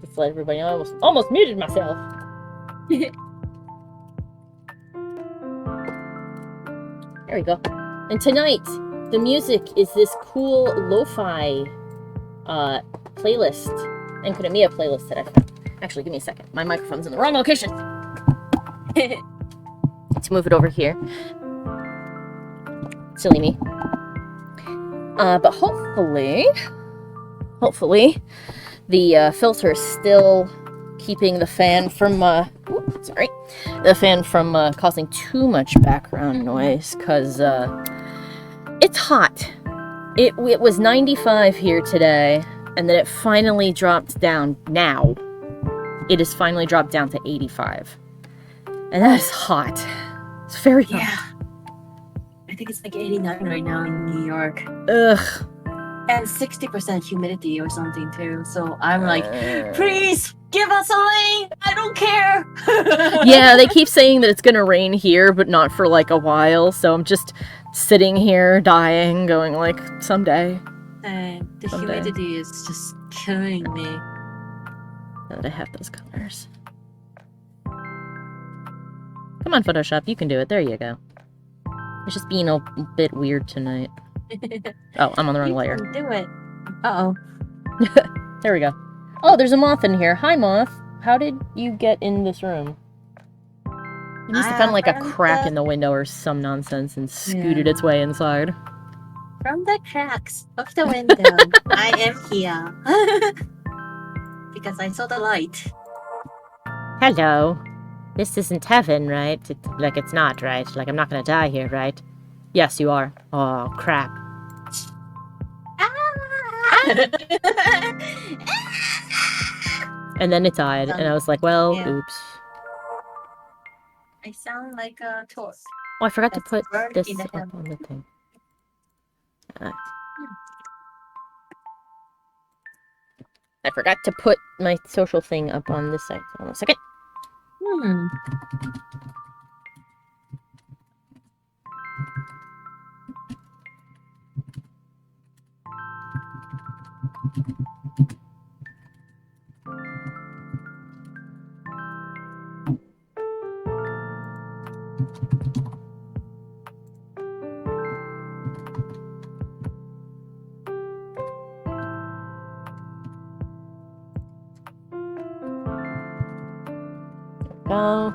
Just let everybody know I almost muted myself. There we go. And tonight, the music is this cool lo-fi playlist. And Konamiya playlist that I found. Actually, give me a second. My microphone's in the wrong location. Let's move it over here. Silly me. But hopefully, the filter is still keeping the fan from, the fan from causing too much background noise, because it's hot. It was 95 here today, and then it finally dropped down now. It has finally dropped down to 85. And that is hot. It's very hot. Yeah. I think it's like 89 right now in New York. Ugh. And 60% humidity or something too. So I'm like, please give us a rain. I don't care. Yeah, they keep saying that it's gonna rain here, but not for like a while. So I'm just sitting here dying, going like, someday. And the Someday. humidity is just killing me. Now that I have those colors. Come on, Photoshop, you can do it. There you go. It's just being a bit weird tonight. Oh, I'm on the wrong layer. You can do it. Uh-oh. There we go. Oh, there's a moth in here. Hi, moth. How did you get in this room? It must have found like a crack in the window or some nonsense and scooted its way inside. From the cracks of the window, I am here. Because I saw the light. Hello. This isn't heaven, right? It's not, right? Like, I'm not gonna die here, right? Yes, you are. Oh, crap. And then it died, and I was like, well, oops. I sound like a torch. Oh, I forgot to That's put burned this in the up hand. on the thing. I forgot to put my social thing up on this side. Hold on a second. Go.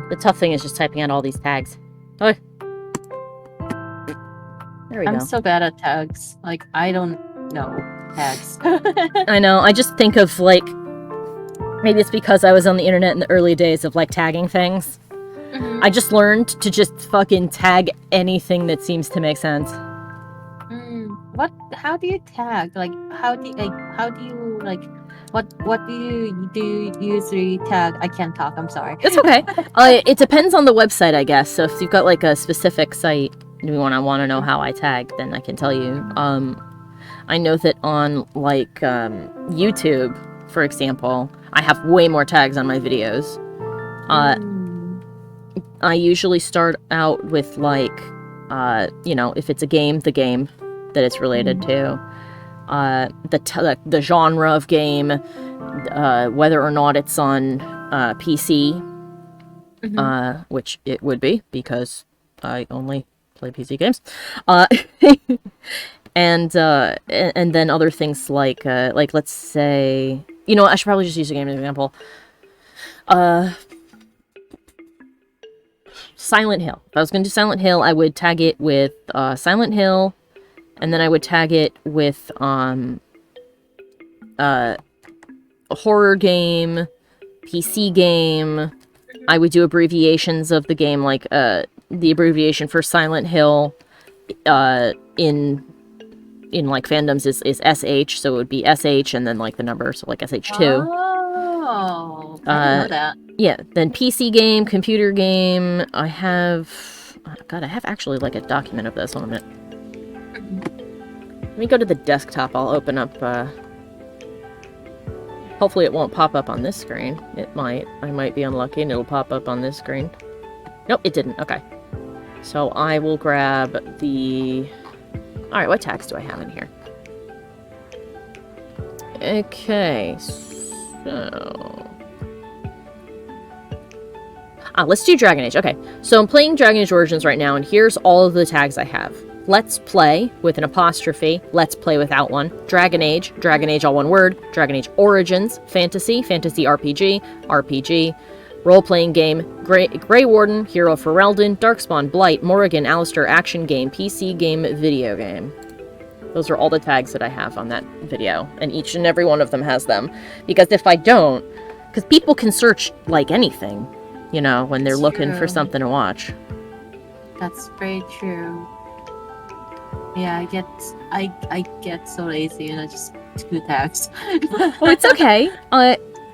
The tough thing is just typing out all these tags. Oh. There we go. I'm so bad at tags. Like, I don't know tags. I know, I just think of, like, maybe it's because I was on the internet in the early days of, like, tagging things. Mm-hmm. I just learned to just fucking tag anything that seems to make sense. How do you tag? Like, what do you usually tag? I can't talk, I'm sorry. It's okay. It depends on the website, I guess. So if you've got, like, a specific site, and you want to know how I tag, then I can tell you. I know that on, like, YouTube, for example, I have way more tags on my videos. I usually start out with, like, if it's a game, the game that it's related to, the genre of game, whether or not it's on PC, which it would be, because I only play PC games, and then other things like let's say, I should probably just use a game as an example. Silent Hill. If I was going to do Silent Hill, I would tag it with Silent Hill, and then I would tag it with a horror game, PC game. I would do abbreviations of the game, like the abbreviation for Silent Hill in like fandoms is SH, so it would be SH and then like the number, so like SH2. Oh, I know that. Yeah, then PC game, computer game. I have actually like a document of this. Hold on a minute. Let me go to the desktop. I'll open up, hopefully it won't pop up on this screen. It might. I might be unlucky and it'll pop up on this screen. Nope, it didn't. Okay. So I will grab the... Alright, what tags do I have in here? Okay, so... let's do Dragon Age. Okay, so I'm playing Dragon Age Origins right now, and here's all of the tags I have. Let's Play with an apostrophe, Let's Play without one, Dragon Age all one word, Dragon Age Origins, Fantasy RPG, RPG, Role-Playing Game, Grey Warden, Hero for Reldon, Darkspawn, Blight, Morrigan, Alistair, Action Game, PC Game, Video Game. Those are all the tags that I have on that video, and each and every one of them has them. Because if I don't, because people can search like anything, you know, when they're looking for something to watch. That's very true. Yeah, I get so lazy and I just do tags. Well, it's okay.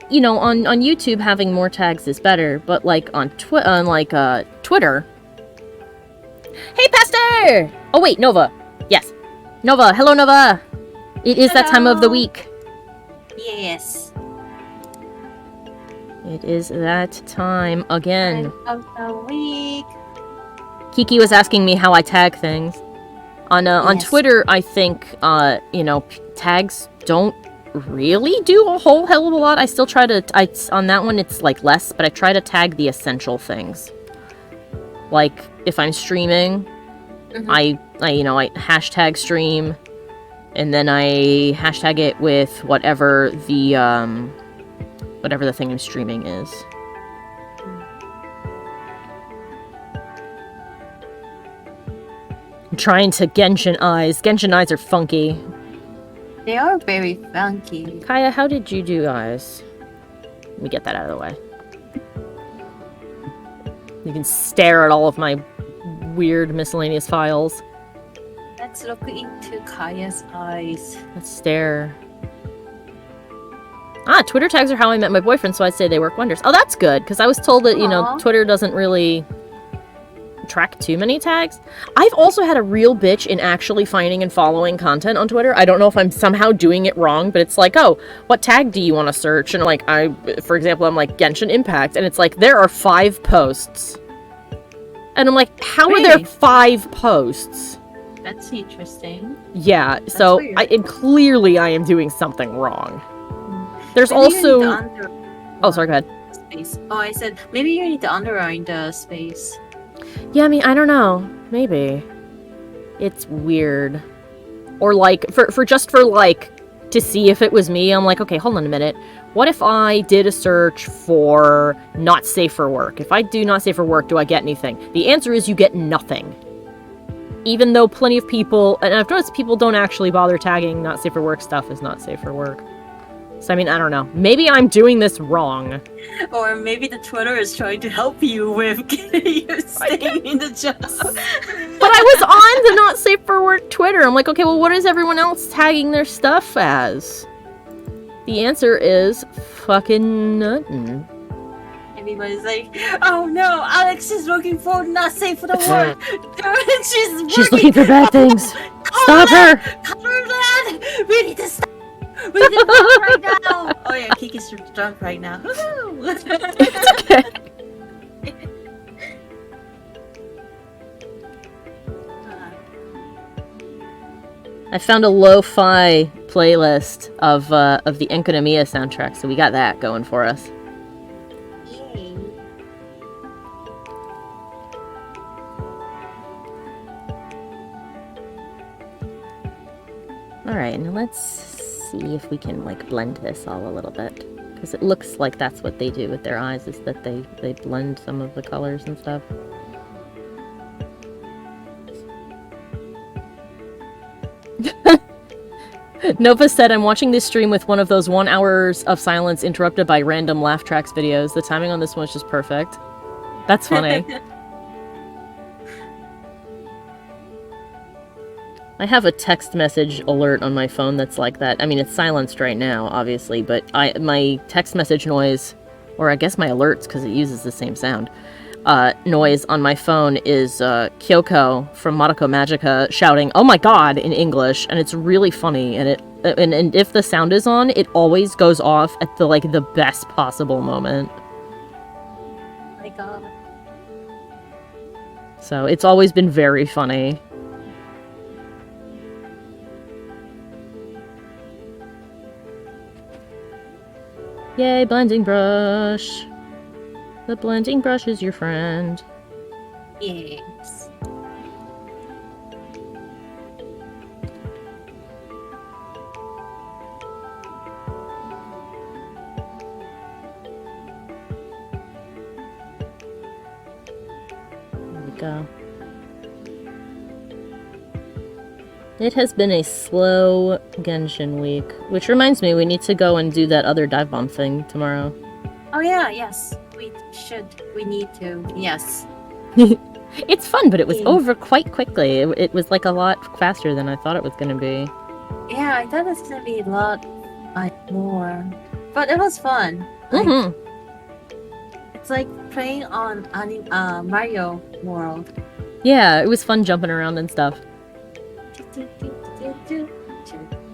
You know, on YouTube having more tags is better, but like on Twitter. Hey, Pastor! Oh wait, Nova. Yes, Nova. Hello, Nova. It is that time of the week. Yes. It is that time again. Time of the week. Kiki was asking me how I tag things. On Twitter, I think, you know, tags don't really do a whole hell of a lot. I still try to, on that one, it's like less, but I try to tag the essential things. Like, if I'm streaming, I hashtag stream, and then I hashtag it with whatever the thing I'm streaming is. I'm trying to Genshin eyes. Genshin eyes are funky. They are very funky. Kaya, how did you do eyes? Let me get that out of the way. You can stare at all of my weird miscellaneous files. Let's look into Kaya's eyes. Let's stare. Twitter tags are how I met my boyfriend, so I'd say they work wonders. Oh, that's good, because I was told that, you know, Twitter doesn't really track too many tags. I've also had a real bitch in actually finding and following content on Twitter. I don't know if I'm somehow doing it wrong, but it's like, oh, what tag do you want to search? And like, for example, I'm like Genshin Impact, and it's like, there are 5 posts. And I'm like, how are there 5 posts? That's interesting. Yeah, That's so weird. clearly I am doing something wrong. There's Maybe also... Oh, sorry, go ahead. Space. Oh, I said, maybe you need to underline the space. Yeah, I mean, I don't know. Maybe. It's weird. Or like, to see if it was me, I'm like, okay, hold on a minute. What if I did a search for not safe for work? If I do not safe for work, do I get anything? The answer is you get nothing. Even though plenty of people, and I've noticed people don't actually bother tagging not safe for work stuff as not safe for work. So, I mean, I don't know. Maybe I'm doing this wrong. Or maybe the Twitter is trying to help you with getting you staying in the job. But I was on the not safe for work Twitter. I'm like, okay, well, what is everyone else tagging their stuff as? The answer is fucking nothing. Everybody's like, oh no, Alex is looking for not safe for the work. She's looking for bad things. Stop her! Cover that! We need to stop! We need to stop right now! Oh yeah, Kiki's drunk right now. It's okay. I found a lo-fi playlist of the Enkanomiya soundtrack, so we got that going for us. Yay. Alright, now let's see if we can, like, blend this all a little bit. Because it looks like that's what they do with their eyes, is that they blend some of the colors and stuff. Nova said, I'm watching this stream with one of those 1 hours of silence interrupted by random laugh tracks videos. The timing on this one is just perfect. That's funny. I have a text message alert on my phone that's like that. I mean, it's silenced right now, obviously, but my text message noise, or I guess my alerts, because it uses the same sound, noise on my phone is Kyoko from Madoka Magica shouting, "Oh my god," in English, and it's really funny. And and if the sound is on, it always goes off at the best possible moment. Oh my god. So it's always been very funny. Yay, blending brush. The blending brush is your friend. Yes. There we go. It has been a slow Genshin week, which reminds me we need to go and do that other dive bomb thing tomorrow. Oh yeah, yes. We should. We need to. Yes. It's fun, but it was Yeah. over quite quickly. It was like a lot faster than I thought it was going to be. Yeah, I thought it's gonna be a lot more, but it was fun. Like, Mm-hmm. it's like playing on Mario World. Yeah, it was fun jumping around and stuff.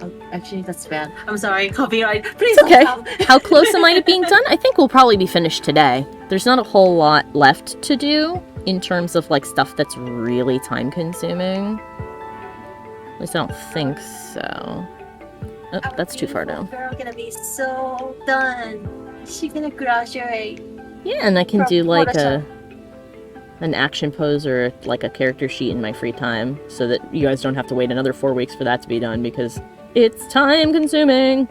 Oh, actually, that's bad. I'm sorry, copyright. Please It's okay. don't stop. How close am I to being done? I think we'll probably be finished today. There's not a whole lot left to do in terms of like stuff that's really time consuming. At least I don't think so. Oh, Our that's too far beautiful down. Girl gonna be so done. She's gonna graduate. Yeah, and I can From do like Photoshop. an action pose or like a character sheet in my free time so that you guys don't have to wait another 4 weeks for that to be done because it's time consuming.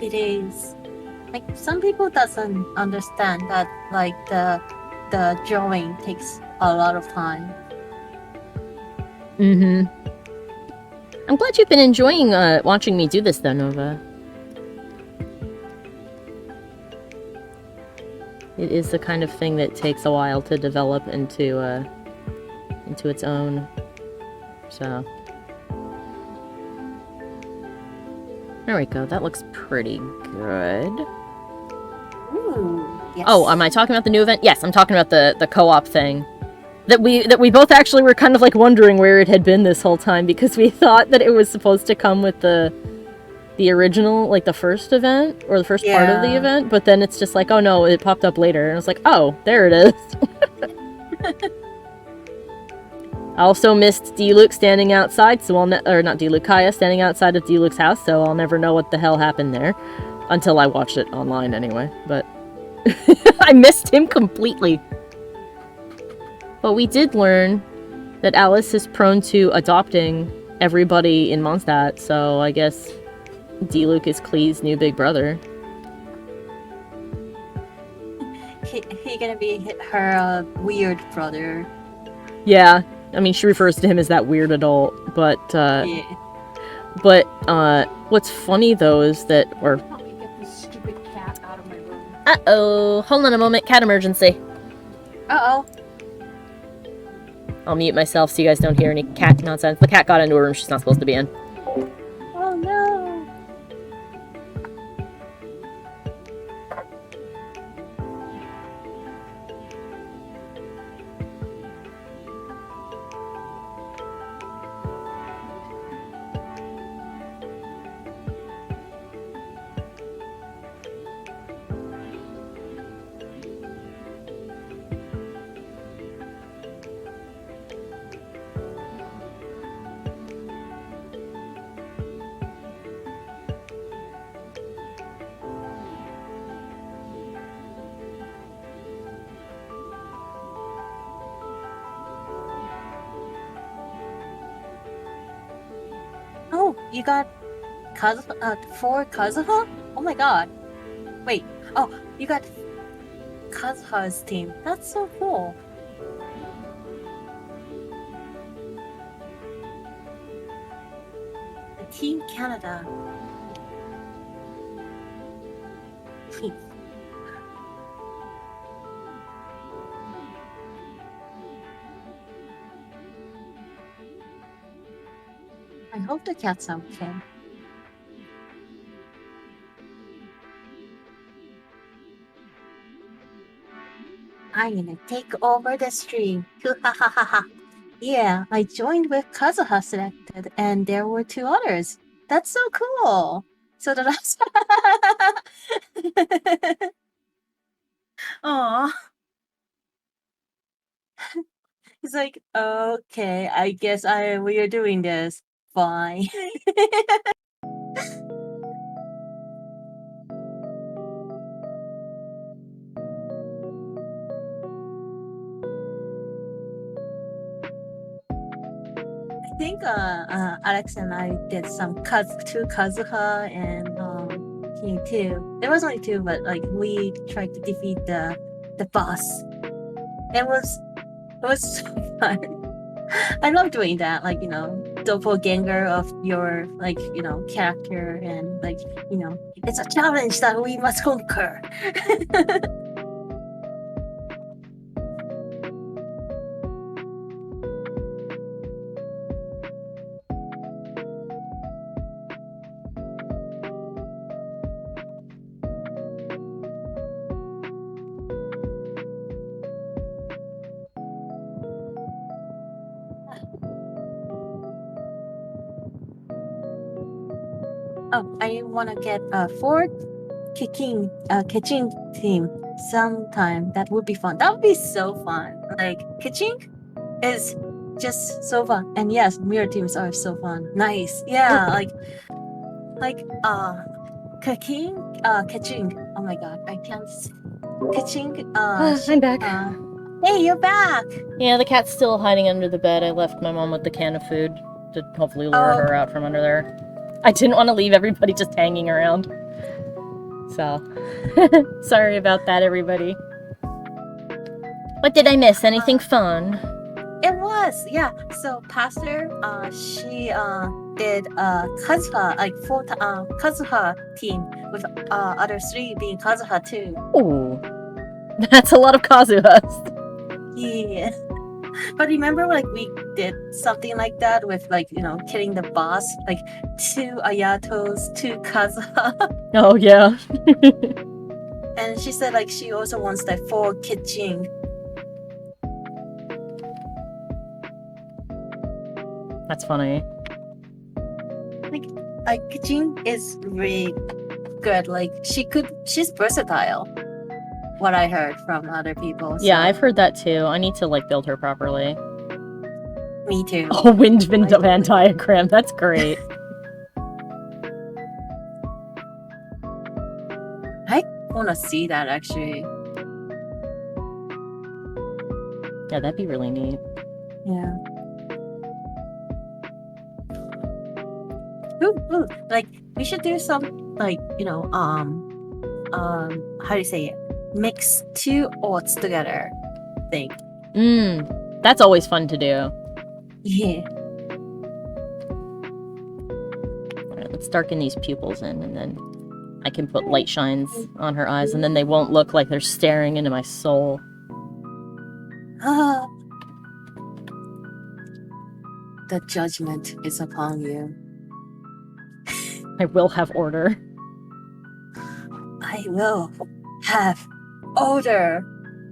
It is. Like some people doesn't understand that like the drawing takes a lot of time. Mm-hmm. I'm glad you've been enjoying watching me do this though, Nova. It is the kind of thing that takes a while to develop into its own. So there we go. That looks pretty good. Ooh. Yes. Oh, am I talking about the new event? Yes, I'm talking about the co-op thing. That we both actually were kind of like wondering where it had been this whole time because we thought that it was supposed to come with the original, like the first event or the first part of the Yeah. event, but then it's just like, oh no, it popped up later, and I was like, oh, there it is. I also missed D-Luke standing outside, so or not D-Luke, Kaya standing outside of D-Luke's house, so I'll never know what the hell happened there until I watched it online anyway. But I missed him completely. But we did learn that Alice is prone to adopting everybody in Mondstadt, so I guess D-Luke is Klee's new big brother. He gonna be her weird brother. Yeah, I mean, she refers to him as that weird adult, but Yeah. what's funny though is that, Help me get this stupid cat out of my room. uh-oh, hold on a moment, cat emergency. Uh oh. I'll mute myself so you guys don't hear any cat nonsense. The cat got into a room she's not supposed to be in. Oh no. Oh, you got for Kazuha? Oh my god. Wait. Oh, you got Kazuha's team. That's so cool. The Team Canada. I hope the cat's okay. I'm gonna take over the stream. Yeah, I joined with Kazuha selected, and there were 2 others. That's so cool. So the last. Aw. He's like, okay, I guess we are doing this. Fine. I think Alex and I did some to Kazuha and he too. There was only 2, but like we tried to defeat the boss. It was so fun. I love doing that, like, doppelganger of your, like, character, and, like, it's a challenge that we must conquer. Oh, I want to get a 4th kitchen team sometime. That would be fun. That would be so fun. Like, kitchen is just so fun. And yes, mirror teams are so fun. Nice. Yeah, kitchen. Oh my god, I can't. Kitchen. I'm back. Hey, you're back. Yeah, the cat's still hiding under the bed. I left my mom with the can of food to hopefully lure her out from under there. I didn't want to leave everybody just hanging around. So, sorry about that, everybody. What did I miss? Anything fun? It was, yeah. So Pastor, she did Kazuha, like 4 Kazuha team with other 3 being Kazuha too. Ooh, that's a lot of Kazuhas. Yeah. But remember, like, we did something like that with, like, killing the boss, like 2 Ayatos, 2 Kazuha. Oh yeah. And she said, like, she also wants like 4 Kitching. That's funny. Like Kitching is really good. Like, she's versatile. What I heard from other people. So. Yeah, I've heard that too. I need to, like, build her properly. Me too. Oh, wind Van diagram. That's great. I want to see that, actually. Yeah, that'd be really neat. Yeah. Ooh. Like, we should do some, like, how do you say it? Mix 2 oats together thing. That's always fun to do. Yeah. Alright, let's darken these pupils in, and then I can put light shines on her eyes, and then they won't look like they're staring into my soul. The judgment is upon you. I will have order. I will have order.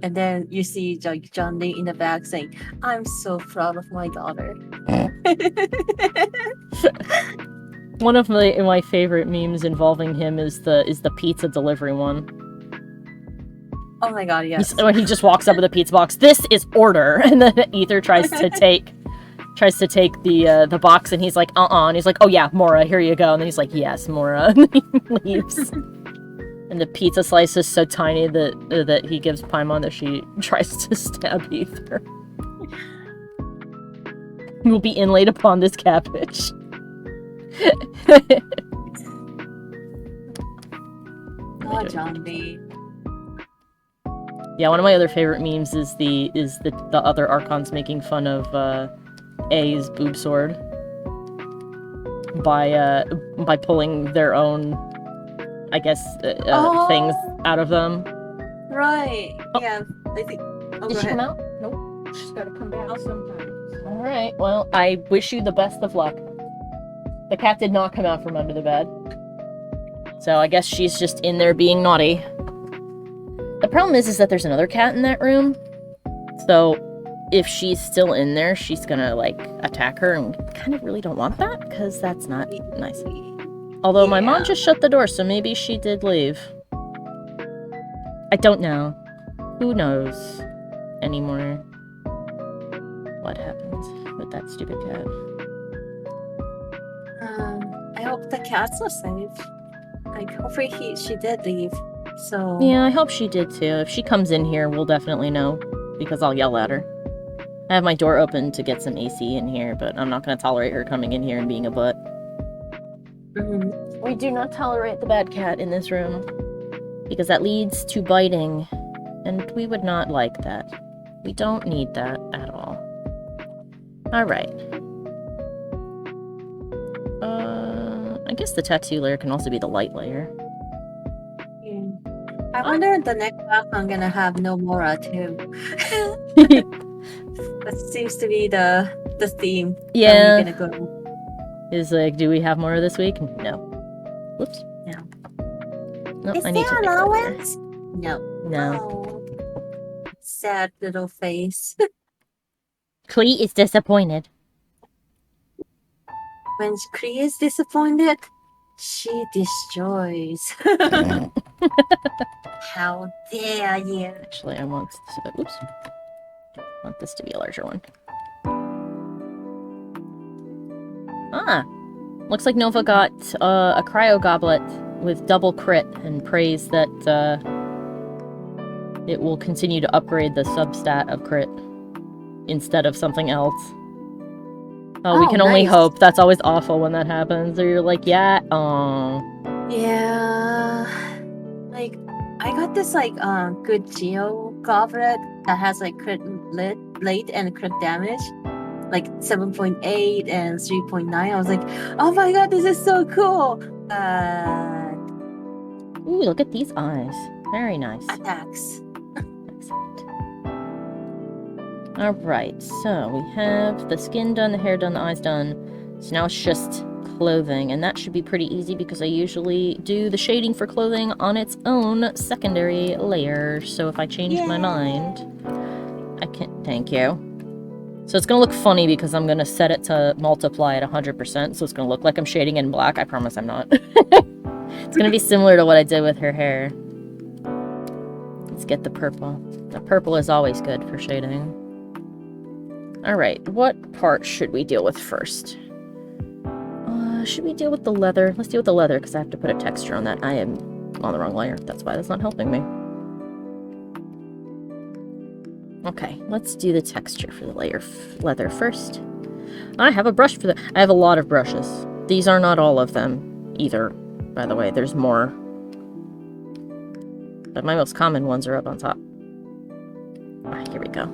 And then you see John Lee in the back saying, "I'm so proud of my daughter." One of my favorite memes involving him is the pizza delivery one. Oh my god, yes. When he just walks up with a pizza box, "This is order," and then Ether tries to take the box, and he's like, and he's like, "Oh yeah, Mora, here you go," and then he's like, "Yes, Mora," and then he leaves. And the pizza slice is so tiny that he gives Paimon that she tries to stab Ether. Will be inlaid upon this cabbage. Oh, John Lee. Yeah, one of my other favorite memes is the other Archons making fun of A's boob sword by pulling their own, I guess, things out of them. Right. Oh. Yeah. I think. Oh, Did go she ahead. come out? Nope. She's gotta come back sometime. Alright, well, I wish you the best of luck. The cat did not come out from under the bed. So I guess she's just in there being naughty. The problem is that there's another cat in that room. So if she's still in there, she's gonna, like, attack her. And we kind of really don't want that, because that's not nice. Although my mom just shut the door, so maybe she did leave. I don't know. Who knows anymore what happened with that stupid cat. I hope the cats are safe. Like, hopefully she did leave. So Yeah, I hope she did too. If she comes in here, we'll definitely know, because I'll yell at her. I have my door open to get some AC in here, but I'm not going to tolerate her coming in here and being a butt. We do not tolerate the bad cat in this room, because that leads to biting, and we would not like that. We don't need that at all. Alright. I guess the tattoo layer can also be the light layer. yeah. I wonder if the next box I'm gonna have Nomura too. That seems to be the theme. Yeah. I'm gonna go. Is like, do we have more this week? No. Whoops. No. Nope, Is I need to there fix that layer. allowance? No. No. Oh. Sad little face. Clee is disappointed. When Kree is disappointed, she destroys. How dare you? Actually, I want to, oops. I want this to be a larger one. Ah! Looks like Nova got a cryo goblet with double crit and prays that it will continue to upgrade the substat of crit instead of something else. Oh, we can only nice. hope. That's always awful when that happens. Or you're like, yeah, Yeah. Like, I got this, like, good Geo goblet that has, like, crit late and crit damage. Like, 7.8 and 3.9. I was like, oh my god, this is so cool! Ooh, look at these eyes. Very nice. Attacks. Excellent. Alright, so we have the skin done, the hair done, the eyes done. So now it's just clothing, and that should be pretty easy because I usually do the shading for clothing on its own secondary layer. So if I change my mind, I can... Thank you. So it's gonna look funny because I'm gonna set it to multiply at 100%, so it's gonna look like I'm shading in black. I promise I'm not. It's gonna be similar to what I did with her hair. Let's get the purple. The purple is always good for shading. Alright, what part should we deal with first? Should we deal with the leather? Let's deal with the leather, because I have to put a texture on that. I am on the wrong layer. That's why that's not helping me. Okay, let's do the texture for the leather first. I have a brush for the... I have a lot of brushes. These are not all of them, either. By the way, there's more. But my most common ones are up on top. Alright, here we go.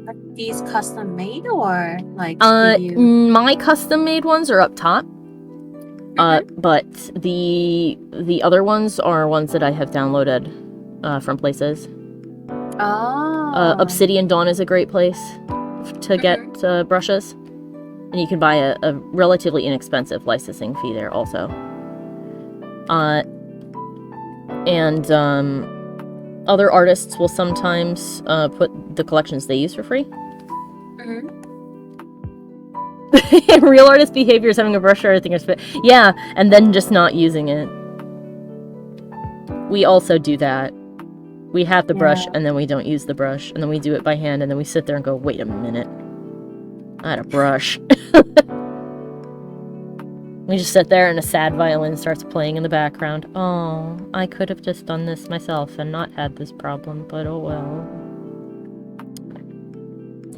Are these custom made or like my custom made ones are up top. But the other ones are ones that I have downloaded from places. Oh. Obsidian Dawn is a great place to get brushes. And you can buy a relatively inexpensive licensing fee there also. And other artists will sometimes put the collections they use for free. Real artist behavior is having a brush or everything is fit. Yeah, and then just not using it. We also do that. We have the brush and then we don't use the brush, and then we do it by hand, and then we sit there and go, wait a minute. I had a brush. We just sit there and a sad violin starts playing in the background. Oh, I could have just done this myself and not had this problem, but oh well.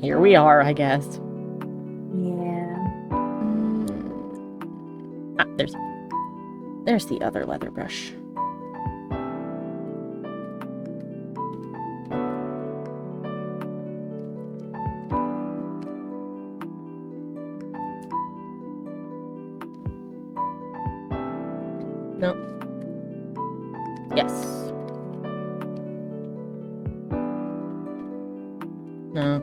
Here we are, I guess. Yeah. Ah, there's the other leather brush. No. Yes. No.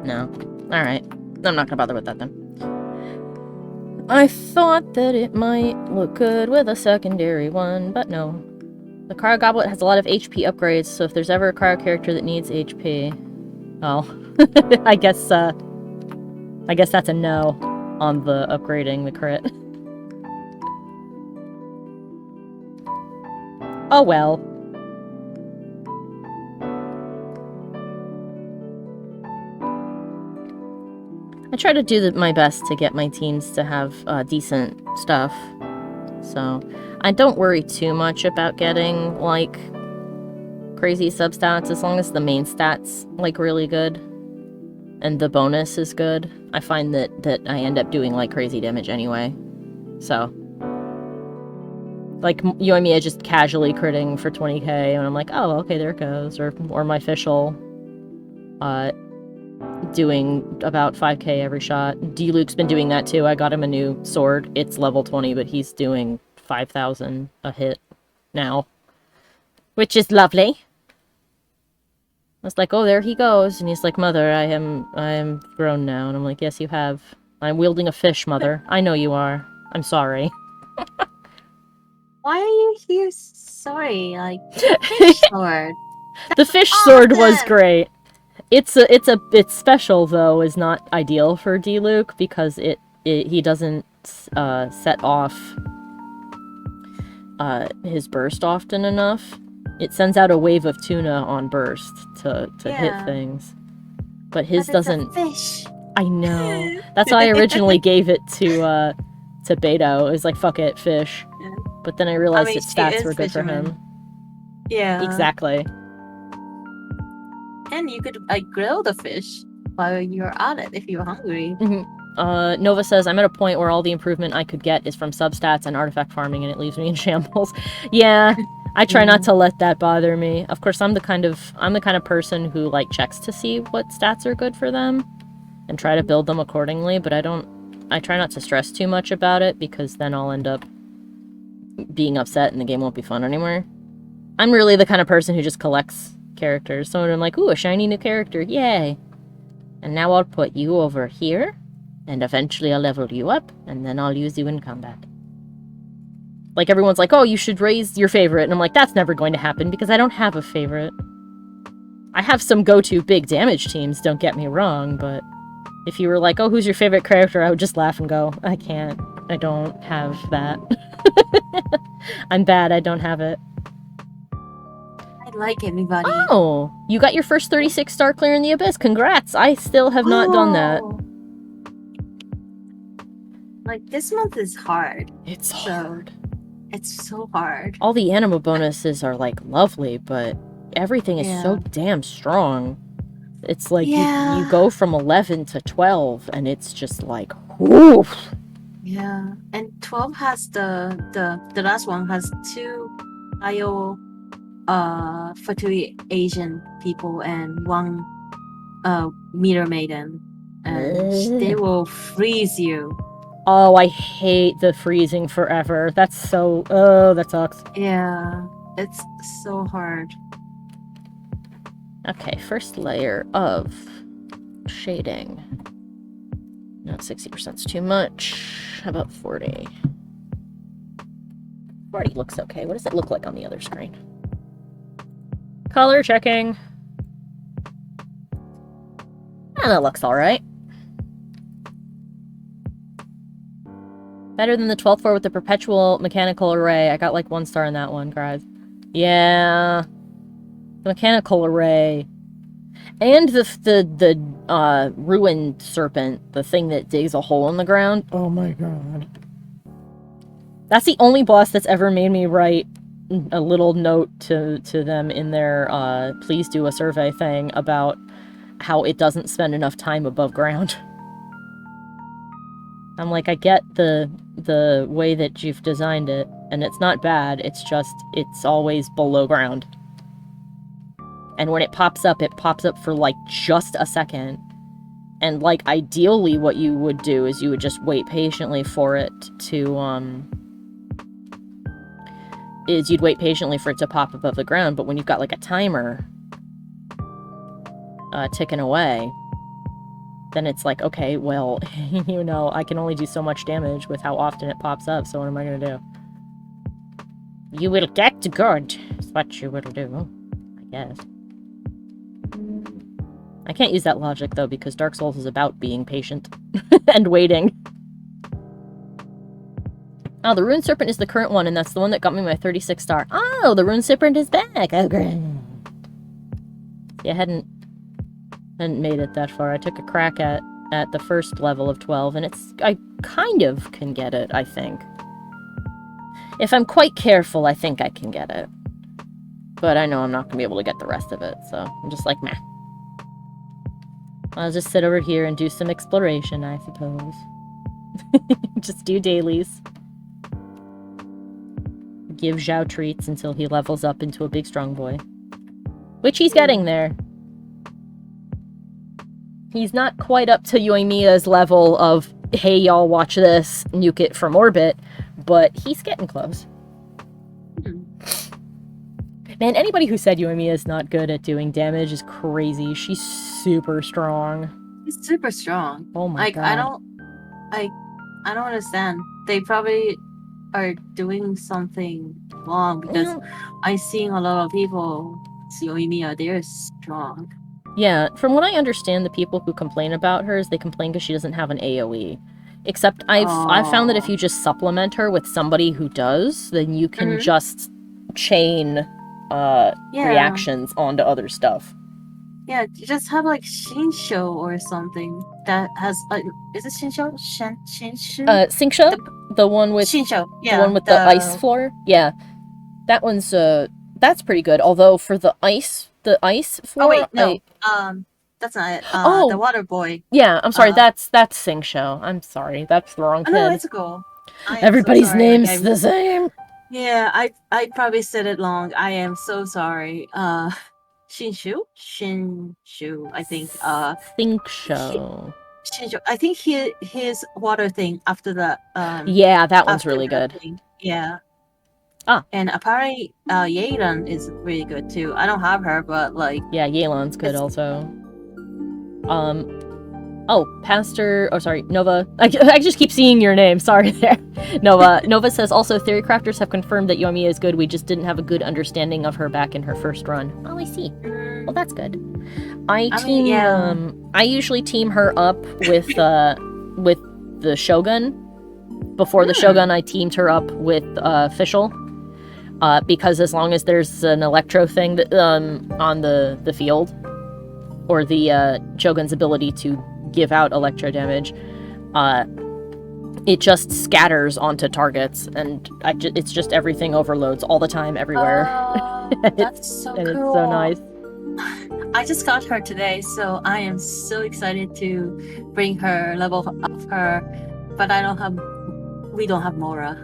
No. Alright. I'm not gonna bother with that then. I thought that it might look good with a secondary one, but no. The Cryo Goblet has a lot of HP upgrades, so if there's ever a Cryo character that needs HP... Oh. I guess that's a no on the upgrading the crit. Oh well. I try to do my best to get my teams to have decent stuff. So, I don't worry too much about getting, like, crazy substats as long as the main stats, like, really good. And the bonus is good. I find that I end up doing, like, crazy damage anyway. So. Like, you and me are just casually critting for 20k, and I'm like, oh, okay, there it goes. Or my official, doing about 5k every shot. D-Luke's been doing that too. I got him a new sword. It's level 20, but he's doing 5,000 a hit now. Which is lovely. I was like, oh, there he goes. And he's like, Mother, I am grown now. And I'm like, yes, you have. I'm wielding a fish, Mother. I know you are. I'm sorry. Why are you here? Sorry, like fish sword. The fish sword was great. It's special though, is not ideal for D-Luke because he doesn't set off his burst often enough. It sends out a wave of tuna on burst to hit things, but his doesn't. Fish. I know. That's why I originally gave it to Beto. It was like, fuck it, fish. Yeah. But then I realized its stats were good fisherman. for him. Yeah. Exactly. And you could like grill the fish while you're at it if you're hungry. Mm-hmm. Nova says, I'm at a point where all the improvement I could get is from substats and artifact farming, and it leaves me in shambles. Yeah, I try not to let that bother me. Of course, I'm the kind of person who like checks to see what stats are good for them and try to build them accordingly, but I try not to stress too much about it because then I'll end up being upset and the game won't be fun anymore. I'm really the kind of person who just collects characters. So I'm like, ooh, a shiny new character, yay! And now I'll put you over here, and eventually I'll level you up, and then I'll use you in combat. Like, everyone's like, oh, you should raise your favorite, and I'm like, that's never going to happen, because I don't have a favorite. I have some go-to big damage teams, don't get me wrong, but if you were like, oh, who's your favorite character, I would just laugh and go, I can't. I don't have that. I'm bad, I don't have it. Like everybody. Oh, you got your first 36 star clear in the Abyss. Congrats. I still have not done that. Like, this month is hard. It's hard. It's so hard. All the anima bonuses are, like, lovely, but everything is so damn strong. It's like you go from 11 to 12, and it's just like, woof. Yeah, and 12 has the last one has 2 IO for 2 Asian people and 1 meter maiden, and they will freeze you. Oh, I hate the freezing forever. That's so... Oh, that sucks. Yeah, it's so hard. Okay, first layer of shading. No, 60% is too much. How about 40? 40 looks okay. What does it look like on the other screen? Color checking. And that looks alright. Better than the 12th floor with the perpetual mechanical array. I got like 1 star in that one, guys. Yeah. The mechanical array. And the ruined serpent. The thing that digs a hole in the ground. Oh my god. That's the only boss that's ever made me write a little note to them in their please do a survey thing about how it doesn't spend enough time above ground. I'm like, I get the way that you've designed it, and it's not bad, it's just, it's always below ground. And when it pops up for like just a second. And like, ideally what you would do is you would just wait patiently for it to, you'd wait patiently for it to pop above the ground, but when you've got like a timer ticking away, then it's like, okay, well, you know, I can only do so much damage with how often it pops up, so what am I gonna do? You will get good, is what you will do, I guess. I can't use that logic, though, because Dark Souls is about being patient and waiting. Oh, the Rune Serpent is the current one, and that's the one that got me my 36 star. Oh, the Rune Serpent is back! Oh, great. Yeah, I hadn't made it that far. I took a crack at the first level of 12, and I kind of can get it, I think. If I'm quite careful, I think I can get it. But I know I'm not going to be able to get the rest of it, so I'm just like, meh. I'll just sit over here and do some exploration, I suppose. Just do dailies. Give Zhao treats until he levels up into a big strong boy. Which he's getting there. He's not quite up to Yoimiya's level of, hey y'all watch this, nuke it from orbit, but he's getting close. Man, anybody who said Yoimiya is not good at doing damage is crazy. She's super strong. He's super strong. Oh my god. I don't understand. They probably are doing something wrong because I'm seeing a lot of people see Yoimiya, they're strong. Yeah, from what I understand, the people who complain about her is they complain because she doesn't have an AoE. Except I've found that if you just supplement her with somebody who does, then you can just chain reactions onto other stuff. Yeah, you just have like Shinsho or something that has is it Shinsho? Shinshu? Xingqiu? The one with Shinsho, yeah. The one with the ice floor? Yeah. That one's that's pretty good. Although for the ice floor. Oh wait, no. That's not it. The water boy. Yeah, I'm sorry, that's Xingqiu. I'm sorry, that's the wrong kid. No, it's cool. Everybody's name's the same. Yeah, I probably said it wrong. I am so sorry. Shinshu, I think. Xingqiu. Shinshu. I think his water thing after the yeah, that one's really good. Thing. Yeah. Ah. And apparently Yelan is really good too. I don't have her, but like yeah, Yelan's good also. Nova. I just keep seeing your name. Sorry there. Nova says also Theory Crafters have confirmed that Yoimiya is good. We just didn't have a good understanding of her back in her first run. Oh, I see. Well, that's good. I usually team her up with the Shogun. Before the Shogun, I teamed her up with Fischl. Because as long as there's an electro thing that, on the field, or the Shogun's ability to give out electro damage, it just scatters onto targets, and it's just everything overloads all the time, everywhere. That's so cool. And it's so nice. I just got her today, so I am so excited to bring her, level up her, but we don't have Mora.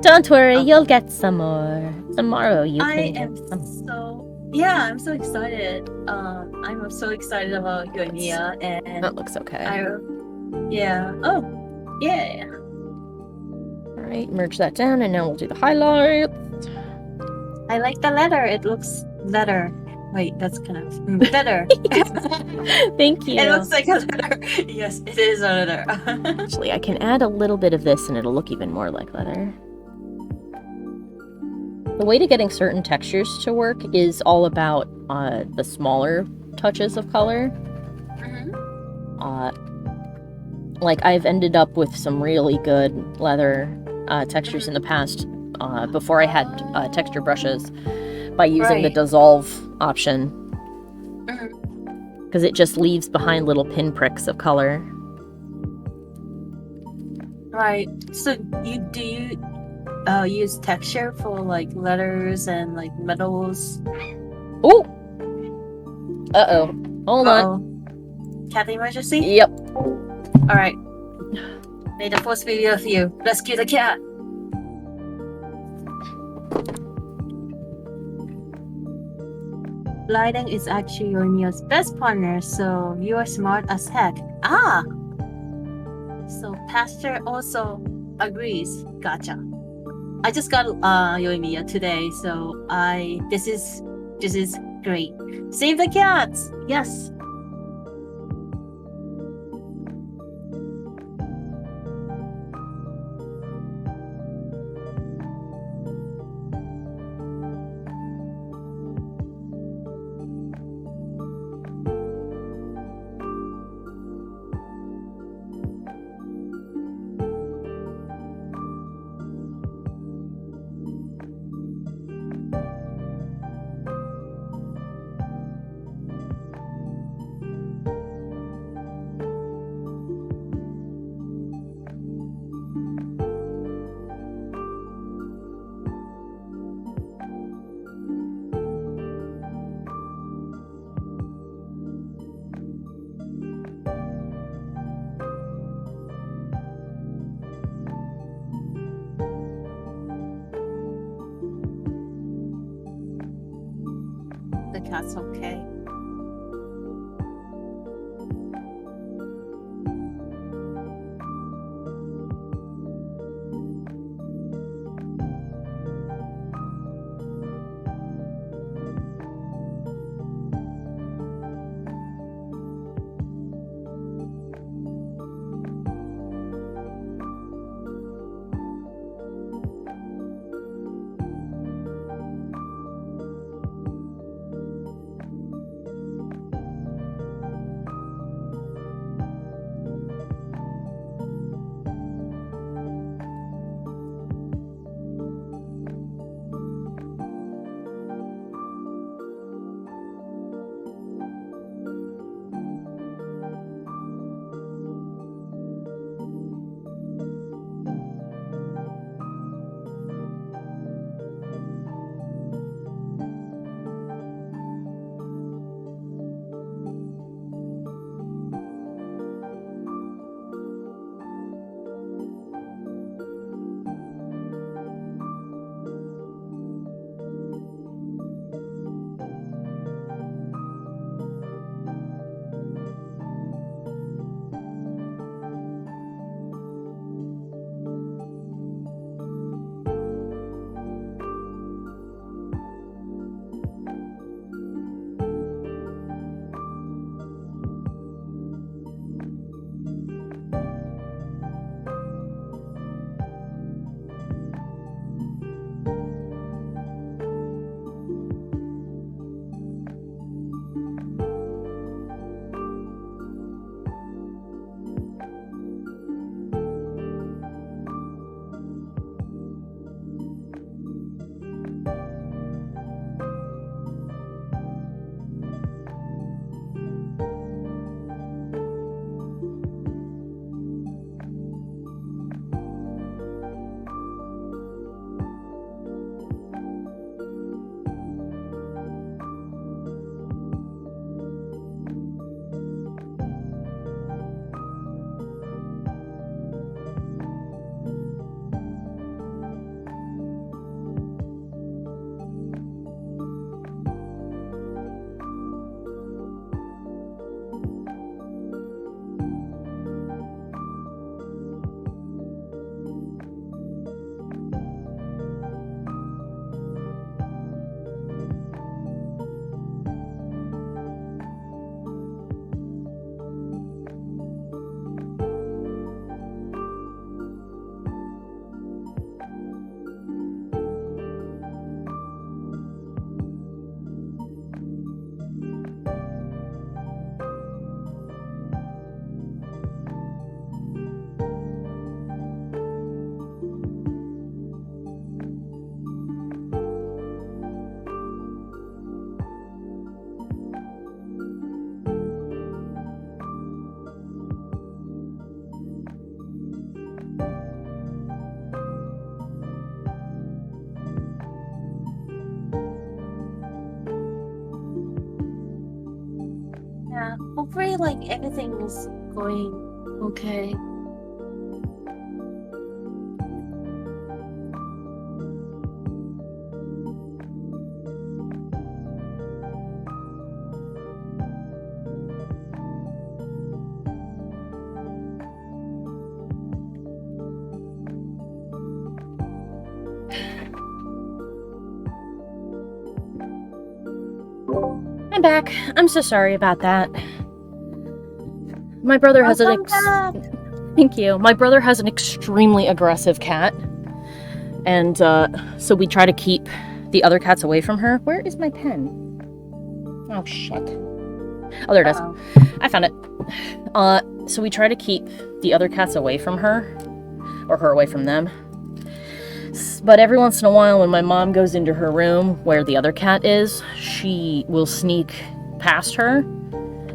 Don't worry, you'll get some more. Tomorrow you can get some. I'm so excited. I'm so excited about Yoimiya, and that looks okay. Alright, merge that down, and now we'll do the highlights. I like the letter. It looks letter. Wait, that's kind of letter. Thank you. It looks like a letter. Yes, it is a letter. Actually, I can add a little bit of this, and it'll look even more like leather. The way to getting certain textures to work is all about the smaller touches of color. Like, I've ended up with some really good leather textures in the past before I had texture brushes by using the dissolve option. Because it just leaves behind little pinpricks of color. Right. So do you use texture for like letters and like metals? Ooh! Uh-oh. Hold on. Cat emergency? Yep. Alright. May the force be with you. Rescue the cat! Lighting is actually Yoimiya's best partner, so you are smart as heck. Ah! So Pastor also agrees. Gotcha. I just got Yoimiya today, so this is great. Save the cats! Yes! cat's okay. Yeah, hopefully, like, everything's going okay. I'm back. I'm so sorry about that. My brother has Thank you. My brother has an extremely aggressive cat. And so we try to keep the other cats away from her. Where is my pen? Oh, shit. Oh, there it is. I found it. So we try to keep the other cats away from her. Or her away from them. But every once in a while, when my mom goes into her room where the other cat is, she will sneak past her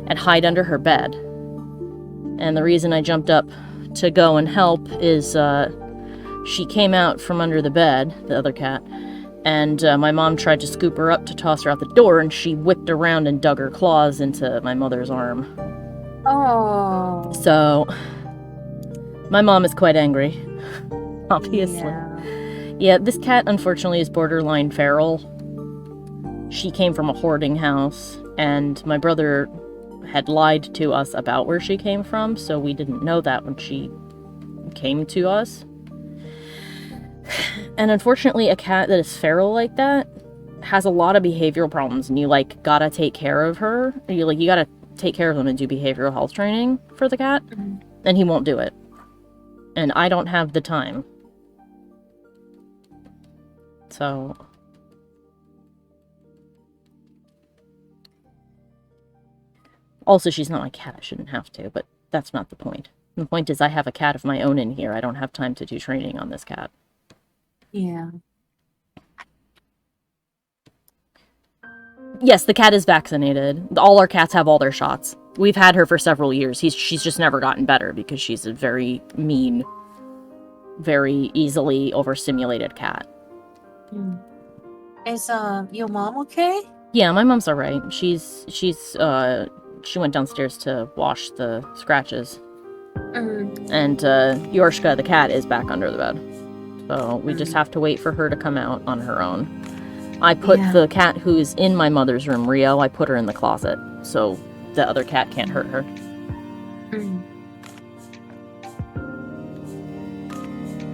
and hide under her bed. And the reason I jumped up to go and help is she came out from under the bed, the other cat, and my mom tried to scoop her up to toss her out the door, and she whipped around and dug her claws into my mother's arm. Oh. So, my mom is quite angry, obviously. Yeah. Yeah, this cat, unfortunately, is borderline feral. she came from a hoarding house, and my brother had lied to us about where she came from, so we didn't know that when she came to us. And unfortunately, a cat that is feral like that has a lot of behavioral problems, and you, like, gotta take care of her. You gotta take care of them and do behavioral health training for the cat, and he won't do it. And I don't have the time. So... Also, she's not my cat. I shouldn't have to, but that's not the point. The point is I have a cat of my own in here. I don't have time to do training on this cat. Yeah. Yes, the cat is vaccinated. All our cats have all their shots. We've had her for several years. She's just never gotten better because she's a very mean, very easily overstimulated cat. Is your mom okay? Yeah, my mom's alright. She went downstairs to wash the scratches. And Yorshka, the cat, is back under the bed. So we just have to wait for her to come out on her own. I put the cat who's in my mother's room, Rio, I put her in the closet. So the other cat can't hurt her.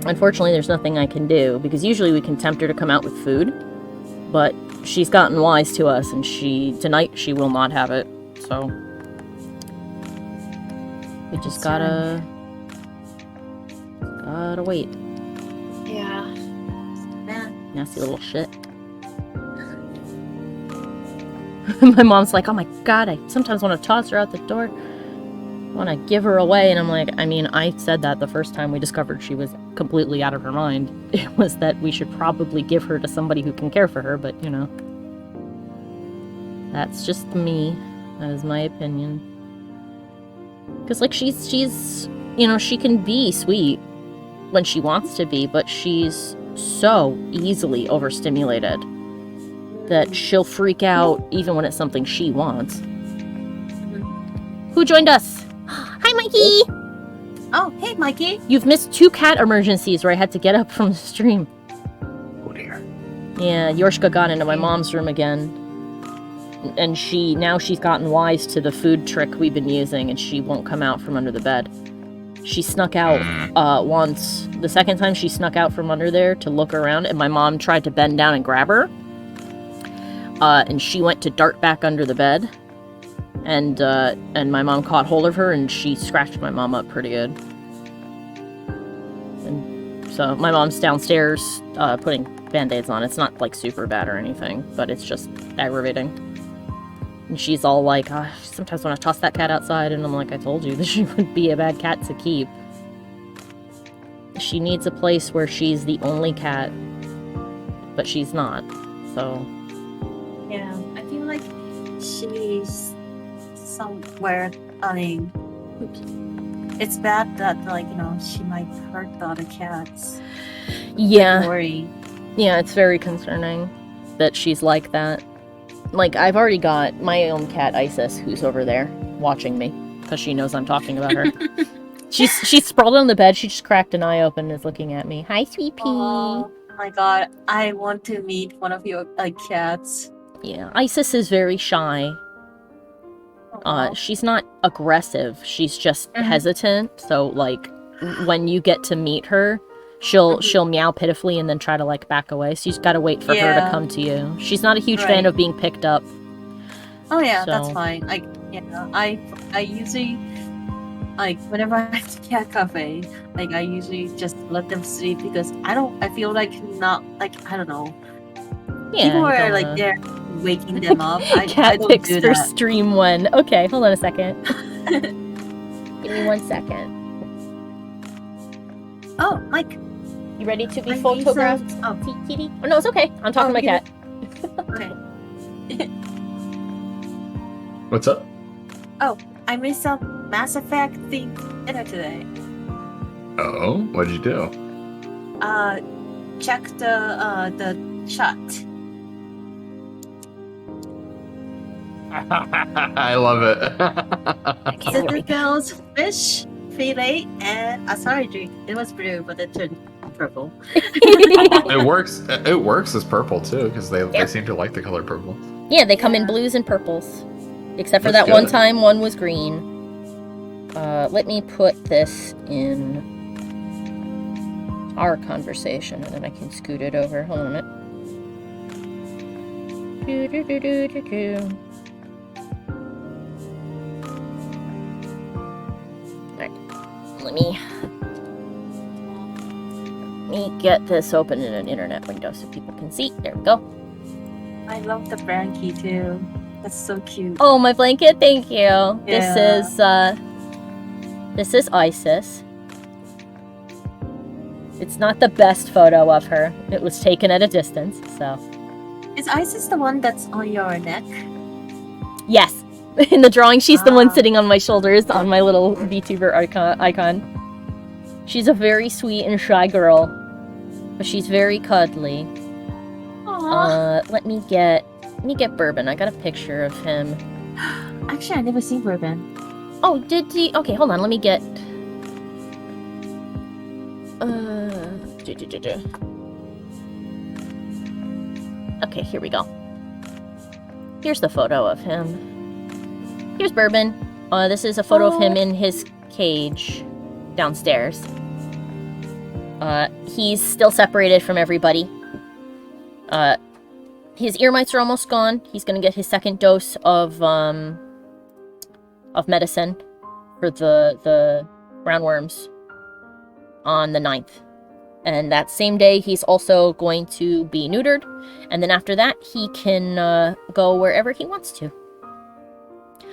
Unfortunately, there's nothing I can do, because usually we can tempt her to come out with food. But she's gotten wise to us, and tonight she will not have it. So we just gotta wait. Yeah. Nasty little shit. My mom's like, oh my god, I sometimes want to toss her out the door. I want to give her away. And I'm like, I mean, I said that the first time we discovered she was completely out of her mind. It was that we should probably give her to somebody who can care for her, but, you know. That's just me. That is my opinion. Because, like, she's, you know, she can be sweet when she wants to be, but she's so easily overstimulated that she'll freak out even when it's something she wants. Who joined us? Hi, Mikey! Oh, hey, Mikey. You've missed 2 cat emergencies where I had to get up from the stream. Oh dear. Yeah, Yorshka got into my mom's room again. And now she's gotten wise to the food trick we've been using, and she won't come out from under the bed. She snuck out once. The second time she snuck out from under there to look around, and my mom tried to bend down and grab her. And she went to dart back under the bed. And my mom caught hold of her, and she scratched my mom up pretty good. And so my mom's downstairs putting Band-Aids on. It's not, like, super bad or anything, but it's just aggravating. And she's all like, I sometimes want to toss that cat outside, and I'm like, I told you that she would be a bad cat to keep. She needs a place where she's the only cat, but she's not, so... Yeah, I feel like she's somewhere, I mean, it's bad that, like, you know, she might hurt the other cats. Yeah. Worry. Yeah, it's very concerning that she's like that. Like, I've already got my own cat, Isis, who's over there watching me because she knows I'm talking about her. She's sprawled on the bed. She just cracked an eye open and is looking at me. Hi, sweet pea. Oh my god, I want to meet one of your cats. Yeah, Isis is very shy. She's not aggressive. She's just hesitant. So, like, when you get to meet her, she'll meow pitifully and then try to, like, back away. So you just gotta wait for her to come to you. She's not a huge fan of being picked up. Oh yeah, So- that's fine. Like, you know, I usually, like, whenever I'm at the cat cafe, like, I usually just let them sleep because I feel like not, like, I don't know. Yeah, People you are don't like, wanna- they're waking them up. I Cat don't picks do for that. stream 1. Okay, hold on a second. Give me 1 second. Oh, Mike. You ready to be I need photographed? some- Kitty? Oh, no, it's okay. I'm talking to my cat. Okay. What's up? I made some Mass Effect themed dinner today. Oh, what'd you do? Check the chat. I love it. Citadels fish fillet and sorry drink. It was blue, but it turned purple. It works. It works as purple too, because they seem to like the color purple. Yeah, they come in Yeah. blues and purples. Except for That's that one good. time, one was green. Let me put this in our conversation, and then I can scoot it over. Hold on a minute. Alright. Let me get this open in an internet window so people can see. There we go. I love the Branky too. That's so cute. Oh, my blanket, thank you. Yeah. This is Isis. It's not the best photo of her. It was taken at a distance, so. Is Isis the one that's on your neck? Yes. In the drawing, she's the one Ah. sitting on my shoulders on my little VTuber icon. She's a very sweet and shy girl, but she's very cuddly. Aww. Let me get Bourbon. I got a picture of him. Actually, I never seen Bourbon. Oh, did he? Okay, hold on. Let me get. Okay, here we go. Here's the photo of him. Here's Bourbon. This is a photo of him in his cage downstairs. He's still separated from everybody. His ear mites are almost gone. He's gonna get his second dose of medicine for the roundworms on the 9th. And that same day, he's also going to be neutered. And then after that, he can go wherever he wants to.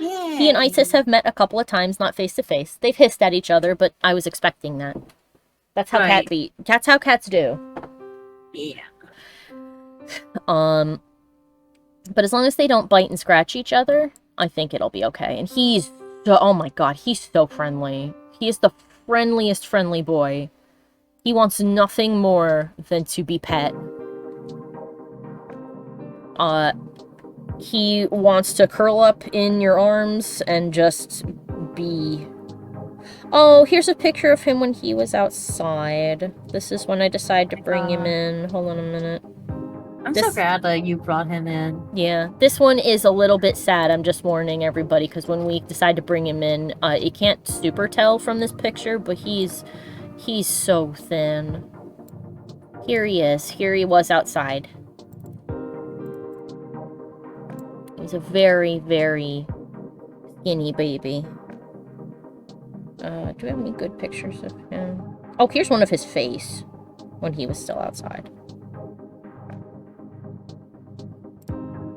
Yeah. He and Isis have met a couple of times, not face to face. They've hissed at each other, but I was expecting that. That's how Right. That's how cats do. Yeah. But as long as they don't bite and scratch each other, I think it'll be okay. And he's so, oh my god, he's so friendly. He is the friendliest friendly boy. He wants nothing more than to be pet. He wants to curl up in your arms and just be... Oh, here's a picture of him when he was outside. This is when I decided to bring him in. Hold on a minute. I'm so glad that you brought him in. Yeah, this one is a little bit sad. I'm just warning everybody, because when we decide to bring him in, you can't super tell from this picture, but he's so thin. Here he is. Here he was outside. He's a very, very skinny baby. Do we have any good pictures of him? Oh, here's one of his face when he was still outside.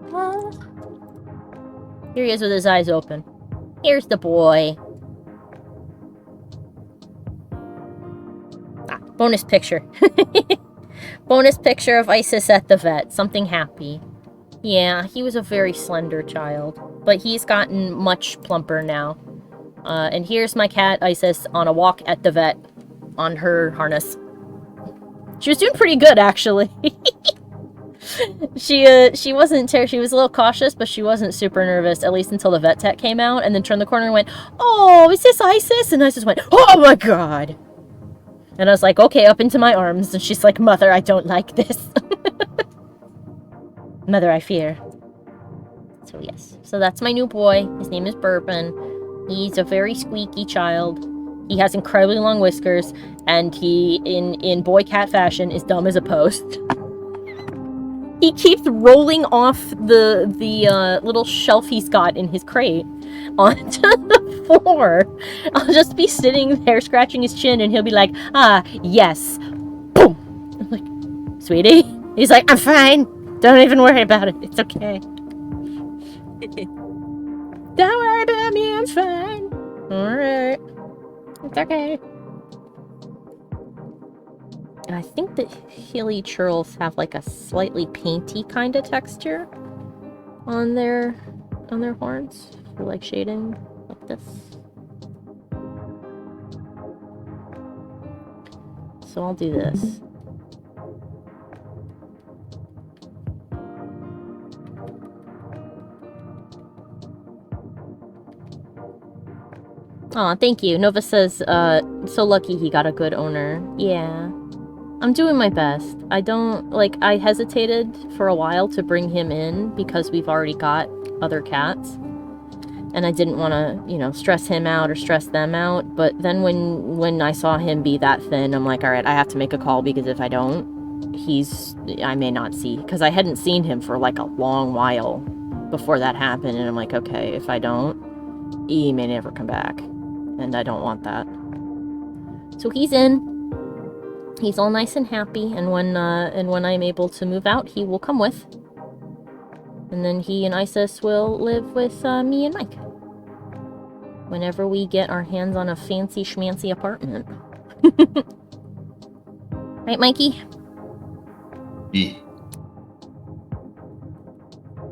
Well, Here he is with his eyes open. Here's the boy. Bonus picture. Bonus picture of Isis at the vet. Something happy. Yeah, he was a very slender child, but he's gotten much plumper now. And here's my cat, Isis, on a walk at the vet on her harness. She was doing pretty good, actually. She wasn't she was a little cautious, but she wasn't super nervous, at least until the vet tech came out, and then turned the corner and went, "Oh, is this Isis?" And Isis went, "Oh my god!" And I was like, "Okay, up into my arms." And she's like, "Mother, I don't like this." Mother, I fear. So yes, so that's my new boy. His name is Bourbon. He's a very squeaky child. He has incredibly long whiskers, and he, in boy cat fashion, is dumb as a post. He keeps rolling off the little shelf he's got in his crate onto the floor. I'll just be sitting there scratching his chin, and he'll be like, "Ah, yes." Boom! I'm like, "Sweetie?" He's like, "I'm fine. Don't even worry about it. It's okay. Don't worry about me. I'm fine. Alright. It's okay." And I think that hilly churls have like a slightly painty kind of texture on their horns for like shading, like this. So I'll do this. Aw, thank you. Nova says, so lucky he got a good owner. Yeah. I'm doing my best. I don't, like, I hesitated for a while to bring him in because we've already got other cats. And I didn't want to, you know, stress him out or stress them out. But then when I saw him be that thin, I'm like, all right, I have to make a call because if I don't, I may not see. Because I hadn't seen him for like a long while before that happened. And I'm like, okay, if I don't, he may never come back. And I don't want that. So he's in. He's all nice and happy. And when I'm able to move out, he will come with. And then he and Isis will live with me and Mike. Whenever we get our hands on a fancy schmancy apartment. Right, Mikey? Yeah.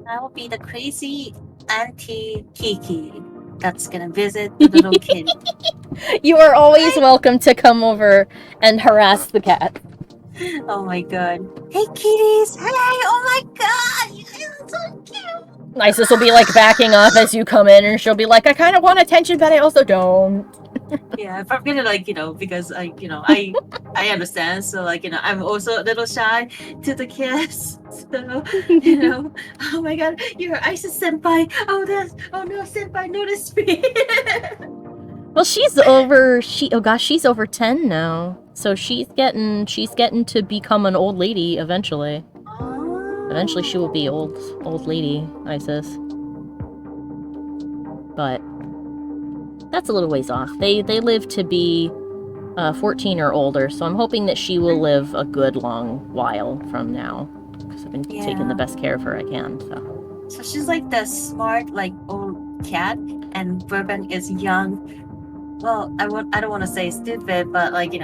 I will be the crazy Auntie Kiki that's gonna visit the little kitty. You are always welcome to come over and harass the cat. Oh my god. Hey kitties! Hey! Oh my god! You guys are so cute! Isis will be like backing off as you come in and she'll be like, I kind of want attention, but I also don't. Yeah, if I'm gonna like, because I understand. So like, I'm also a little shy to the kids. So, oh my god, you're Isis senpai. Oh no, senpai noticed me. Well, she's over, she's over 10 now. So she's getting to become an old lady eventually. Eventually she will be old lady, Isis. But that's a little ways off. They live to be 14 or older, so I'm hoping that she will live a good long while from now. Because I've been taking the best care of her I can, so. So she's like the smart, like old cat, and Burbank is young. Well, I don't want to say stupid, but like, He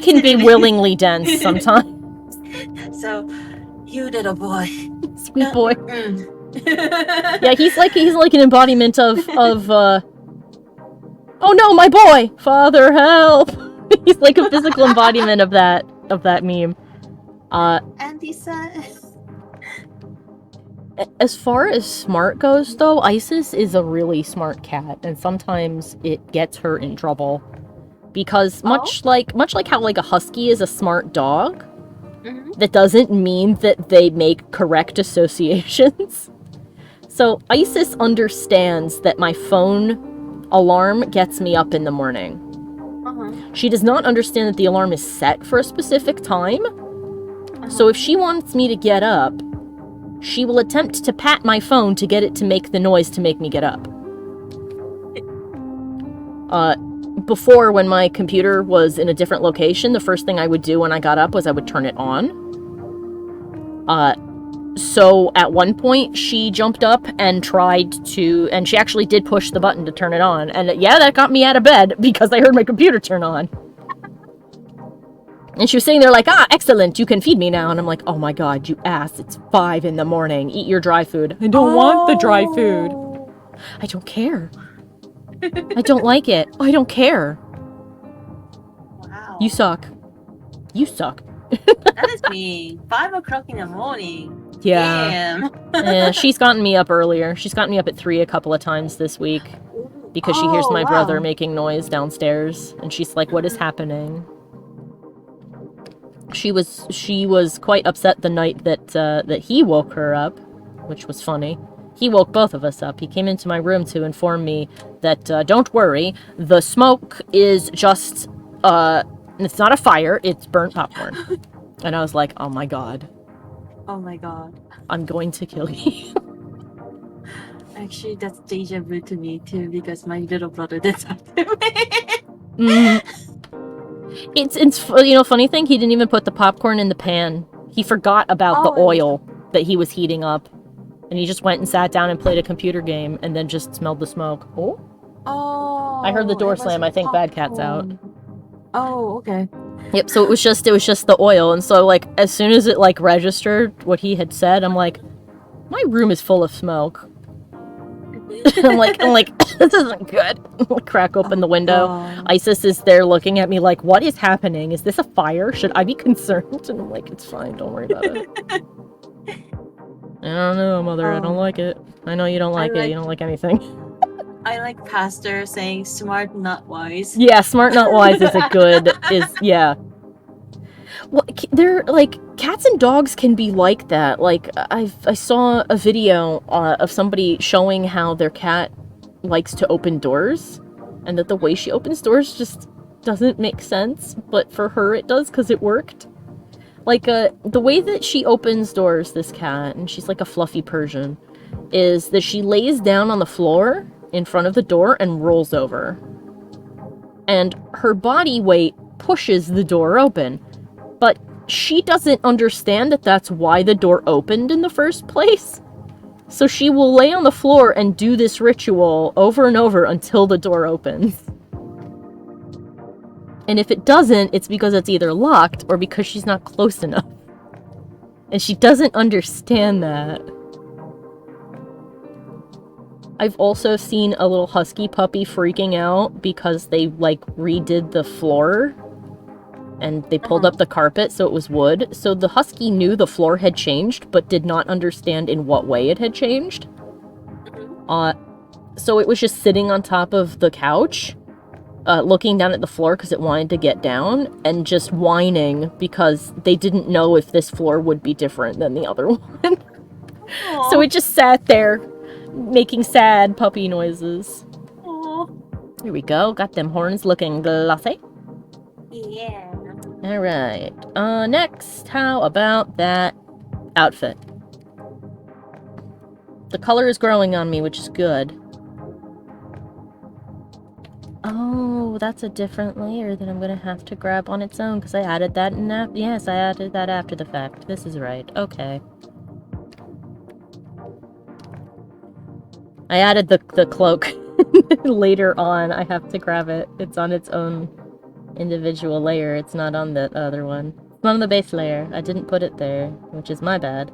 can be willingly dense sometimes. So, you little boy. Sweet boy. Yeah, he's like an embodiment of oh no, my boy! Father, help! He's like a physical embodiment of that meme. And he said... As far as smart goes, though, Isis is a really smart cat, and sometimes it gets her in trouble. Because much like how like a husky is a smart dog, that doesn't mean that they make correct associations. So Isis understands that my phone alarm gets me up in the morning. She does not understand that the alarm is set for a specific time. So if she wants me to get up, she will attempt to pat my phone to get it to make the noise to make me get up. Before, when my computer was in a different location, the first thing I would do when I got up was I would turn it on. So at one point, she jumped up and and she actually did push the button to turn it on. And yeah, that got me out of bed because I heard my computer turn on. And she was sitting there like, excellent, you can feed me now. And I'm like, oh my god, you ass, it's 5 in the morning. Eat your dry food. I don't want the dry food. I don't care. I don't like it. I don't care. Wow. You suck. You suck. That is me. 5 o'clock in the morning. Yeah. Damn. She's gotten me up earlier. She's gotten me up at 3 a couple of times this week. Because she hears my brother making noise downstairs. And she's like, what is happening? She was quite upset the night that he woke her up, which was funny. He woke both of us up. He came into my room to inform me that, don't worry, the smoke is just, it's not a fire, it's burnt popcorn. And I was like, oh my god. Oh my god. I'm going to kill you. Actually, that's deja vu to me too, because my little brother did that to me. It's funny thing, he didn't even put the popcorn in the pan. He forgot about the oil that he was heating up. And he just went and sat down and played a computer game and then just smelled the smoke. Oh, I heard the door slam. I think Bad Cat's out. Oh, okay. Yep, so it was just the oil. And so like as soon as it like registered what he had said, I'm like, my room is full of smoke. I'm like, this isn't good. Crack open the window. Isis is there looking at me like, what is happening? Is this a fire? Should I be concerned? And I'm like, it's fine, don't worry about it. I don't know, Mother, I don't like it. I know you don't like it, you don't like anything. I like Pastor saying smart, not wise. Yeah, smart, not wise is yeah. Well, they're like cats and dogs can be like that. Like I saw a video of somebody showing how their cat likes to open doors, and that the way she opens doors just doesn't make sense. But for her, it does because it worked. Like the way that she opens doors, this cat, and she's like a fluffy Persian, is that she lays down on the floor in front of the door and rolls over, and her body weight pushes the door open. But she doesn't understand that that's why the door opened in the first place. So she will lay on the floor and do this ritual over and over until the door opens. And if it doesn't, it's because it's either locked or because she's not close enough. And she doesn't understand that. I've also seen a little husky puppy freaking out because they, like, redid the floor. And they pulled up the carpet so it was wood. So the husky knew the floor had changed, but did not understand in what way it had changed. So it was just sitting on top of the couch, looking down at the floor because it wanted to get down, and just whining because they didn't know if this floor would be different than the other one. So it just sat there, making sad puppy noises. Aww. Here we go. Got them horns looking glossy. Yeah. Alright, next, how about that outfit? The color is growing on me, which is good. Oh, that's a different layer that I'm gonna have to grab on its own, because I added that in yes, I added that after the fact. This is right, okay. I added the cloak later on. I have to grab it. It's on its own individual layer. It's not on the other one. It's not on the base layer. I didn't put it there, which is my bad.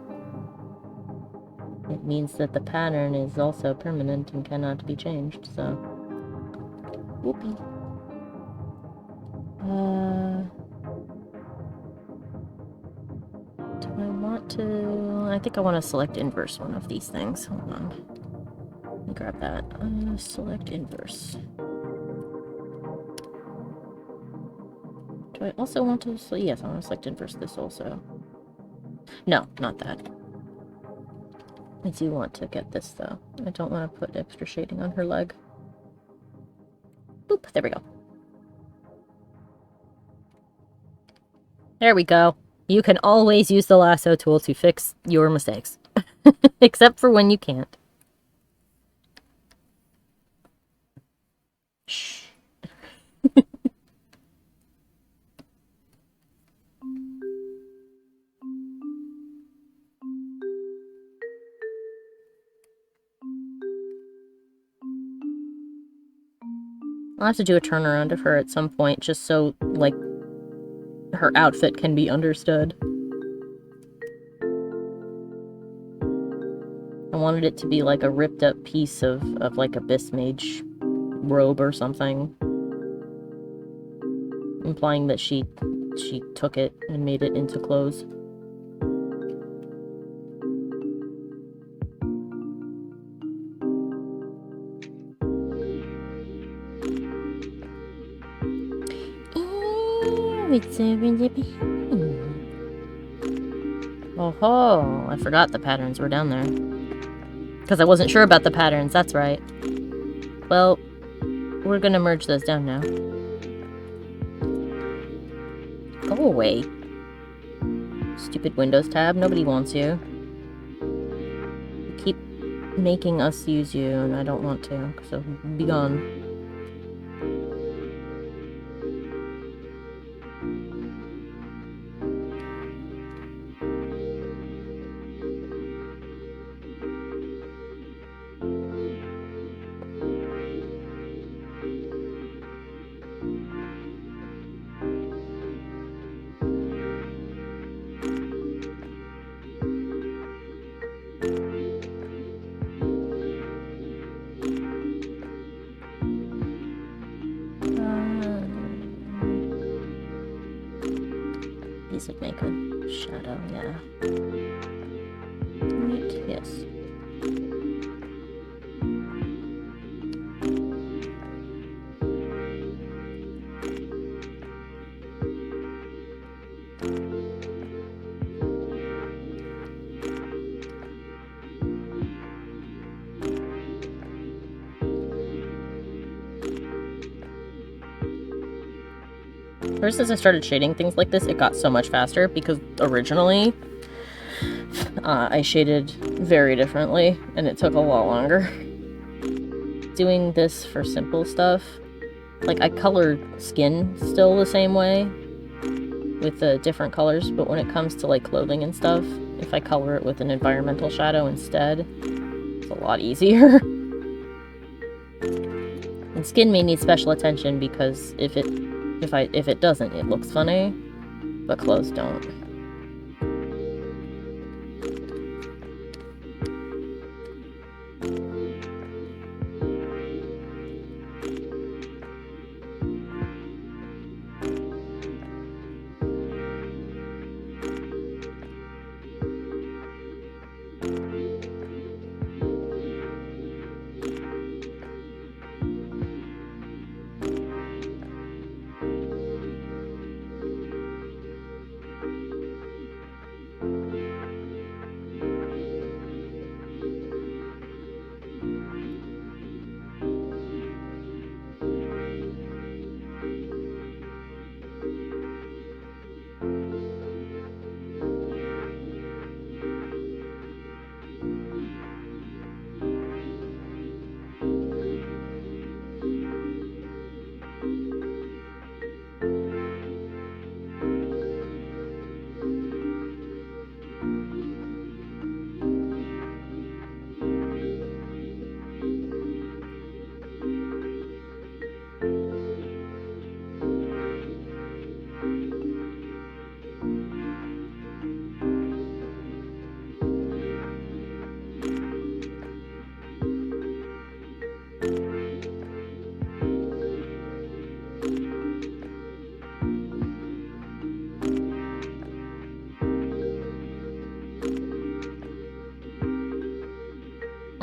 It means that the pattern is also permanent and cannot be changed, so... Whoopee. Do I want to... I think I want to select inverse one of these things. Hold on. Let me grab that. Select inverse. Do I also want to... yes, I want to select inverse this also. No, not that. I do want to get this, though. I don't want to put extra shading on her leg. Boop, there we go. There we go. You can always use the lasso tool to fix your mistakes. Except for when you can't. Shh. I'll have to do a turnaround of her at some point, just so, like, her outfit can be understood. I wanted it to be like a ripped up piece of like a Bismage robe or something. Implying that she took it and made it into clothes. Oh, I forgot the patterns were down there. Because I wasn't sure about the patterns, that's right. Well, we're gonna merge those down now. Go away. Stupid Windows tab, nobody wants you. You keep making us use you, and I don't want to, so be gone. These would make a shadow, yeah. Neat, yes. Ever since I started shading things like this, it got so much faster because originally I shaded very differently and it took a lot longer. Doing this for simple stuff, like I color skin still the same way with the different colors, but when it comes to like clothing and stuff, if I color it with an environmental shadow instead, it's a lot easier. And skin may need special attention because if it doesn't, it looks funny, but clothes don't.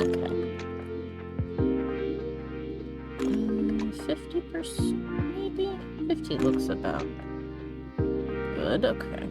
Okay. 50%, maybe? 50 looks about good, okay.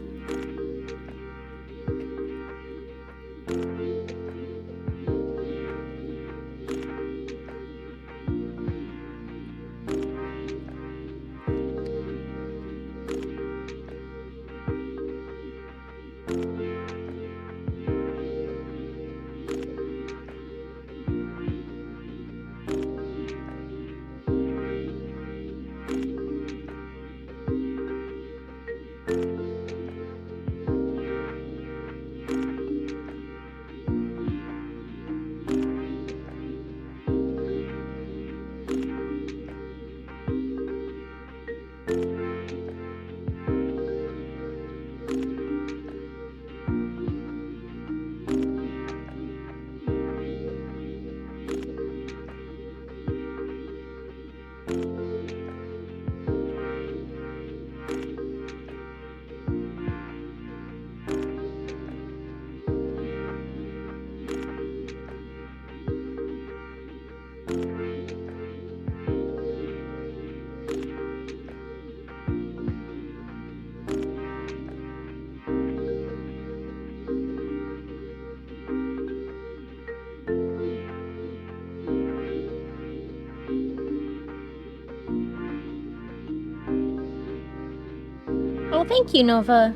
Oh, thank you, Nova.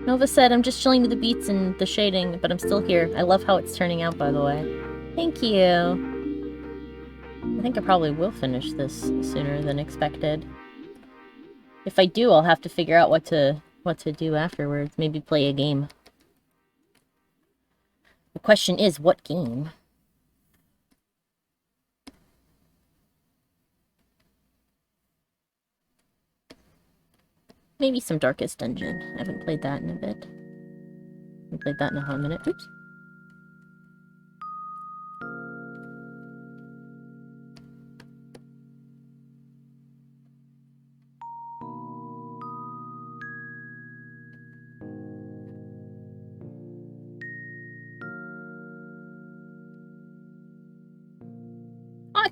Nova said, I'm just chilling to the beats and the shading, but I'm still here. I love how it's turning out, by the way. Thank you. I think I probably will finish this sooner than expected. If I do, I'll have to figure out what to do afterwards. Maybe play a game. The question is, what game? Maybe some Darkest Dungeon. I haven't played that in a bit. I haven't played that in a hot minute. Oops.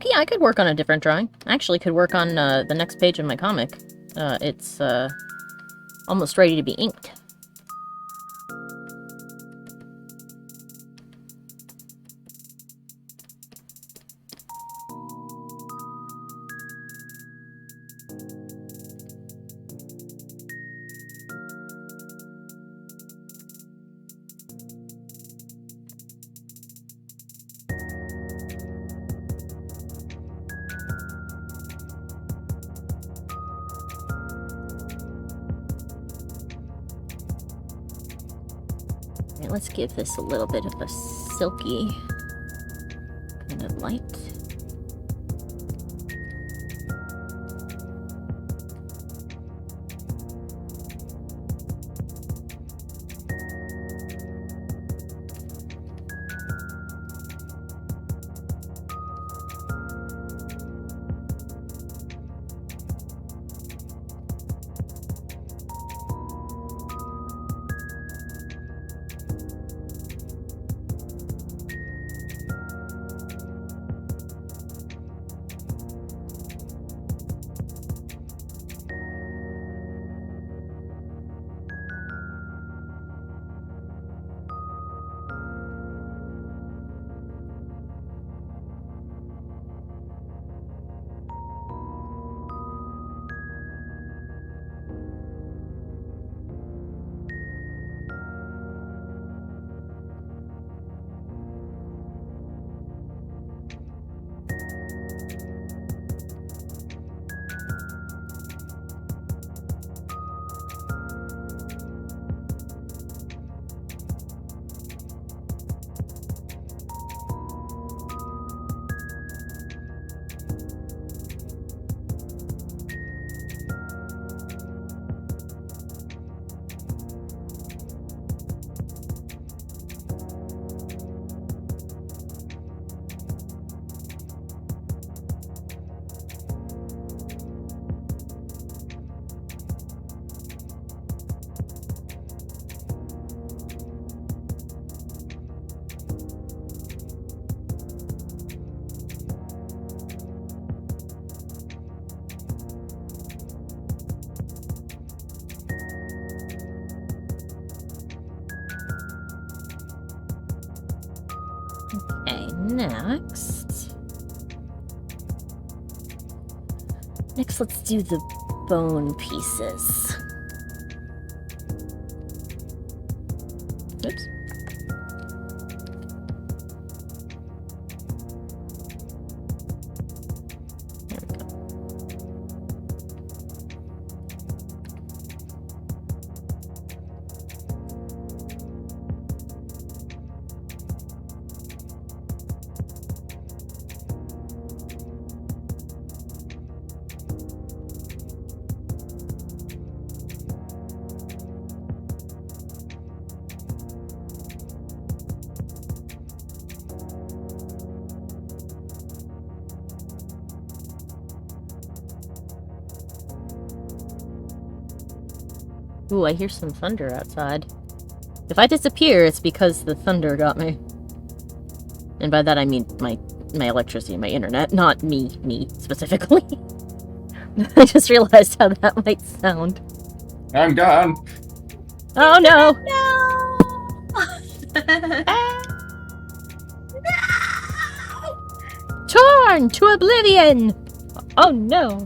Yeah, I could work on a different drawing. I actually could work on the next page of my comic. It's almost ready to be inked. Alright, let's give this a little bit of a silky kind of light. Okay, next. Next, let's do the bone pieces. Oops. There we go. Ooh, I hear some thunder outside. If I disappear, it's because the thunder got me. And by that I mean my electricity, my internet, not me specifically. I just realized how that might sound. I'm gone. Oh no! No! Torn to oblivion! Oh no!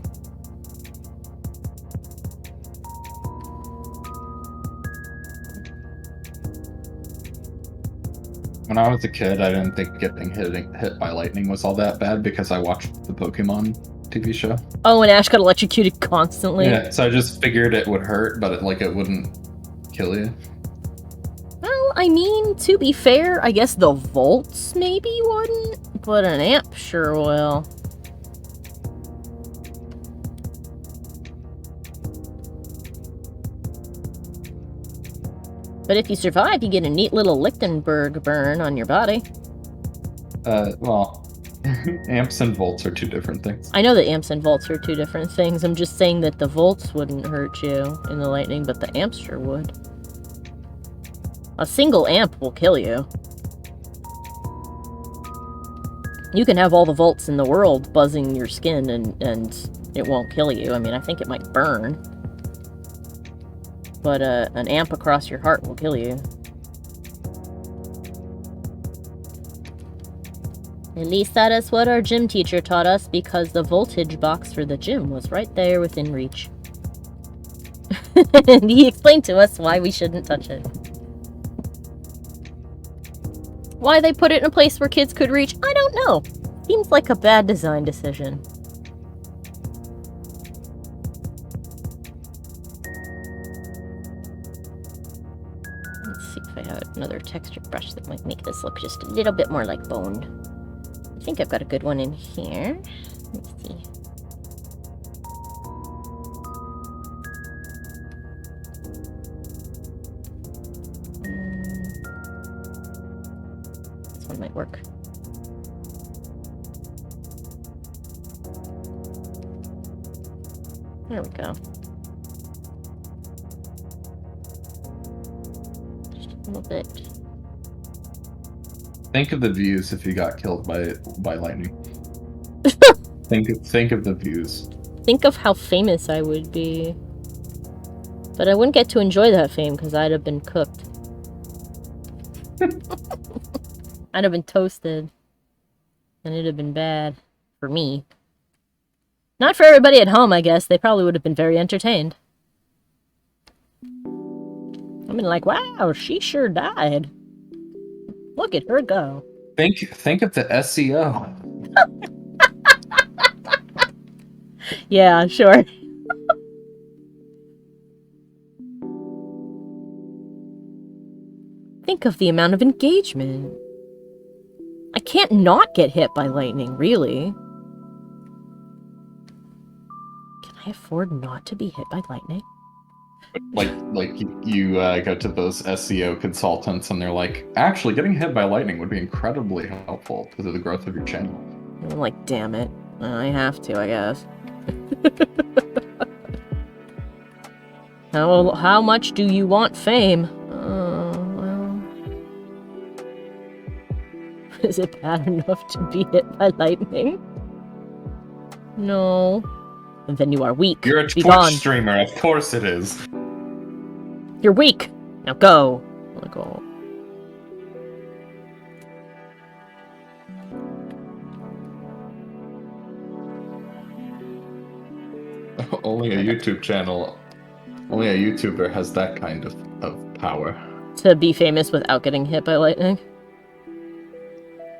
When I was a kid, I didn't think getting hit by lightning was all that bad because I watched the Pokemon TV show. Oh, and Ash got electrocuted constantly. Yeah, so I just figured it would hurt, but it wouldn't kill you. Well, I mean, to be fair, I guess the volts maybe wouldn't, but an amp sure will. But if you survive, you get a neat little Lichtenberg burn on your body. Well, amps and volts are two different things. I know that amps and volts are two different things. I'm just saying that the volts wouldn't hurt you in the lightning, but the amps sure would. A single amp will kill you. You can have all the volts in the world buzzing your skin and it won't kill you. I mean, I think it might burn. But an amp across your heart will kill you. At least that is what our gym teacher taught us, because the voltage box for the gym was right there within reach. And he explained to us why we shouldn't touch it. Why they put it in a place where kids could reach, I don't know. Seems like a bad design decision. Let's see if I have it Another texture brush that might make this look just a little bit more like bone. I think I've got a good one in here. Let me see. This one might work. There we go. Just a little bit. Think of the views if you got killed by lightning. think of the views. Think of how famous I would be. But I wouldn't get to enjoy that fame because I'd have been cooked. I'd have been toasted. And it'd have been bad. For me. Not for everybody at home, I guess. They probably would have been very entertained. I mean, like, wow, she sure died. Look at her go. Think of the SEO. Yeah, sure. Think of the amount of engagement. I can't not get hit by lightning, really. Can I afford not to be hit by lightning? Like you go to those SEO consultants and they're like, actually, getting hit by lightning would be incredibly helpful to the growth of your channel. I'm like, damn it. I have to, I guess. How much do you want fame? Well... Is it bad enough to be hit by lightning? No. And then you are weak. You're a Be Twitch gone. streamer, of course it is. You're weak. Now go. Like, oh. Only a YouTube channel, only a YouTuber has that kind of power. To be famous without getting hit by lightning?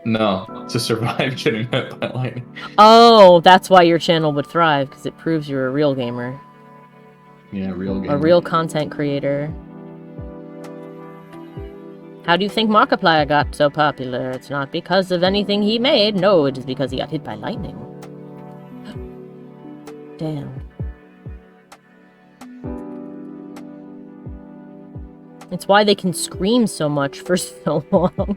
No, to survive getting hit by lightning. Oh, that's why your channel would thrive, because it proves you're a real gamer. Yeah, real gamer. A real content creator. How do you think Markiplier got so popular? It's not because of anything he made. No, it is because he got hit by lightning. Damn. It's why they can scream so much for so long.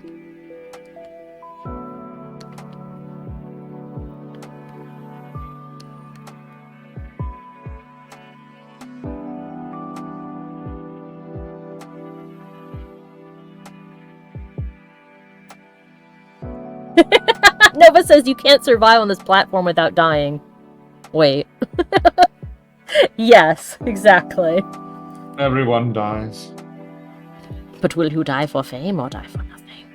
Nova says you can't survive on this platform without dying. Wait. Yes, exactly. Everyone dies. But will you die for fame or die for nothing?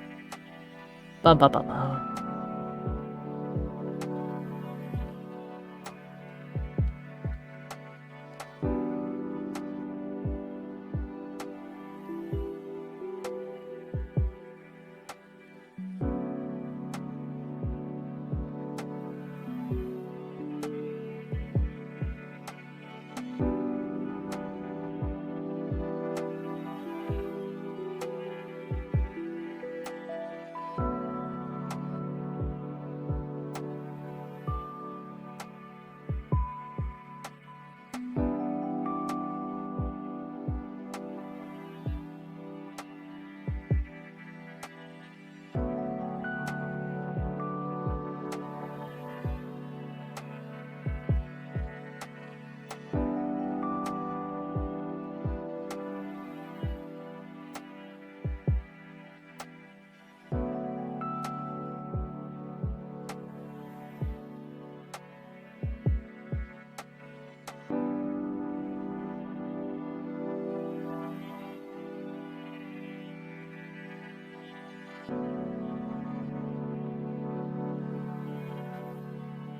Ba ba ba ba.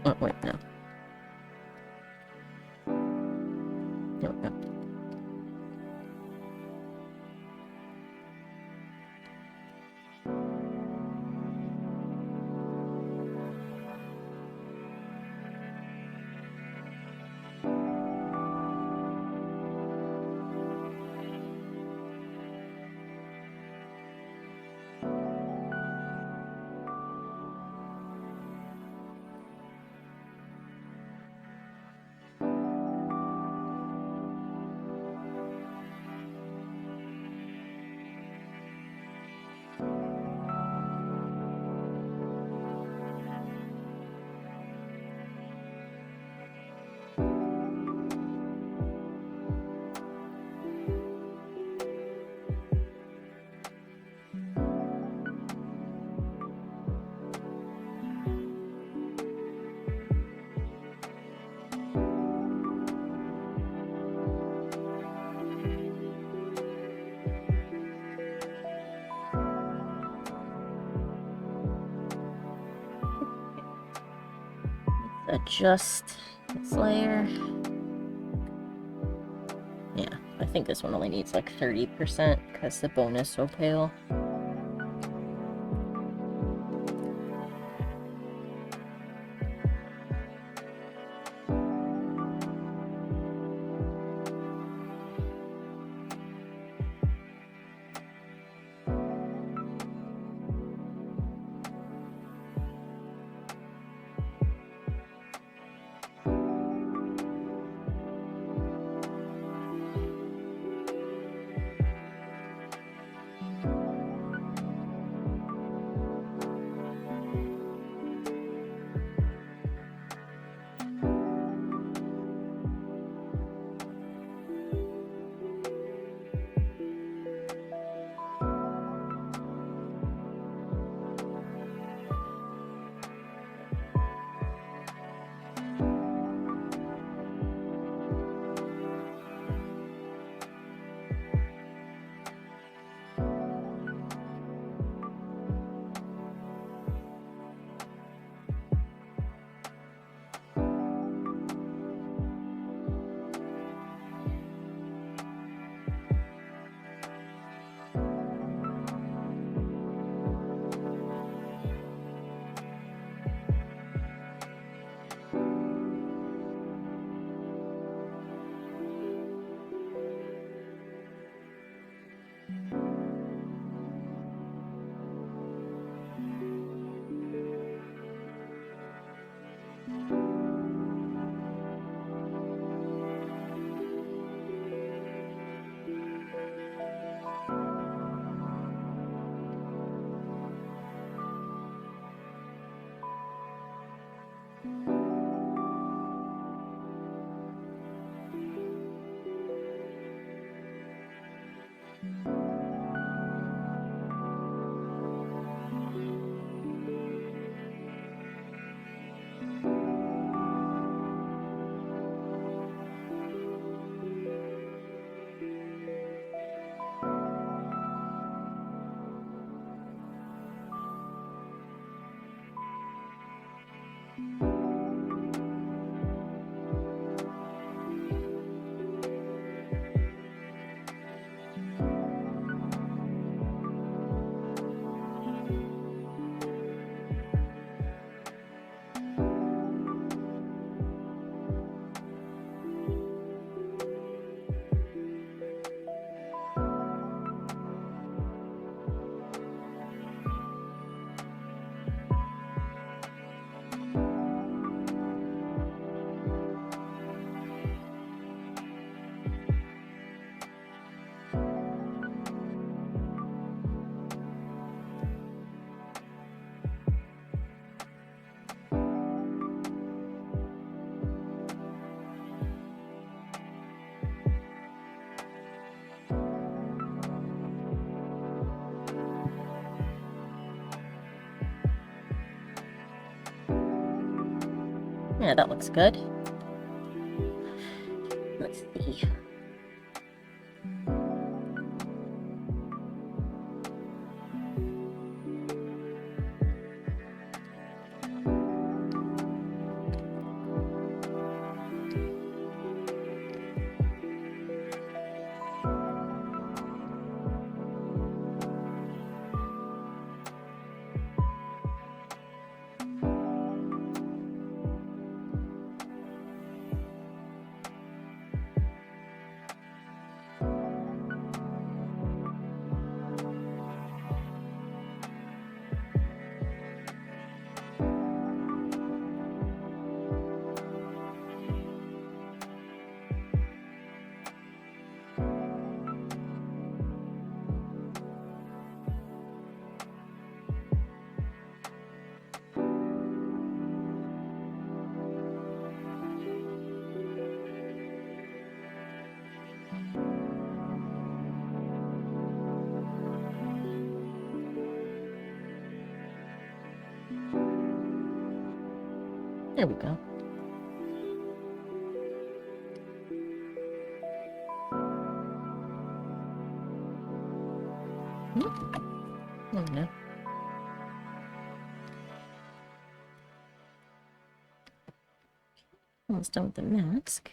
Oh, wait, no. There we go. adjust this layer. Yeah, I think this one only needs like 30% because the bone is so pale. Yeah, that looks good. Let's see. There we go. Oh, no. Almost done with the mask.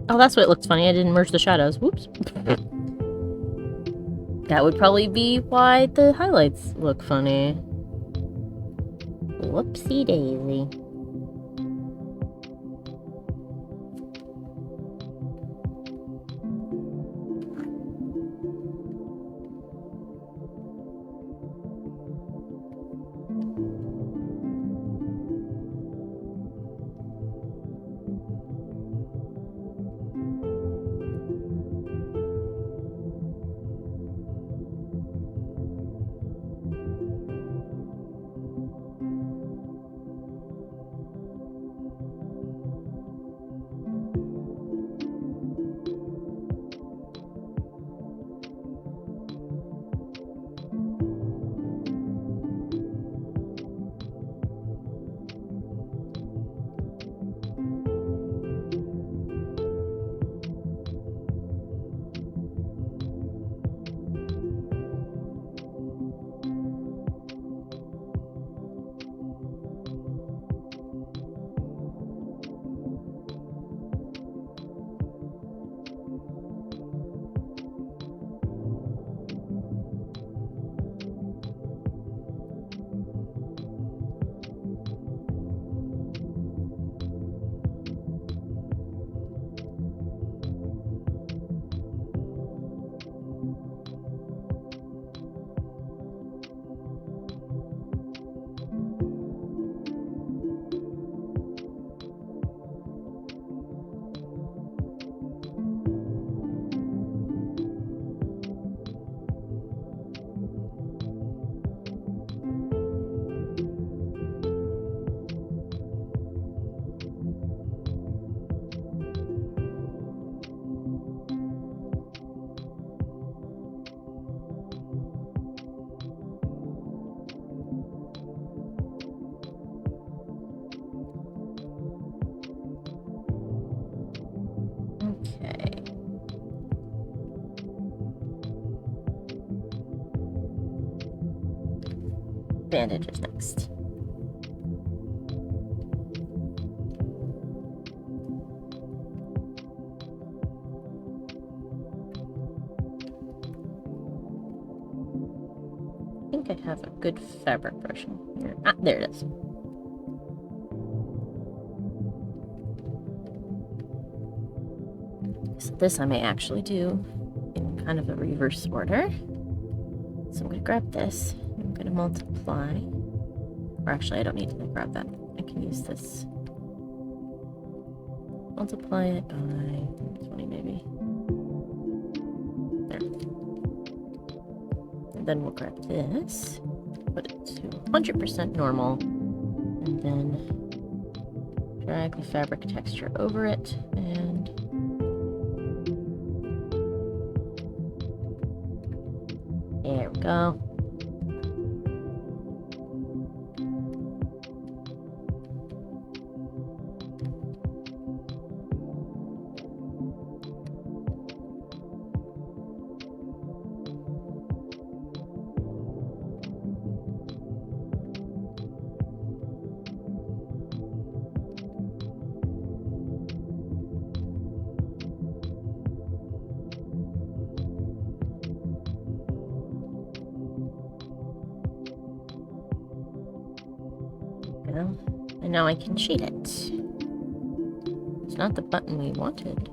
Oh, that's what it looks funny. I didn't merge the shadows. Whoops. That would probably be why the highlights look funny. Whoopsie daisy. Okay. Bandages next. I think I have a good fabric brushing here. Ah, there it is. So this I may actually do in kind of a reverse order. So I'm going to grab this. I'm going to multiply. Or actually, I don't need to grab that. I can use this. Multiply it by 20 maybe. There. And then we'll grab this. Put it to 100% normal. And then Drag the fabric texture over it, and there we go. And now I can shade it. It's not the button we wanted.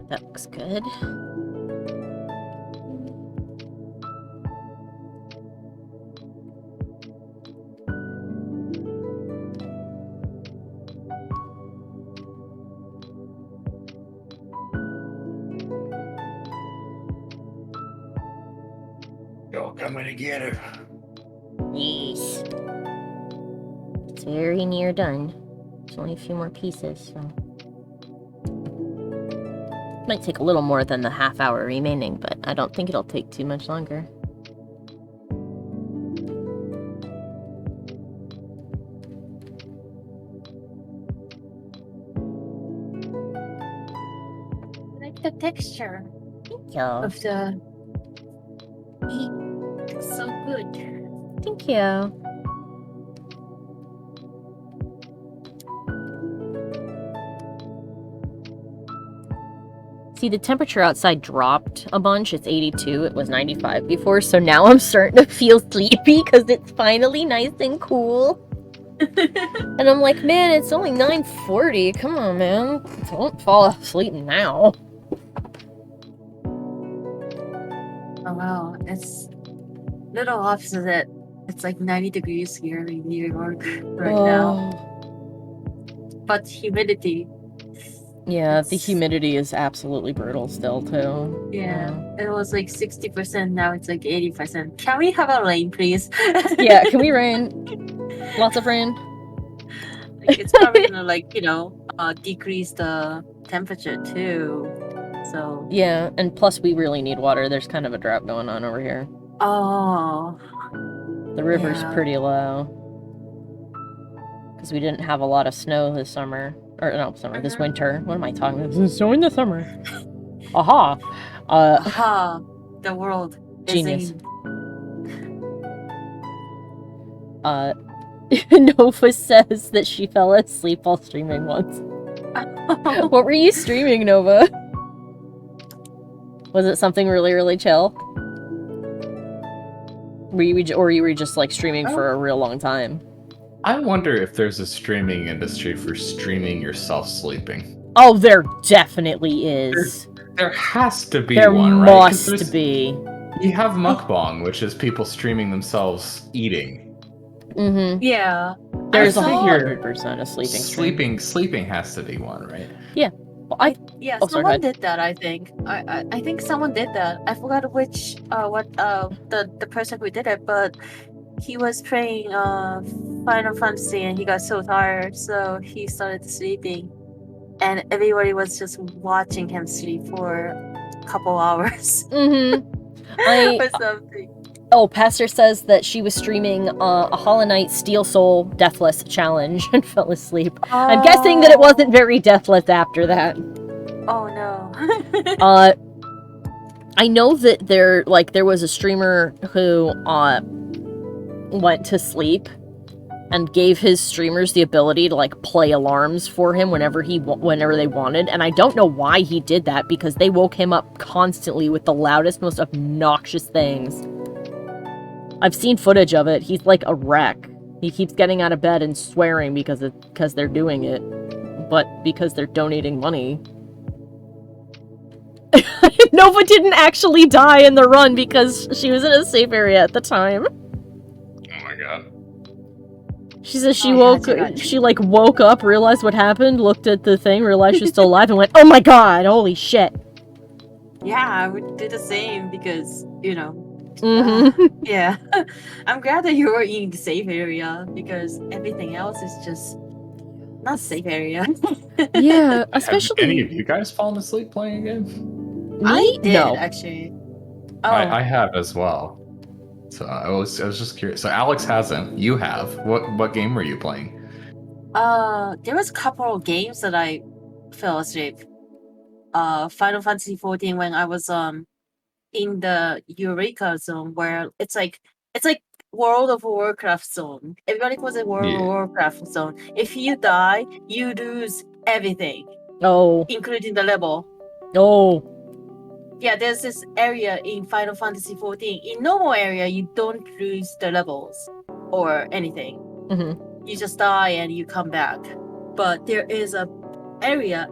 That looks good. Y'all coming to get her. Yes. It's very near done. There's only a few more pieces, so... Might take a little more than the half hour remaining, but I don't think it'll take too much longer. I like the texture Thank you. of the meat. It's so good. Thank you. See, the temperature outside dropped a bunch. It's 82. It was 95 before, so now I'm starting to feel sleepy because it's finally nice and cool. And I'm like, man, it's only 9:40. Come on, man. Don't fall asleep now. Oh wow, it's little opposite. It's like 90 degrees here in New York right now, but humidity. Yeah, the It's- humidity is absolutely brutal still, too. Yeah, it was like 60%. Now it's like 80%. Can we have a rain, please? Yeah, can we rain? Lots of rain? Like, it's probably gonna decrease the temperature too. So Yeah, and plus we really need water. There's kind of a drought going on over here. oh The river's Yeah. pretty low. Because we didn't have a lot of snow this summer. Or, no, summer, this winter. What am I talking about? This is snow in the summer. Aha! aha, the world is Genius. in- Nova says that she fell asleep while streaming once. What were you streaming, Nova? Was it something really, really chill? Or you were just like streaming for a real long time? I wonder if there's a streaming industry for streaming yourself sleeping. Oh, there definitely is. There has to be There one, right? 'Cause must be. You have mukbang, which is people streaming themselves eating. Mm-hmm. Yeah. There's I saw- 100% a sleeping stream. Sleeping has to be one, right? Well, Yeah, Oh, sorry, go someone ahead. did that. I think. I think someone did that. I forgot which the person who did it, but he was playing Final Fantasy and he got so tired, so he started sleeping, and everybody was just watching him sleep for a couple hours Mm-hmm. or something. Oh, Pastor says that she was streaming a Hollow Knight Steel Soul Deathless challenge and fell asleep. I'm guessing that it wasn't very deathless after that. Oh no. I know that there was a streamer who went to sleep and gave his streamers the ability to like play alarms for him whenever they wanted, and I don't know why he did that because they woke him up constantly with the loudest, most obnoxious things. I've seen footage of it. He's like a wreck. He keeps getting out of bed and swearing because they're doing it, but because they're donating money. Nova didn't actually die in the run because she was in a safe area at the time. Oh my god. She says she Gotcha. she like woke up, realized what happened, looked at the thing, realized she was still alive, and went, "Oh my god, holy shit!" Yeah, I would do the same because Mm-hmm. yeah. I'm glad that you were in the safe area because everything else is just not safe area. Yeah, Have any especially of you guys fallen asleep playing a game? I me. did No, actually. Oh, I have as well. So I was just curious. So Alex hasn't. You have. What game were you playing? there was a couple of games that I fell asleep. Final Fantasy 14 when I was in the Eureka zone where it's like World of Warcraft zone. Everybody calls it World of Yeah. Warcraft zone. If you die, you lose everything, oh, including the level. Yeah, there's this area in Final Fantasy 14. In normal area, you don't lose the levels or anything. Mhm. You just die and you come back. But there is a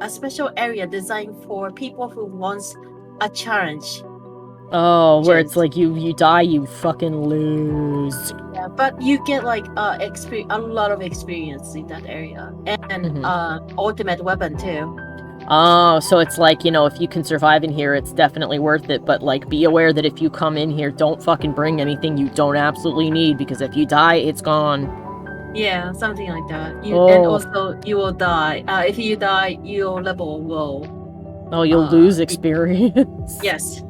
special area designed for people who wants a challenge. oh, where it's Just- like you die, you fucking lose. Yeah, but you get like a lot of experience in that area and ultimate weapon too. Oh, so it's like, if you can survive in here, it's definitely worth it. But, like, be aware that if you come in here, don't fucking bring anything you don't absolutely need, because if you die, it's gone. Yeah, something like that. And Oh. also, you will die. If you die, your level will... Oh, you'll lose experience. Yes.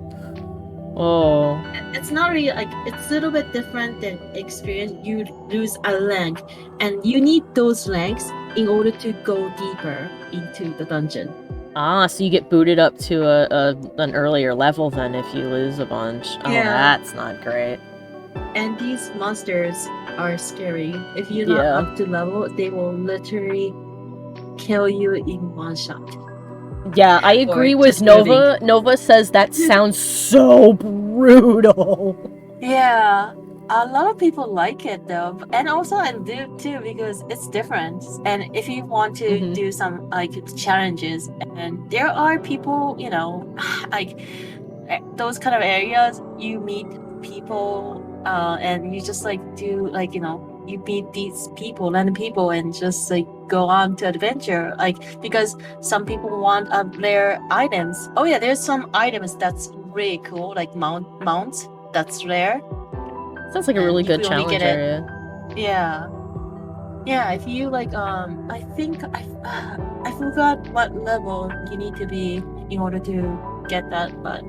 Oh. It's not really, like, it's a little bit different than experience. You lose a rank, and you need those ranks in order to go deeper into the dungeon. Ah, so you get booted up to an earlier level then if you lose a bunch. Oh, Yeah. that's not great. And these monsters are scary. If you're not up to level, they will literally kill you in one shot. Yeah, I agree with just Nova. moving. Nova says that sounds so brutal. Yeah, a lot of people like it though, and also I do too because it's different. And if you want to do some like challenges, and there are people, like those kind of areas, you meet people, and you just like do like you meet these people, random people, and just like go on to adventure. Like because some people want rare items. Oh yeah, there's some items that's really cool, like mounts. That's rare. Sounds like a really good challenge area. Yeah, if you like I think I forgot what level you need to be in order to get that, but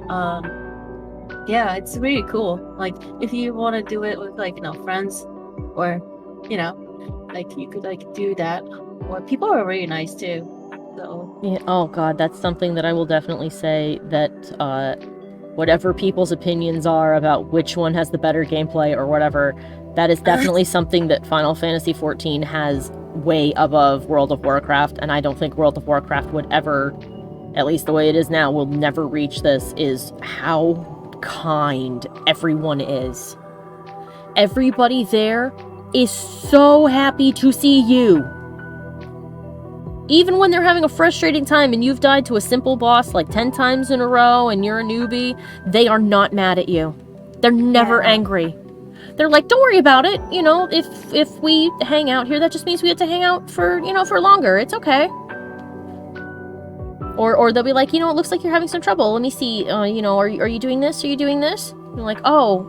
yeah, it's really cool. Like if you want to do it with like friends, or like you could like do that, or people are really nice too. So Yeah, oh god, that's something that I will definitely say that whatever people's opinions are about which one has the better gameplay or whatever, that is definitely something that Final Fantasy XIV has way above World of Warcraft, and I don't think World of Warcraft would ever, at least the way it is now, will never reach this, is how kind everyone is. Everybody there is so happy to see you. Even when they're having a frustrating time and you've died to a simple boss like 10 times in a row and you're a newbie, they are not mad at you. They're never angry. They're like, don't worry about it. If we hang out here, that just means we get to hang out for, for longer. It's okay. Or they'll be like, it looks like you're having some trouble. Let me see. Are you doing this? Are you doing this? And you're like, oh,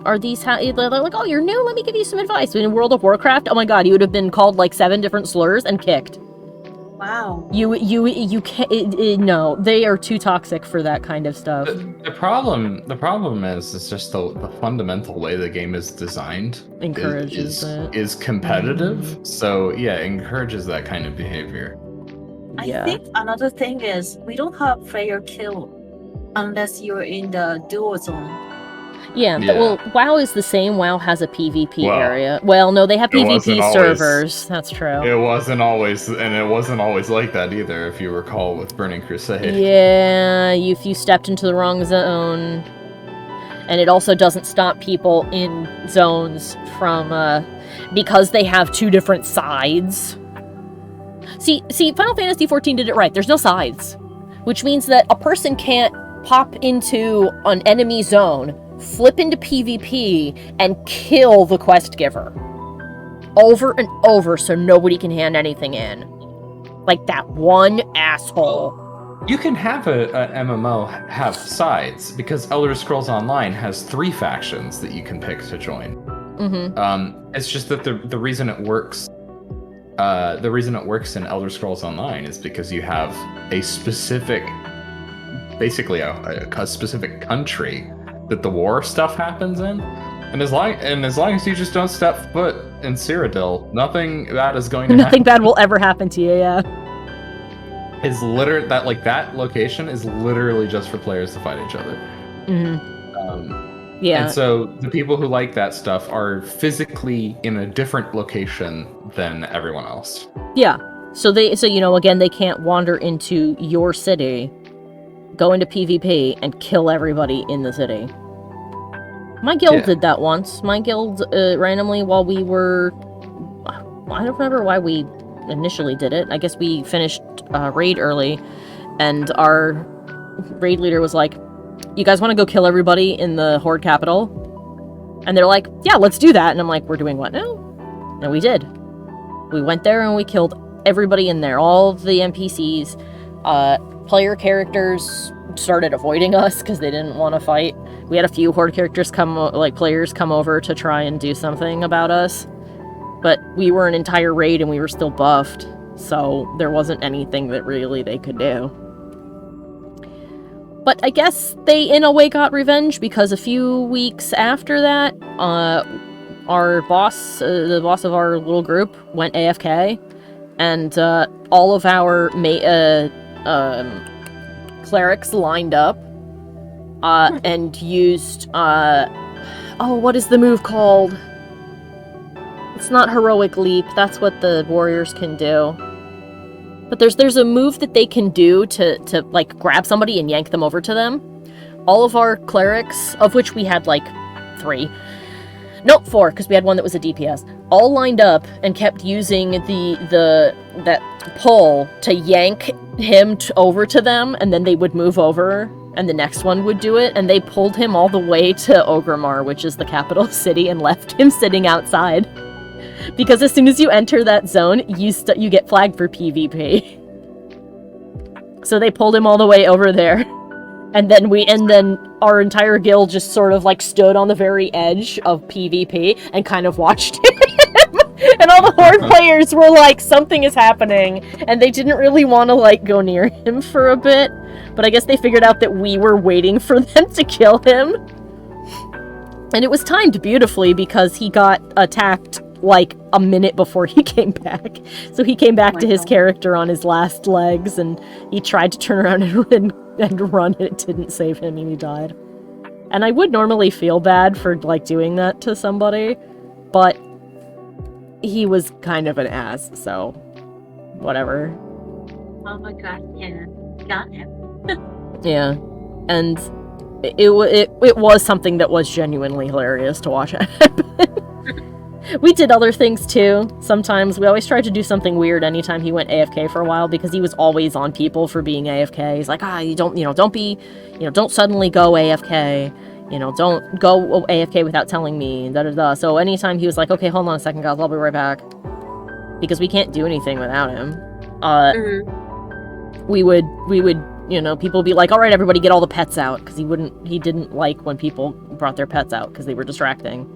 are these they're like, oh, you're new? Let me give you some advice. In World of Warcraft, oh my god, you would have been called like 7 different slurs and kicked. wow. You can't. No, they are too toxic for that kind of stuff. The problem is it's just the fundamental way the game is designed encourages is competitive. So yeah, it encourages that kind of behavior. I think another thing is we don't have player kill unless you're in the dual zone. Yeah, well, WoW is the same. WoW has a PvP area. Well, no, they have PvP servers. That's true. It wasn't always like that either, if you recall, with Burning Crusade. Yeah, if you stepped into the wrong zone. And it also doesn't stop people in zones from, because they have 2 different sides. See, Final Fantasy XIV did it right. There's no sides. Which means that a person can't pop into an enemy zone, flip into PvP, and kill the quest giver. Over and over so nobody can hand anything in. Like that one asshole. You can have a MMO have sides, because Elder Scrolls Online has 3 factions that you can pick to join. It's just that the reason it works in Elder Scrolls Online is because you have a specific, basically a specific country that the war stuff happens in, and as long as you just don't step foot in Cyrodiil, nothing bad is going to happen. Nothing bad will ever happen to you. Yeah. Is literally that location is literally just for players to fight each other. Yeah. And so the people who like that stuff are physically in a different location than everyone else. Yeah. So again, they can't wander into your city, go into PvP, and kill everybody in the city. My guild did that once. My guild, randomly, while we were... I don't remember why we initially did it. I guess we finished raid early, and our raid leader was like, you guys want to go kill everybody in the Horde capital? And they're like, yeah, let's do that. And I'm like, we're doing what now? And we did. We went there and we killed everybody in there, all of the NPCs, Player characters started avoiding us because they didn't want to fight. We had a few horde characters players come over to try and do something about us. But we were an entire raid and we were still buffed, so there wasn't anything that really they could do. But I guess they, in a way, got revenge, because a few weeks after that, our boss, the boss of our little group, went AFK, and all of our clerics lined up and used, what is the move called? It's not Heroic Leap, that's what the warriors can do. But there's a move that they can do to like, grab somebody and yank them over to them. All of our clerics, of which we had, like, 3. Nope, 4, because we had one that was a DPS. All lined up and kept using that pull to yank him over to them, and then they would move over, and the next one would do it, and they pulled him all the way to Orgrimmar, which is the capital city, and left him sitting outside. Because as soon as you enter that zone, you get flagged for PvP. So they pulled him all the way over there. And then our entire guild just sort of, like, stood on the very edge of PvP and kind of watched him. And all the horde players were like, something is happening. And they didn't really want to, like, go near him for a bit. But I guess they figured out that we were waiting for them to kill him. And it was timed beautifully because he got attacked like a minute before he came back. So he came back to his character on his last legs, and he tried to turn around and run, and it didn't save him, and he died. And I would normally feel bad for, like, doing that to somebody, but he was kind of an ass, so whatever. Oh my god, yeah. Got him. Yeah. And it was something that was genuinely hilarious to watch happen. We did other things too. Sometimes we always tried to do something weird anytime he went AFK for a while, because he was always on people for being AFK. He's like, don't suddenly go AFK. Don't go AFK without telling me. Da da da. So anytime he was like, okay, hold on a second, guys, I'll be right back, because we can't do anything without him. We would, people would be like, all right, everybody, get all the pets out, because he didn't like when people brought their pets out because they were distracting.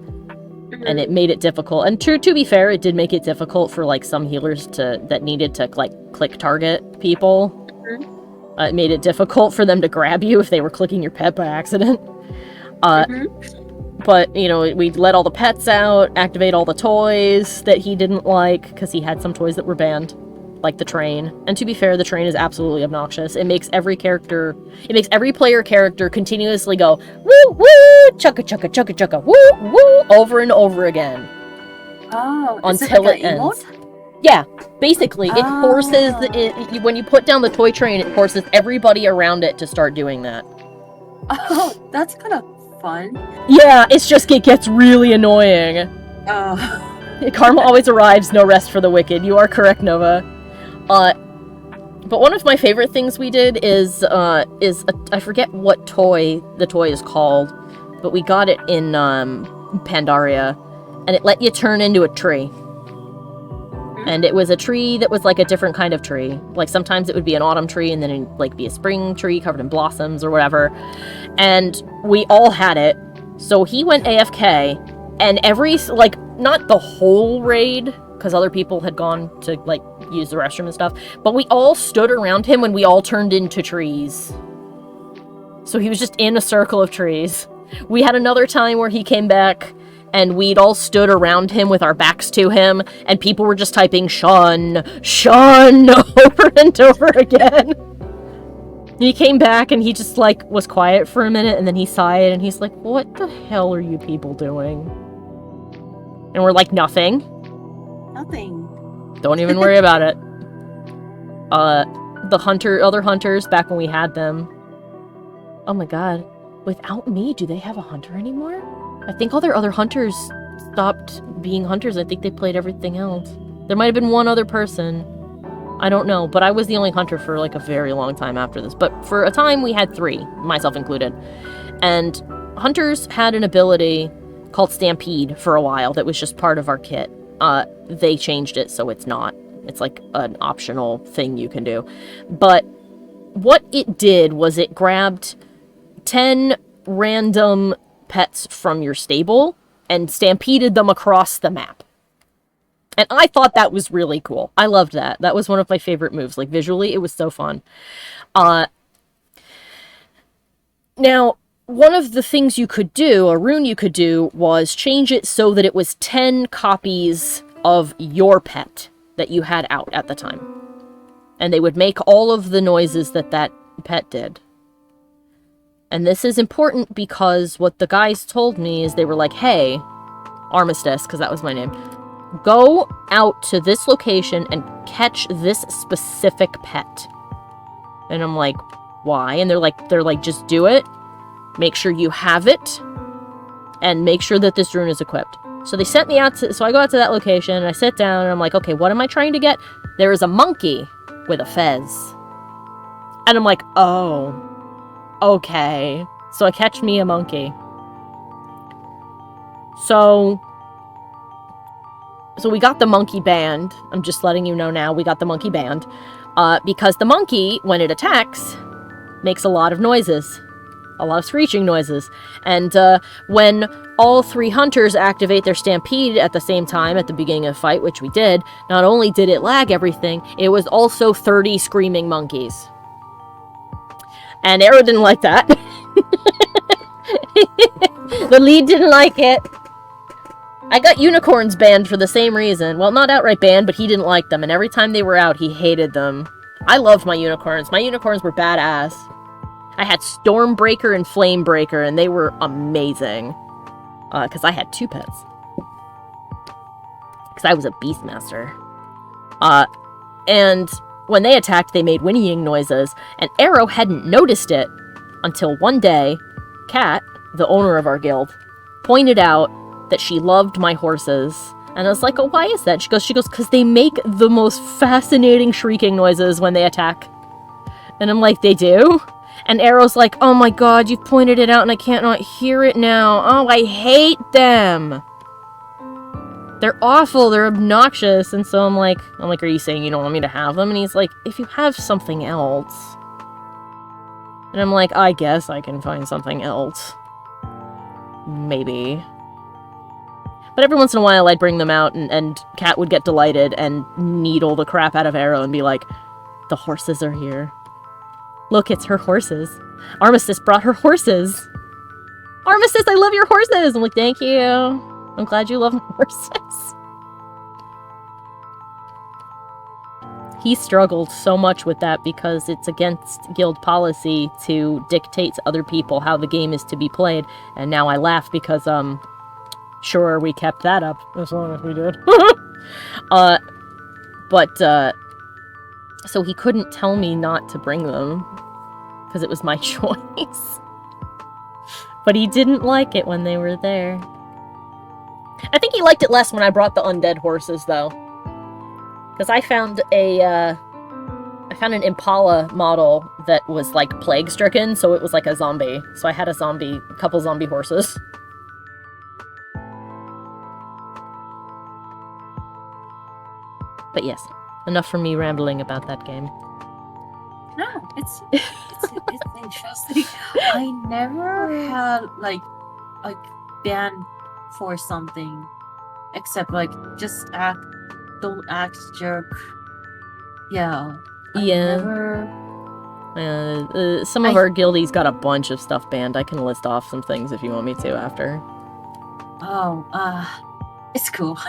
And it made it difficult. And to be fair, it did make it difficult for, like, some healers that needed to, like, click target people. It made it difficult for them to grab you if they were clicking your pet by accident. But, we'd let all the pets out, activate all the toys that he didn't like, because he had some toys that were banned, like the train. And to be fair, the train is absolutely obnoxious. It makes every player character continuously go, woo, woo, chugga, chugga, chugga, chugga, woo, woo, over and over again. Oh, until it ends. Yeah, basically, it forces, when you put down the toy train, it forces everybody around it to start doing that. Oh, that's kind of fun. Yeah, it gets really annoying. Karma always arrives, no rest for the wicked. You are correct, Nova. But one of my favorite things we did is I forget what the toy is called, but we got it in Pandaria, and it let you turn into a tree. And it was a tree that was like a different kind of tree. Like, sometimes it would be an autumn tree, and then it'd, like, be a spring tree covered in blossoms or whatever. And we all had it. So he went AFK, and not the whole raid, because other people had gone to, like, use the restroom and stuff, but we all stood around him when we all turned into trees. So he was just in a circle of trees. We had another time where he came back, and we'd all stood around him with our backs to him, and people were just typing "Shun, Shun" over and over again. And he came back, and he just, like, was quiet for a minute, and then he sighed, and he's like, what the hell are you people doing? And we're like, nothing. Nothing. Don't even worry about it. Other hunters, back when we had them. Oh my god. Without me, do they have a hunter anymore? I think all their other hunters stopped being hunters. I think they played everything else. There might have been one other person. I don't know, but I was the only hunter for, like, a very long time after this. But for a time, we had 3, myself included. And hunters had an ability called Stampede for a while that was just part of our kit. They changed it, so it's not. It's like an optional thing you can do. But what it did was it grabbed 10 random pets from your stable and stampeded them across the map. And I thought that was really cool. I loved that. That was one of my favorite moves. Like, visually, it was so fun. Now, one of the things you could do, a rune you could do, was change it so that it was 10 copies of your pet that you had out at the time. And they would make all of the noises that that pet did. And this is important because what the guys told me is they were like, hey, Armistice, because that was my name, go out to this location and catch this specific pet. And I'm like, why? And they're like, just do it. Make sure you have it. And make sure that this rune is equipped. So they sent me out to, so I go out to that location and I sit down and I'm like, okay, what am I trying to get? There is a monkey with a fez. And I'm like, oh, okay. So I catch me a monkey. So we got the monkey band. I'm just letting you know now, we got the monkey band. Because the monkey, when it attacks, makes a lot of noises. A lot of screeching noises. And when all 3 hunters activate their stampede at the same time at the beginning of the fight, which we did, not only did it lag everything, it was also 30 screaming monkeys. And Arrow didn't like that. The lead didn't like it. I got unicorns banned for the same reason. Well, not outright banned, but he didn't like them. And every time they were out, he hated them. I loved my unicorns. My unicorns were badass. I had Stormbreaker and Flamebreaker, and they were amazing. Because I had 2 pets. Because I was a Beastmaster. And when they attacked, they made whinnying noises. And Arrow hadn't noticed it until one day, Kat, the owner of our guild, pointed out that she loved my horses. And I was like, oh, why is that? She goes, because they make the most fascinating shrieking noises when they attack. And I'm like, they do? And Arrow's like, oh my god, you've pointed it out and I can't not hear it now. Oh, I hate them. They're awful, they're obnoxious. And so I'm like, are you saying you don't want me to have them? And he's like, if you have something else. And I'm like, I guess I can find something else. Maybe. But every once in a while I'd bring them out and Kat would get delighted and needle the crap out of Arrow and be like, the horses are here. Look, it's her horses. Armistice brought her horses. Armistice, I love your horses! I'm like, thank you. I'm glad you love my horses. He struggled so much with that because it's against guild policy to dictate to other people how the game is to be played. And now I laugh because, sure, we kept that up as long as we did. So he couldn't tell me not to bring them, because it was my choice. But he didn't like it when they were there. I think he liked it less when I brought the undead horses, though. Because I found an Impala model that was, like, plague-stricken, so it was like a zombie. So I had a couple zombie horses. But yes. Enough for me rambling about that game. No, it's interesting. I never had like banned for something, except like just don't act jerk. Yeah. Some of our guildies got a bunch of stuff banned. I can list off some things if you want me to after. Oh, it's cool.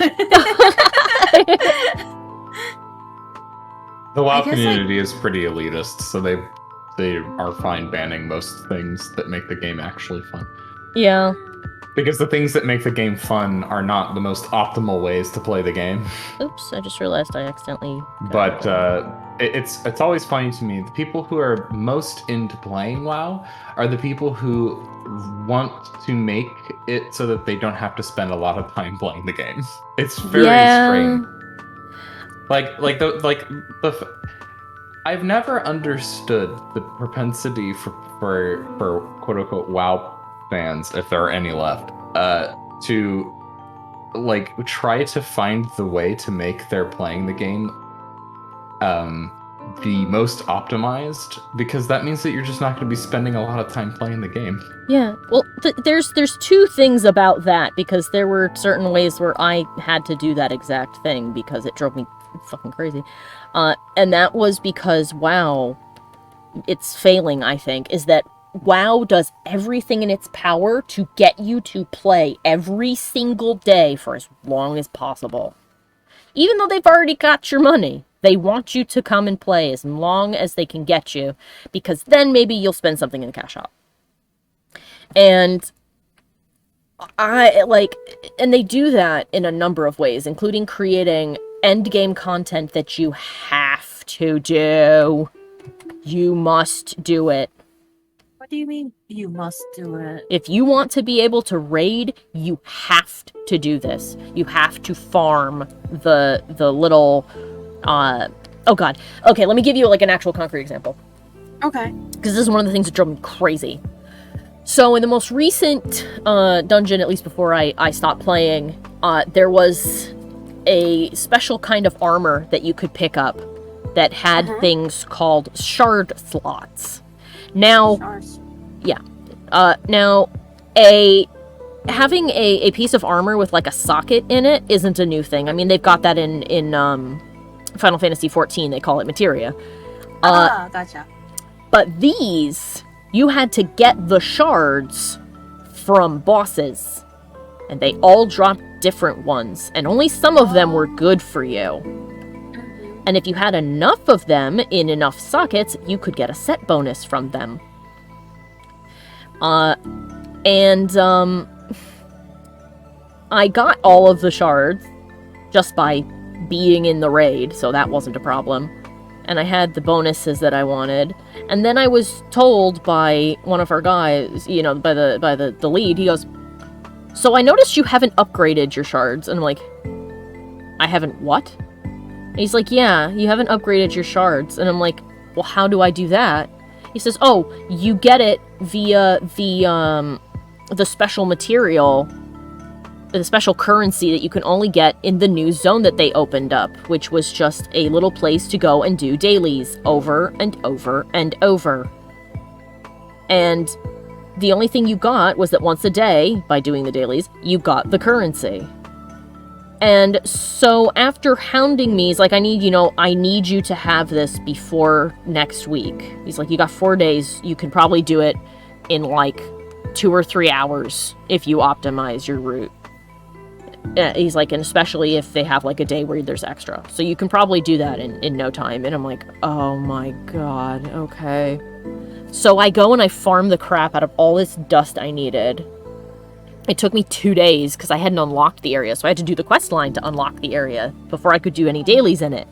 The WoW community is pretty elitist, so they are fine banning most things that make the game actually fun. Yeah. Because the things that make the game fun are not the most optimal ways to play the game. Oops, I just realized I accidentally... But it's always funny to me. The people who are most into playing WoW are the people who want to make it so that they don't have to spend a lot of time playing the game. It's very strange. I've never understood the propensity for quote unquote WoW fans, if there are any left, to try to find the way to make their playing the game the most optimized, because that means that you're just not going to be spending a lot of time playing the game. Yeah, well, there's two things about that, because there were certain ways where I had to do that exact thing because it drove me fucking crazy. And that was because WoW, it's failing, I think, is that WoW does everything in its power to get you to play every single day for as long as possible. Even though they've already got your money, they want you to come and play as long as they can get you, because then maybe you'll spend something in the cash shop. And and they do that in a number of ways, including creating endgame content that you have to do. You must do it. What do you mean you must do it? If you want to be able to raid, you have to do this. You have to farm the little oh god. Okay, let me give you like an actual concrete example. Okay. Because this is one of the things that drove me crazy. So in the most recent dungeon, at least before I stopped playing, there was a special kind of armor that you could pick up that had things called shard slots. Now, Shards. now having a piece of armor with like a socket in it isn't a new thing. I mean, they've got that in Final Fantasy XIV. They call it materia. Gotcha. But these, you had to get the shards from bosses, and they all dropped different ones, and only some of them were good for you. And if you had enough of them in enough sockets, you could get a set bonus from them. I got all of the shards just by being in the raid, so that wasn't a problem. And I had the bonuses that I wanted. And then I was told by one of our guys, you know, by the lead, he goes, "So I noticed you haven't upgraded your shards." And I'm like, "I haven't what?" And he's like, "Yeah, you haven't upgraded your shards." And I'm like, "Well, how do I do that?" He says, "Oh, you get it via the special material, the special currency that you can only get in the new zone that they opened up, which was just a little place to go and do dailies over and over and over. And the only thing you got was that once a day, by doing the dailies, you got the currency." And so after hounding me, he's like, I need you to have this before next week. He's like, "You got 4 days. You can probably do it in like 2 or 3 hours if you optimize your route." He's like, and especially if they have like a day where there's extra. So you can probably do that in no time. And I'm like, oh my god, okay. So I go and I farm the crap out of all this dust I needed. It took me 2 days because I hadn't unlocked the area, so I had to do the quest line to unlock the area before I could do any dailies in it.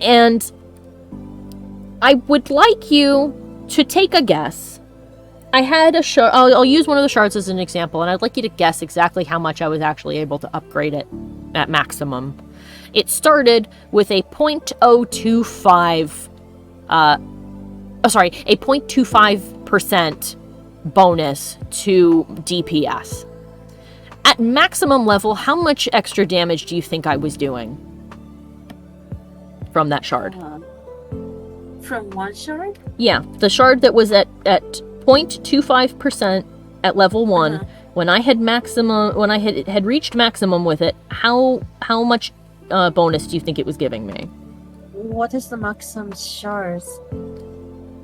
And I would like you to take a guess. I had a shard. I'll use one of the shards as an example, and I'd like you to guess exactly how much I was actually able to upgrade it at maximum. It started with a 0.025, a 0.25% bonus to DPS. At maximum level, how much extra damage do you think I was doing from that shard? From one shard? Yeah, the shard that was at 0.25% at level 1, when I had reached maximum with it, how much bonus do you think it was giving me? What is the maximum shards?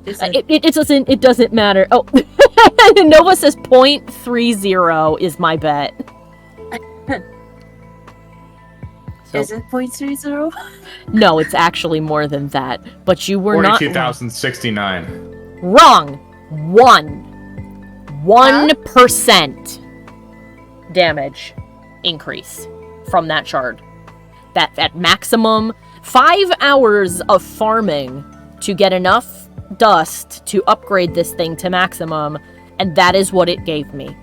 It doesn't matter. Oh, Nova says 0.30 is my bet. Is it 0.30? No, it's actually more than that. But you were not 42,069. wrong. 1% damage increase from that shard. That at maximum 5 hours of farming to get enough dust to upgrade this thing to maximum, and that is what it gave me.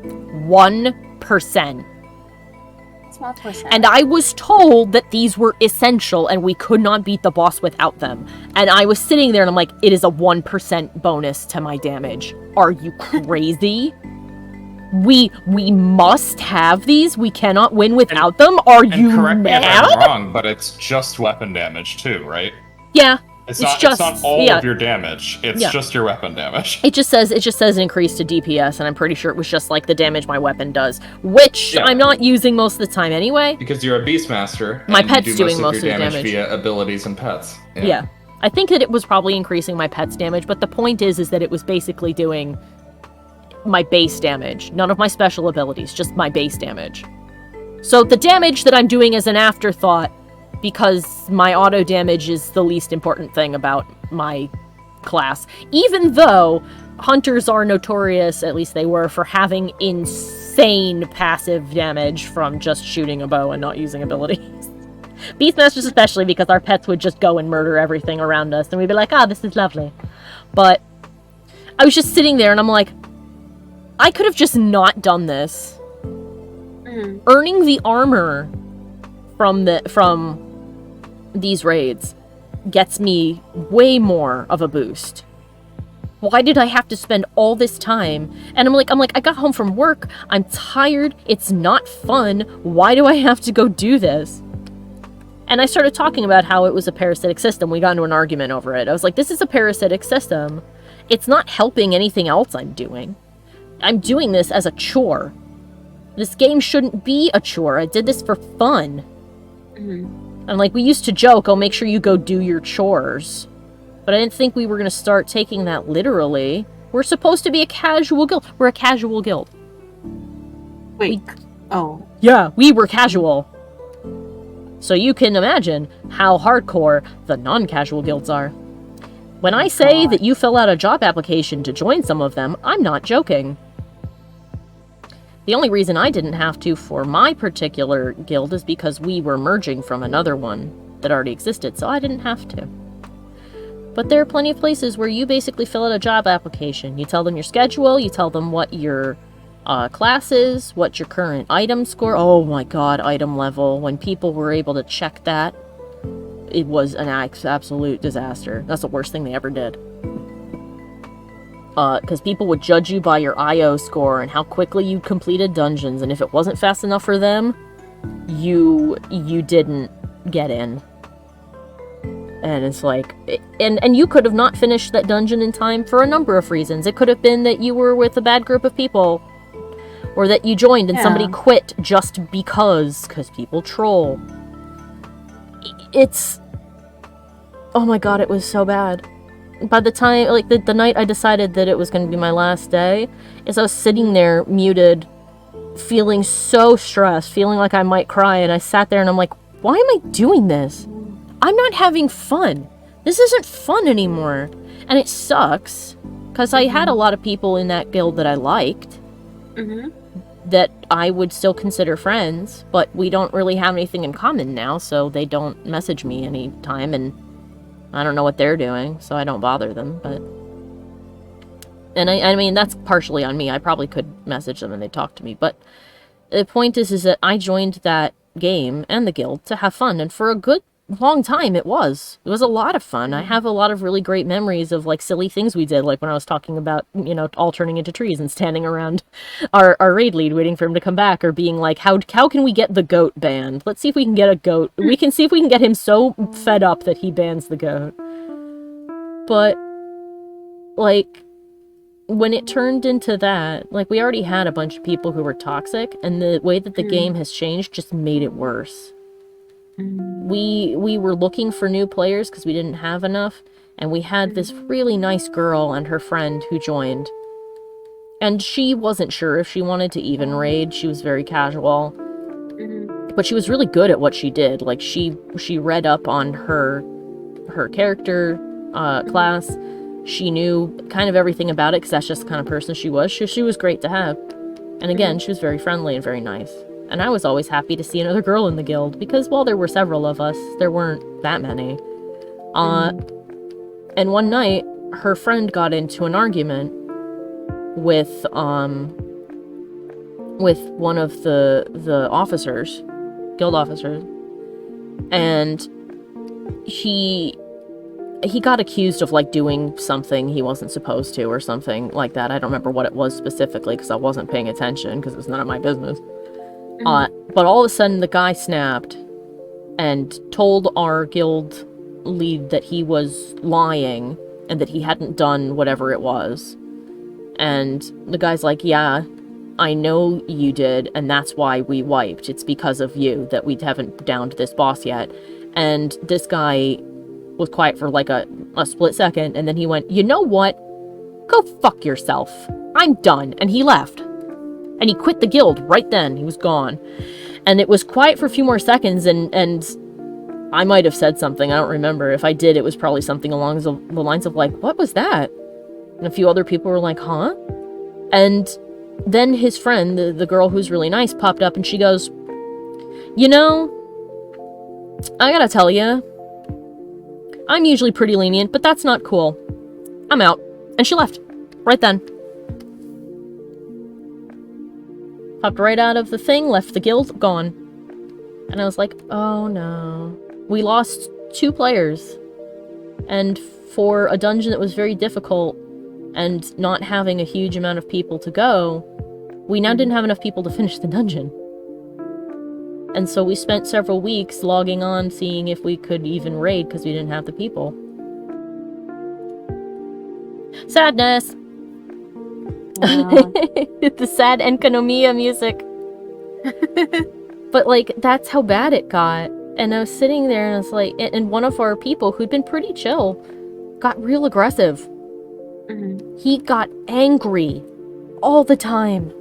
1%. Small percent. And I was told that these were essential and we could not beat the boss without them. And I was sitting there and I'm like, it is a 1% bonus to my damage. Are you crazy? We must have these. We cannot win without them. Are you correct me if mad? I'm wrong, but it's just weapon damage too, right? Yeah. It's just not all of your damage. It's Yeah. just your weapon damage. It just says increase to DPS, and I'm pretty sure it was just like the damage my weapon does, which Yeah. I'm not using most of the time anyway. Because you're a Beastmaster. My and pet's you do doing most of your of the damage. via abilities and pets. Yeah. I think that it was probably increasing my pet's damage, but the point is that it was basically doing my base damage. None of my special abilities, just my base damage. So the damage that I'm doing as an afterthought, because my auto damage is the least important thing about my class. Even though hunters are notorious, at least they were, for having insane passive damage from just shooting a bow and not using abilities. Beastmasters especially, because our pets would just go and murder everything around us, and we'd be like, ah, this is lovely. But I was just sitting there, and I'm like, I could have just not done this. Earning the armor from these raids gets me way more of a boost. Why did I have to spend all this time? And I'm like, I got home from work, I'm tired, it's not fun, why do I have to go do this? And I started talking about how it was a parasitic system. We got into an argument over it. I was like, this is a parasitic system. It's not helping anything else I'm doing. I'm doing this as a chore. This game shouldn't be a chore. I did this for fun. And like, we used to joke, oh, make sure you go do your chores. But I didn't think we were going to start taking that literally. We're supposed to be a casual guild. We're a casual guild. Wait. Oh. Yeah, we were casual. So you can imagine how hardcore the non-casual guilds are. When I say that you fill out a job application to join some of them, I'm not joking. The only reason I didn't have to for my particular guild is because we were merging from another one that already existed, so I didn't have to. But there are plenty of places where you basically fill out a job application. You tell them your schedule, you tell them what your class is, what your current item score. Oh my god, item level. When people were able to check that, it was an absolute disaster. That's the worst thing they ever did. Because people would judge you by your IO score and how quickly you completed dungeons, and if it wasn't fast enough for them, you didn't get in. And it's like, and you could have not finished that dungeon in time for a number of reasons. It could have been that you were with a bad group of people, or that you joined and somebody quit just because people troll. It's, oh my god, it was so bad. By the time, like, the night I decided that it was going to be my last day, as I was sitting there, muted, feeling so stressed, feeling like I might cry, and I sat there and I'm like, why am I doing this? I'm not having fun. This isn't fun anymore. And it sucks, because I had a lot of people in that guild that I liked, that I would still consider friends, but we don't really have anything in common now, so they don't message me anytime, and I don't know what they're doing, so I don't bother them, but... And I mean, that's partially on me. I probably could message them and they'd talk to me, but the point is that I joined that game and the guild to have fun, and for a good long time it was a lot of fun. I have a lot of really great memories of like silly things we did, like when I was talking about, you know, all turning into trees and standing around our raid lead waiting for him to come back, or being like, how can we get the goat banned? Let's see if we can get a goat. We can see if we can get him so fed up that he bans the goat. But like, when it turned into that, like, we already had a bunch of people who were toxic, and the way that the game has changed just made it worse. We were looking for new players because we didn't have enough, and we had this really nice girl and her friend who joined. And she wasn't sure if she wanted to even raid. She was very casual. But she was really good at what she did. Like, she read up on her character class. She knew kind of everything about it because that's just the kind of person she was. She was great to have. And again, she was very friendly and very nice. And I was always happy to see another girl in the guild, because while there were several of us, there weren't that many. And one night, her friend got into an argument with one of the officers, guild officers, and he he got accused of like doing something he wasn't supposed to or something like that. I don't remember what it was specifically because I wasn't paying attention because it's none of my business. But all of a sudden the guy snapped and told our guild lead that he was lying and that he hadn't done whatever it was. And the guy's like, yeah, I know you did, and that's why we wiped. It's because of you that we haven't downed this boss yet. And this guy was quiet for like a split second, and then he went, you know what? Go fuck yourself. I'm done. And he left. And he quit the guild right then. He was gone. And it was quiet for a few more seconds, and I might have said something. I don't remember. If I did, it was probably something along the lines of like, what was that? And a few other people were like, huh? And then his friend, the girl who's really nice, popped up and she goes, you know, I gotta tell you, I'm usually pretty lenient, but that's not cool. I'm out. And she left. Right then. Popped right out of the thing, left the guild, gone. And I was like, oh no. We lost 2 players. And for a dungeon that was very difficult, and not having a huge amount of people to go, we now didn't have enough people to finish the dungeon. And so we spent several weeks logging on, seeing if we could even raid, because we didn't have the people. Sadness! Wow. The sad Enkanomiya music. But, like, that's how bad it got. And I was sitting there, and I was like, and one of our people, who'd been pretty chill, got real aggressive. He got angry all the time.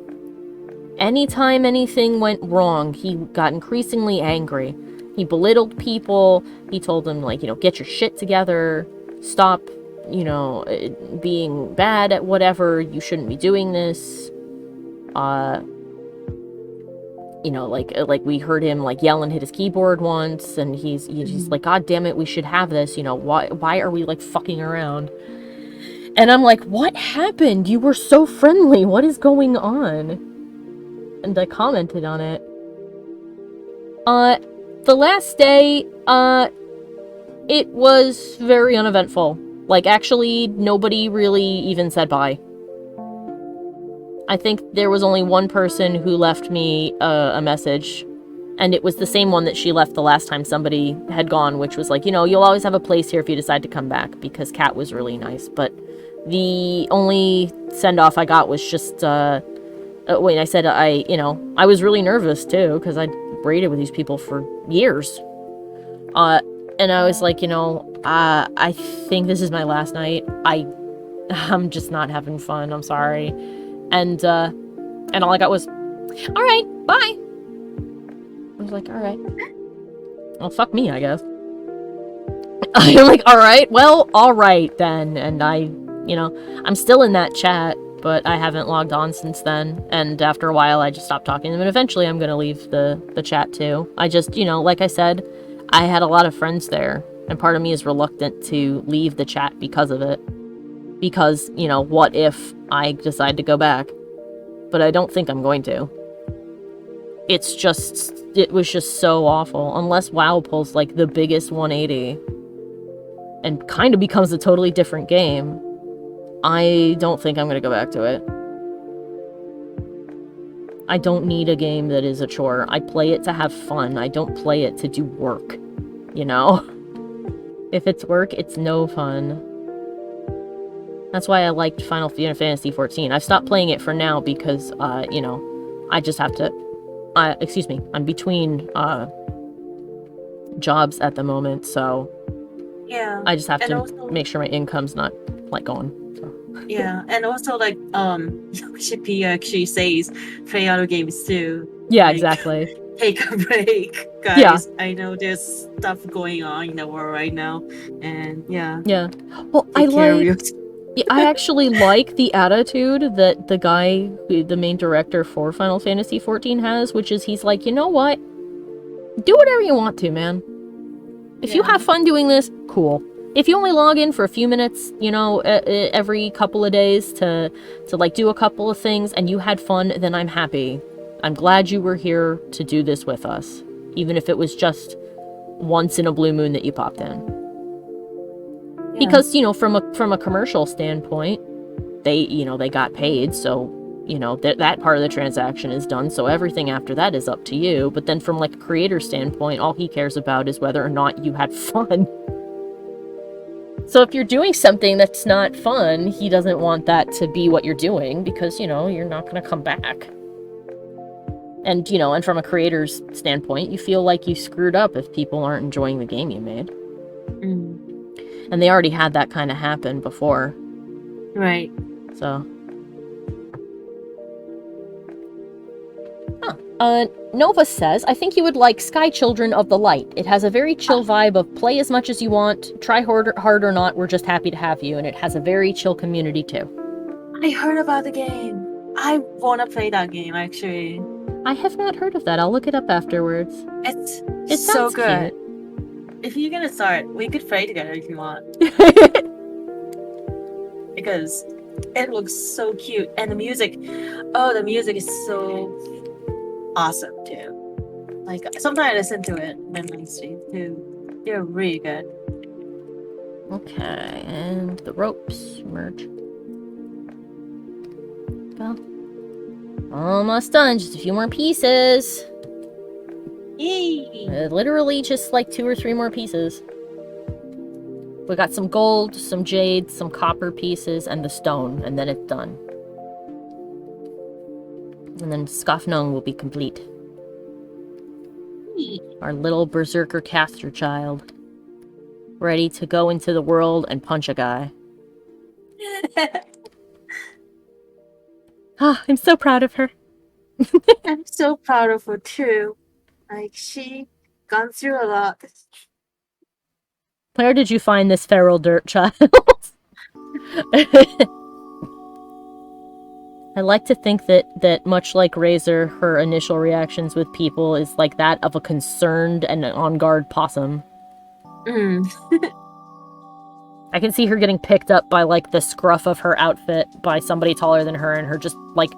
Anytime anything went wrong, he got increasingly angry. He belittled people. He told them, like, you know, get your shit together. Stop, you know, being bad at whatever. You shouldn't be doing this. You know, like we heard him, like, yell and hit his keyboard once. And he's like, God damn it, we should have this. You know, why are we, like, fucking around? And I'm like, what happened? You were so friendly. What is going on? And I commented on it. The last day, it was very uneventful. Like, actually, nobody really even said bye. I think there was only one person who left me a message, and it was the same one that she left the last time somebody had gone, which was like, you know, you'll always have a place here if you decide to come back, because Kat was really nice. But the only send-off I got was just, wait, I said you know, I was really nervous, too, because I'd raided with these people for years. And I was like, you know, I think this is my last night. I'm just not having fun. I'm sorry. And all I got was, all right, bye. I was like, all right. Well, fuck me, I guess. I'm like, all right, well, all right then. And you know, I'm still in that chat, but I haven't logged on since then. And after a while, I just stopped talking to them. And eventually, I'm going to leave the chat too. I just, you know, like I said, I had a lot of friends there. And part of me is reluctant to leave the chat because of it. Because, you know, what if I decide to go back? But I don't think I'm going to. It was just so awful. Unless WoW pulls, like, the biggest 180 and kind of becomes a totally different game, I don't think I'm going to go back to it. I don't need a game that is a chore. I play it to have fun. I don't play it to do work, you know? If it's work, it's no fun. That's why I liked Final Fantasy XIV. I've stopped playing it for now because, you know, I just have to... excuse me. I'm between jobs at the moment, so... Yeah. I just have and to also, make sure my income's not, like, gone. So. Yeah, and also, like, Shippy actually says play other games too. Yeah, Like, exactly. Take a break, guys. Yeah. I know there's stuff going on in the world right now, and yeah. Yeah. Well, Take care of you. Yeah, I actually like the attitude that the guy, the main director for Final Fantasy XIV has, which is he's like, you know what? Do whatever you want to, man. If you have fun doing this, cool. If you only log in for a few minutes, you know, every couple of days to like do a couple of things and you had fun, then I'm happy. I'm glad you were here to do this with us. Even if it was just once in a blue moon that you popped in. Because, you know, from a commercial standpoint, they got paid, so, you know, that part of the transaction is done, so everything after that is up to you. But then from, like, a creator standpoint, all he cares about is whether or not you had fun. So if you're doing something that's not fun, he doesn't want that to be what you're doing, because, you know, you're not going to come back. And, you know, and from a creator's standpoint, you feel like you screwed up if people aren't enjoying the game you made. And they already had that kind of happen before. Right. So. Nova says, I think you would like Sky Children of the Light. It has a very chill vibe of play as much as you want, try hard or not, we're just happy to have you, and it has a very chill community too. I heard about the game. I want to play that game, actually. I have not heard of that. I'll look it up afterwards. It's so sounds good. cute. If you're gonna start, we could play together if you want. Because it looks so cute. And the music is so awesome too. Like, sometimes I listen to it when I stream too. They're really good. Okay, and the ropes merge. Go. Almost done. Just a few more pieces. Yay! Literally just like 2 or 3 more pieces. We got some gold, some jade, some copper pieces, and the stone, and then it's done. And then Skafnung will be complete. Our little berserker caster child. Ready to go into the world and punch a guy. Ah, I'm so proud of her. I'm so proud of her too. Like, she gone through a lot. Where did you find this feral dirt child? I like to think that much like Razor, her initial reactions with people is like that of a concerned and on guard possum. I can see her getting picked up by, like, the scruff of her outfit by somebody taller than her, and her just, like,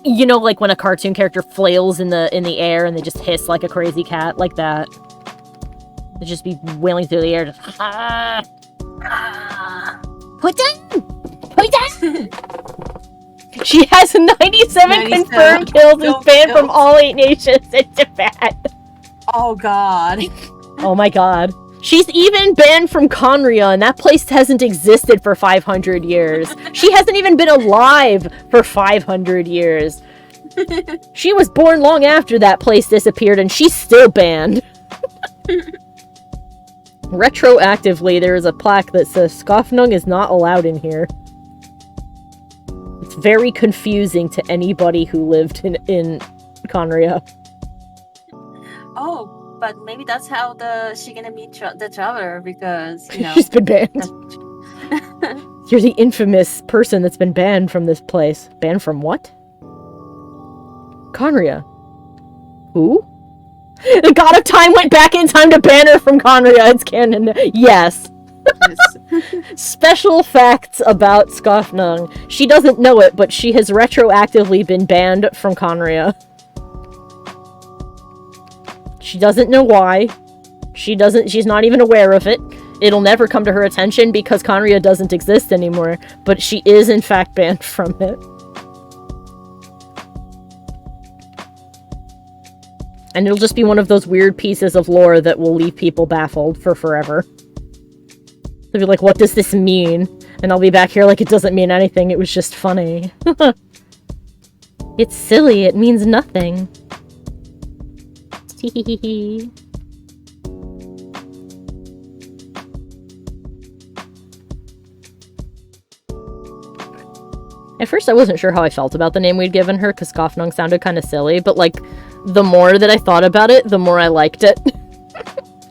you know, like when a cartoon character flails in the air and they just hiss like a crazy cat, like that. They just be wailing through the air, just Put down! Put down! She has 97 confirmed kills and banned from all 8 nations in Japan. Oh god. Oh my god. She's even banned from Conria, and that place hasn't existed for 500 years. She hasn't even been alive for 500 years. She was born long after that place disappeared, and she's still banned. Retroactively, there is a plaque that says Skafnung is not allowed in here. It's very confusing to anybody who lived in Conria. Oh, but maybe that's how she gonna meet the traveler, because, you know. She's been banned. You're the infamous person that's been banned from this place. Banned from what? Conria. Who? The God of Time went back in time to ban her from Conria. It's canon. Yes. Special facts about Skafnung. She doesn't know it, but she has retroactively been banned from Conria. She doesn't know why. She's not even aware of it. It'll never come to her attention because Conria doesn't exist anymore, but she is in fact banned from it. And it'll just be one of those weird pieces of lore that will leave people baffled for forever. They'll be like, what does this mean? And I'll be back here like it doesn't mean anything, it was just funny. It's silly, it means nothing. At first I wasn't sure how I felt about the name we'd given her, because Skafnung sounded kind of silly, but like, the more that I thought about it, the more I liked it.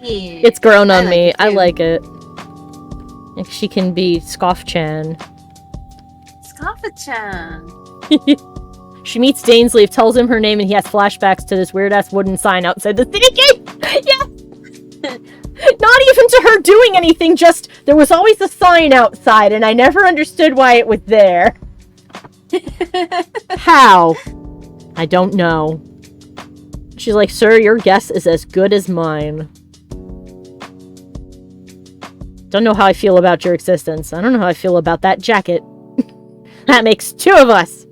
Yeah, it's grown on me. I I like it. Like, she can be Scoff-chan. Scoffa-chan. She meets Dainsleif, tells him her name, and he has flashbacks to this weird-ass wooden sign outside the city gate! Yes! Not even to her doing anything, just there was always a sign outside, and I never understood why it was there. How? I don't know. She's like, sir, your guess is as good as mine. Don't know how I feel about your existence. I don't know how I feel about that jacket. That makes 2 of us!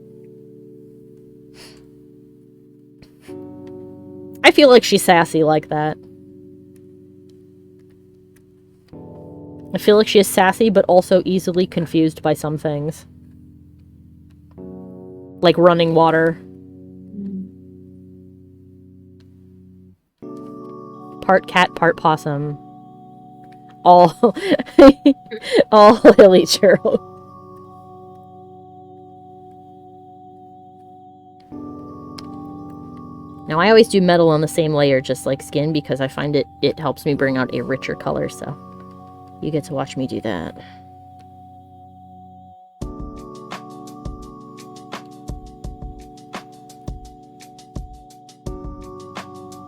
I feel like she's sassy like that. I feel like she is sassy, but also easily confused by some things. Like running water. Part cat, part possum. All Hilli-Hero. Now I always do metal on the same layer just like skin because I find it helps me bring out a richer color, so you get to watch me do that.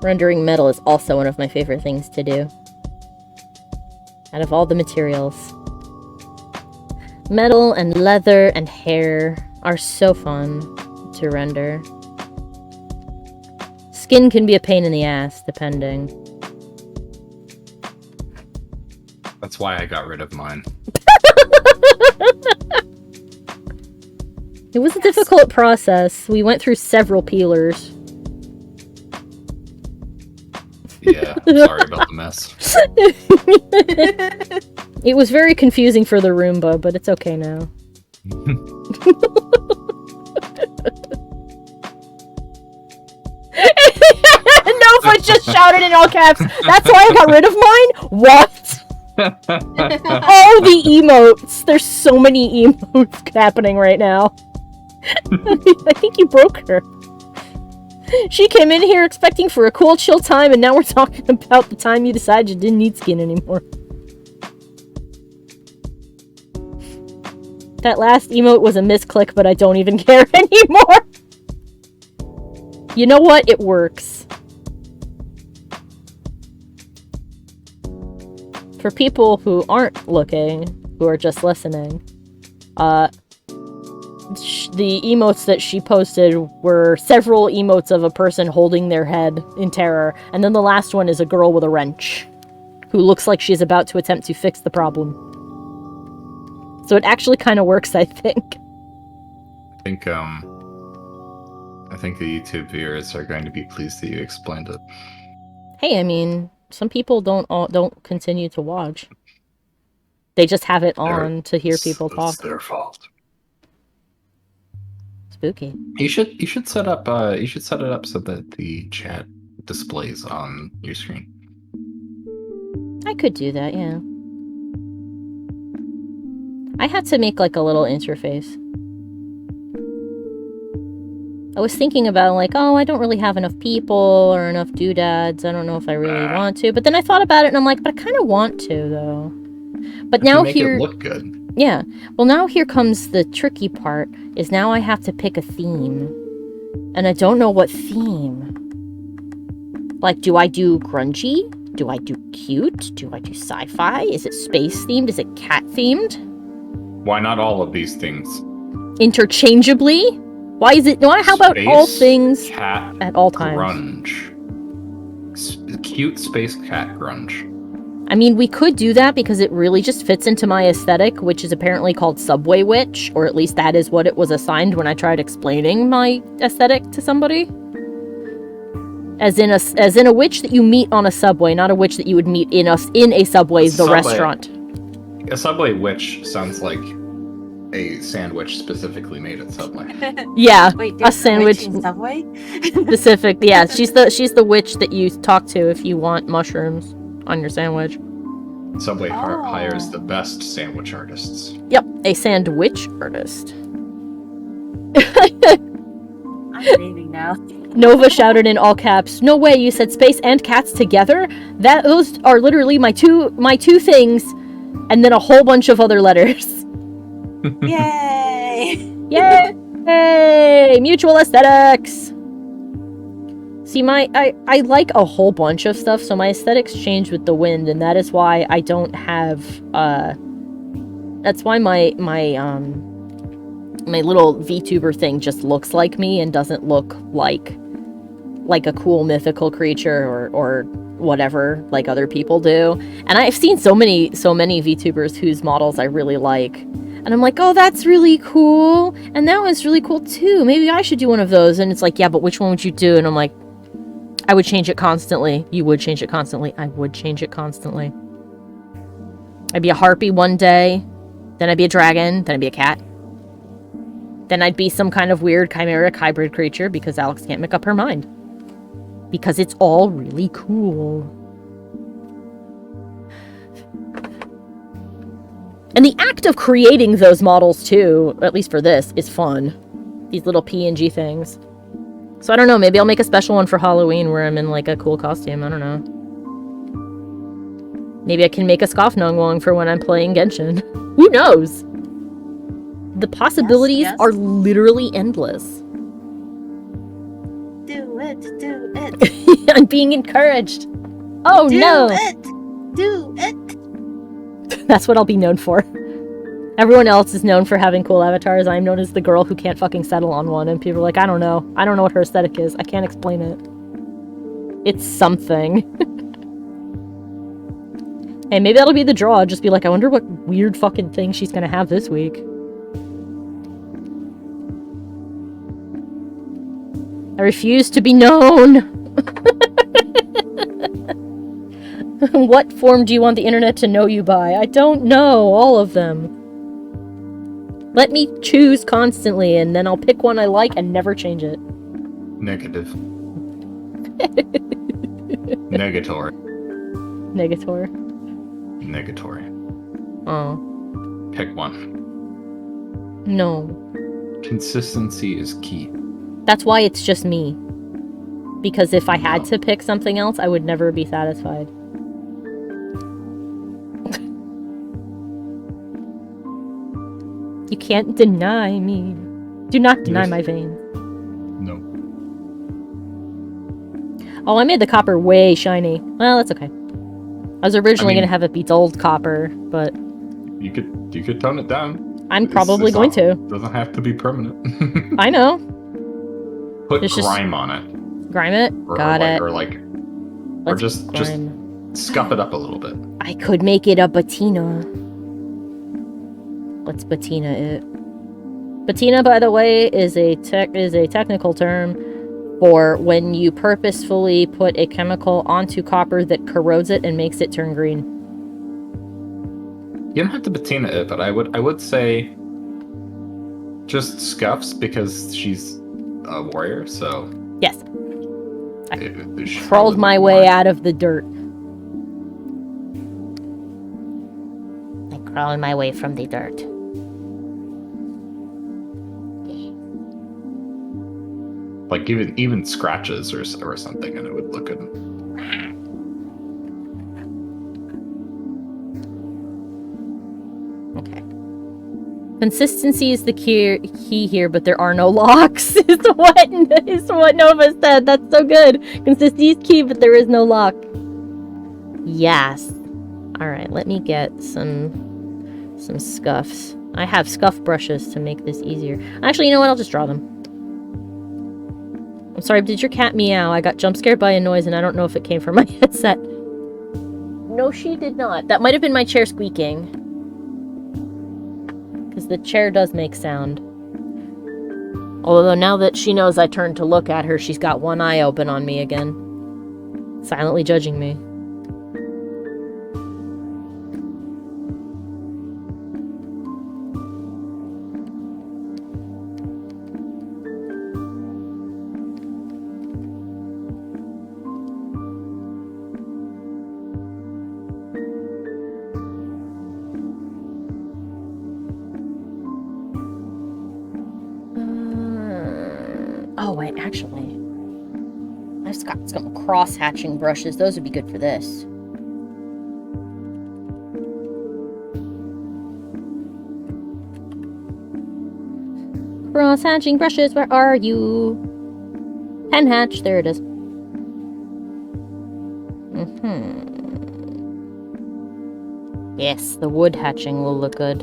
Rendering metal is also one of my favorite things to do. Out of all the materials. Metal and leather and hair are so fun to render. Skin can be a pain in the ass, depending. That's why I got rid of mine. It was a difficult process. We went through several peelers. Yeah, sorry about the mess. It was very confusing for the Roomba, but it's okay now. Nova just shouted in all caps, "That's why I got rid of mine?" What? Oh, the emotes! There's so many emotes happening right now. I think you broke her. She came in here expecting for a cool, chill time, and now we're talking about the time you decided you didn't need skin anymore. That last emote was a misclick, but I don't even care anymore. You know what? It works. For people who aren't looking, who are just listening, the emotes that she posted were several emotes of a person holding their head in terror, and then the last one is a girl with a wrench, who looks like she's about to attempt to fix the problem. So it actually kind of works, I think. I think the YouTube viewers are going to be pleased that you explained it. Hey, I mean, some people don't continue to watch. They just have it on to hear people talk. It's their fault. Spooky. You should set up it up so that the chat displays on your screen. I could do that, yeah. I had to make like a little interface. I was thinking about like, oh, I don't really have enough people or enough doodads. I don't know if I really want to. But then I thought about it and I'm like, but I kind of want to though. But now here, it look good. Yeah. Well, now here comes the tricky part. Is now I have to pick a theme, and I don't know what theme. Like, do I do grungy? Do I do cute? Do I do sci-fi? Is it space themed? Is it cat themed? Why not all of these things? Interchangeably? Why is it? How about Space, all things cat, at all times? Grunge. Cute space cat grunge. I mean, we could do that because it really just fits into my aesthetic, which is apparently called Subway Witch, or at least that is what it was assigned when I tried explaining my aesthetic to somebody. As in a witch that you meet on a subway, not a witch that you would meet in a subway, the restaurant. A Subway Witch sounds like a sandwich specifically made at Subway. Yeah, Wait, a there's sandwich in Subway? specific. Yeah, she's the witch that you talk to if you want mushrooms on your sandwich. Subway hires the best sandwich artists. Yep, a sandwich artist. I'm leaving now. Nova shouted in all caps, "No way, you said space and cats together? Those are literally my two things," and then a whole bunch of other letters. Yay! Yay! Mutual aesthetics! See, I like a whole bunch of stuff, so my aesthetics change with the wind, and that is why I don't have, that's why my little VTuber thing just looks like me and doesn't look like a cool mythical creature or whatever like other people do. And I've seen so many VTubers whose models I really like. And I'm like, oh, that's really cool. And that one's really cool too. Maybe I should do one of those. And it's like, yeah, but which one would you do? And I'm like, I would change it constantly. You would change it constantly. I would change it constantly. I'd be a harpy one day. Then I'd be a dragon. Then I'd be a cat. Then I'd be some kind of weird chimeric hybrid creature because Alex can't make up her mind. Because it's all really cool. And the act of creating those models too, at least for this, is fun. These little PNG things. So I don't know, maybe I'll make a special one for Halloween where I'm in like a cool costume, I don't know. Maybe I can make a Skofnungwong for when I'm playing Genshin. Who knows? The possibilities are literally endless. Do it. I'm being encouraged. Oh do no! Do it. That's what I'll be known for. Everyone else is known for having cool avatars. I'm known as the girl who can't fucking settle on one, and people are like, I don't know. I don't know what her aesthetic is. I can't explain it. It's something. Hey, maybe that'll be the draw. I'll just be like, I wonder what weird fucking thing she's gonna have this week. I refuse to be known. What form do you want the internet to know you by? I don't know all of them. Let me choose constantly, and then I'll pick one I like and never change it. Negative. Negatory. Negator. Negatory. Oh. Pick one. No. Consistency is key. That's why it's just me. Because if I had to pick something else, I would never be satisfied. You can't deny me. Do not deny my veins. No. Oh, I made the copper way shiny. Well, that's okay. I was originally gonna have it be dulled copper, but you could tone it down. I'm probably going to. Doesn't have to be permanent. I know. Put It's grime on it. Grime it? Got it. Or just scuff it up a little bit. I could make it a patina. Let's patina it. Patina, by the way, is a technical term for when you purposefully put a chemical onto copper that corrodes it and makes it turn green. You don't have to patina it, but I would say just scuffs because she's a warrior, so yes. I crawled my way out of the dirt. I crawled my way from the dirt. Like even scratches or something, and it would look good. Okay. Consistency is the key here, but there are no locks. is what Nova said. That's so good. Consistency is key, but there is no lock. Yes. All right. Let me get some scuffs. I have scuff brushes to make this easier. Actually, you know what? I'll just draw them. I'm sorry, did your cat meow? I got jump scared by a noise and I don't know if it came from my headset. No, she did not. That might have been my chair squeaking. Because the chair does make sound. Although now that she knows I turned to look at her, she's got one eye open on me again. Silently judging me. Oh, wait, actually. I've got some cross-hatching brushes. Those would be good for this. Cross-hatching brushes, where are you? Pen hatch, there it is. Yes, the wood hatching will look good.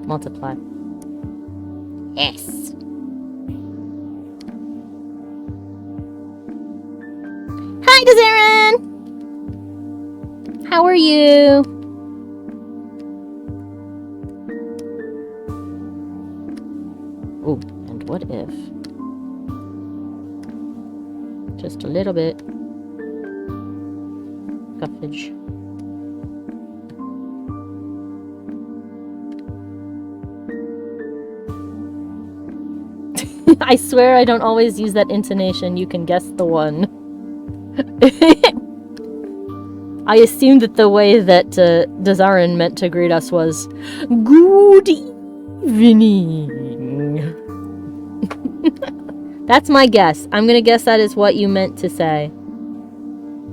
Multiply. Yes. Hi, Dezarin! How are you? Oh, and what if? Just a little bit. Scuffage. I swear I don't always use that intonation. You can guess the one. I assumed that the way that Dazarin meant to greet us was good evening. That's my guess. I'm gonna guess that is what you meant to say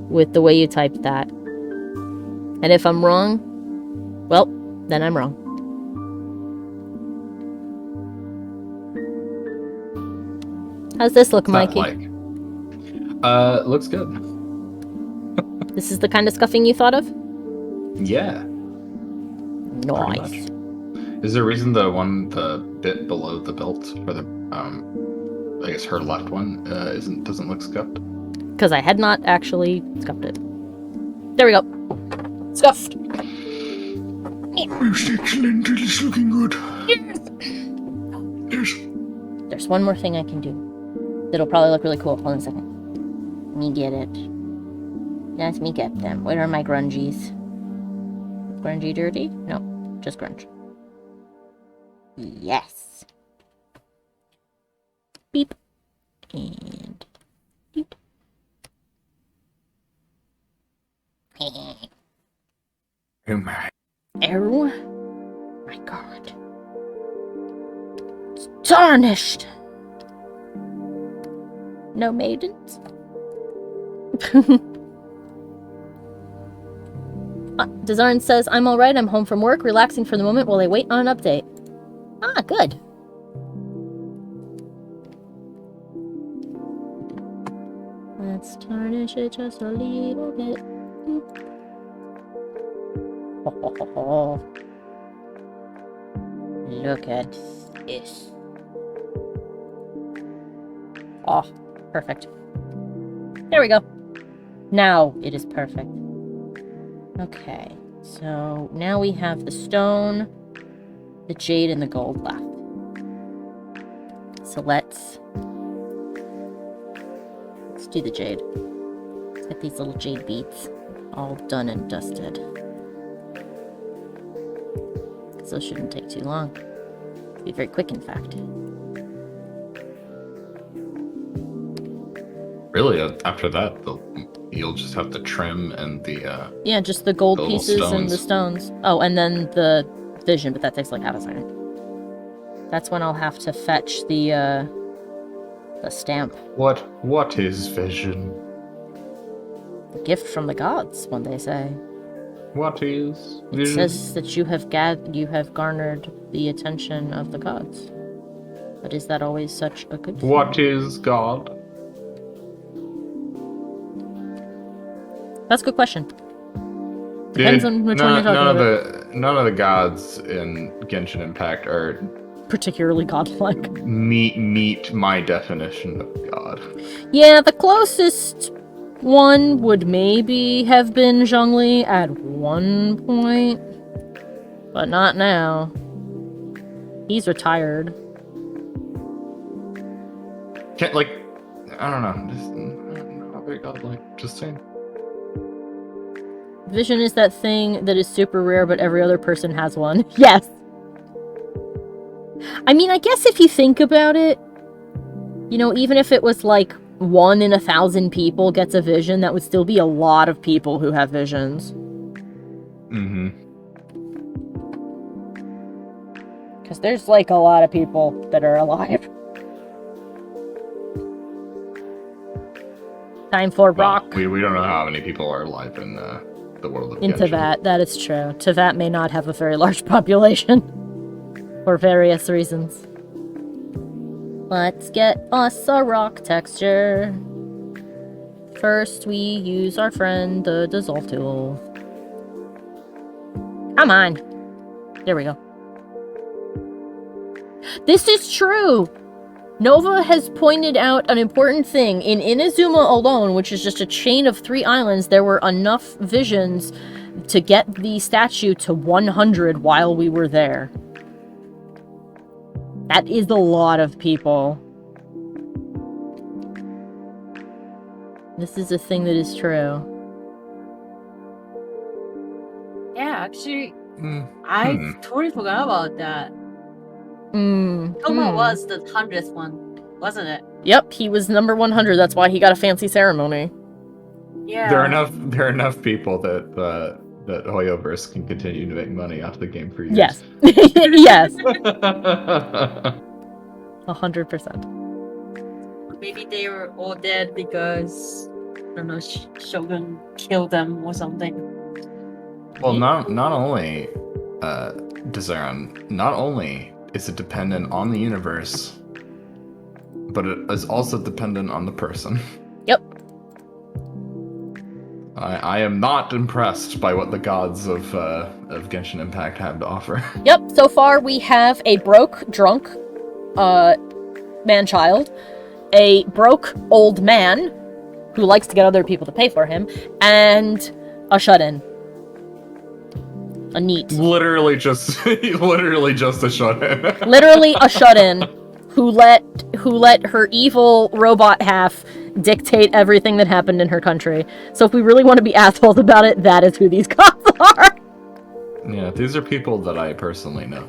with the way you typed that. And if I'm wrong, well, then I'm wrong. How's this look, Mikey? Looks good. This is the kind of scuffing you thought of? Yeah. Nice. Is there a reason the bit below the belt, or the I guess her left one, doesn't look scuffed? Because I had not actually scuffed it. There we go. Scuffed. It's excellent. It's looking good. Yes. There's one more thing I can do. That'll probably look really cool. Hold on a second. Let me get it. Let me get them. Where are my grungies? Grungy dirty? No, just grunge. Yes. Beep. And beep. Oh my. Oh my god. It's tarnished. No maidens? Dazarin says, I'm alright, I'm home from work, relaxing for the moment while I wait on an update. Ah, good. Let's tarnish it just a little bit. Look at this. Oh, perfect. There we go. Now it is perfect. Okay, so now we have the stone, the jade, and the gold left. So let's do the jade. Let's get these little jade beads all done and dusted. Those shouldn't take too long. It'll be very quick, in fact. Really, after that, you'll just have the trim and the yeah, just the gold the pieces stones. and the stones. Oh, and then the vision, but that takes like half a second. That's when I'll have to fetch the stamp. What is vision? The gift from the gods, one they say. What is It vision? says that you have garnered the attention of the gods. But is that always such a good thing? What is God? That's a good question. Depends on which one you're talking about. None of the gods in Genshin Impact are Particularly godlike. meet my definition of God. Yeah, the closest one would maybe have been Zhongli at one point. But not now. He's retired. Can't, like, I don't know. Just not very godlike. Just saying. Vision is that thing that is super rare, but every other person has one. Yes! I mean, I guess if you think about it, you know, even if it was like 1 in 1,000 people gets a vision, that would still be a lot of people who have visions. Mm-hmm. Because there's like a lot of people that are alive. Time for rock. We don't know how many people are alive in the world of In Genshin. Teyvat, that is true. Teyvat may not have a very large population. For various reasons. Let's get us a rock texture. First, we use our friend, the dissolve tool. Come on. There we go. This is true! Nova has pointed out an important thing. In Inazuma alone, which is just a chain of 3 islands, there were enough visions to get the statue to 100 while we were there. That is a lot of people. This is a thing that is true. Yeah, actually, I totally forgot about that. Toma was the 100th one, wasn't it? Yep, he was number 100. That's why he got a fancy ceremony. Yeah. There are enough people that Hoyoverse can continue to make money off the game for years. Yes. Yes. 100%. Maybe they were all dead because, I don't know, Shogun killed them or something. Well, not only not only is it dependent on the universe, but it is also dependent on the person. Yep. I am not impressed by what the gods of Genshin Impact have to offer. Yep, so far we have a broke, drunk, man-child, a broke old man who likes to get other people to pay for him, and a shut-in. A neat. Literally just a shut-in. Literally a shut-in who let her evil robot half dictate everything that happened in her country. So if we really want to be assholes about it, that is who these gods are. Yeah, these are people that I personally know.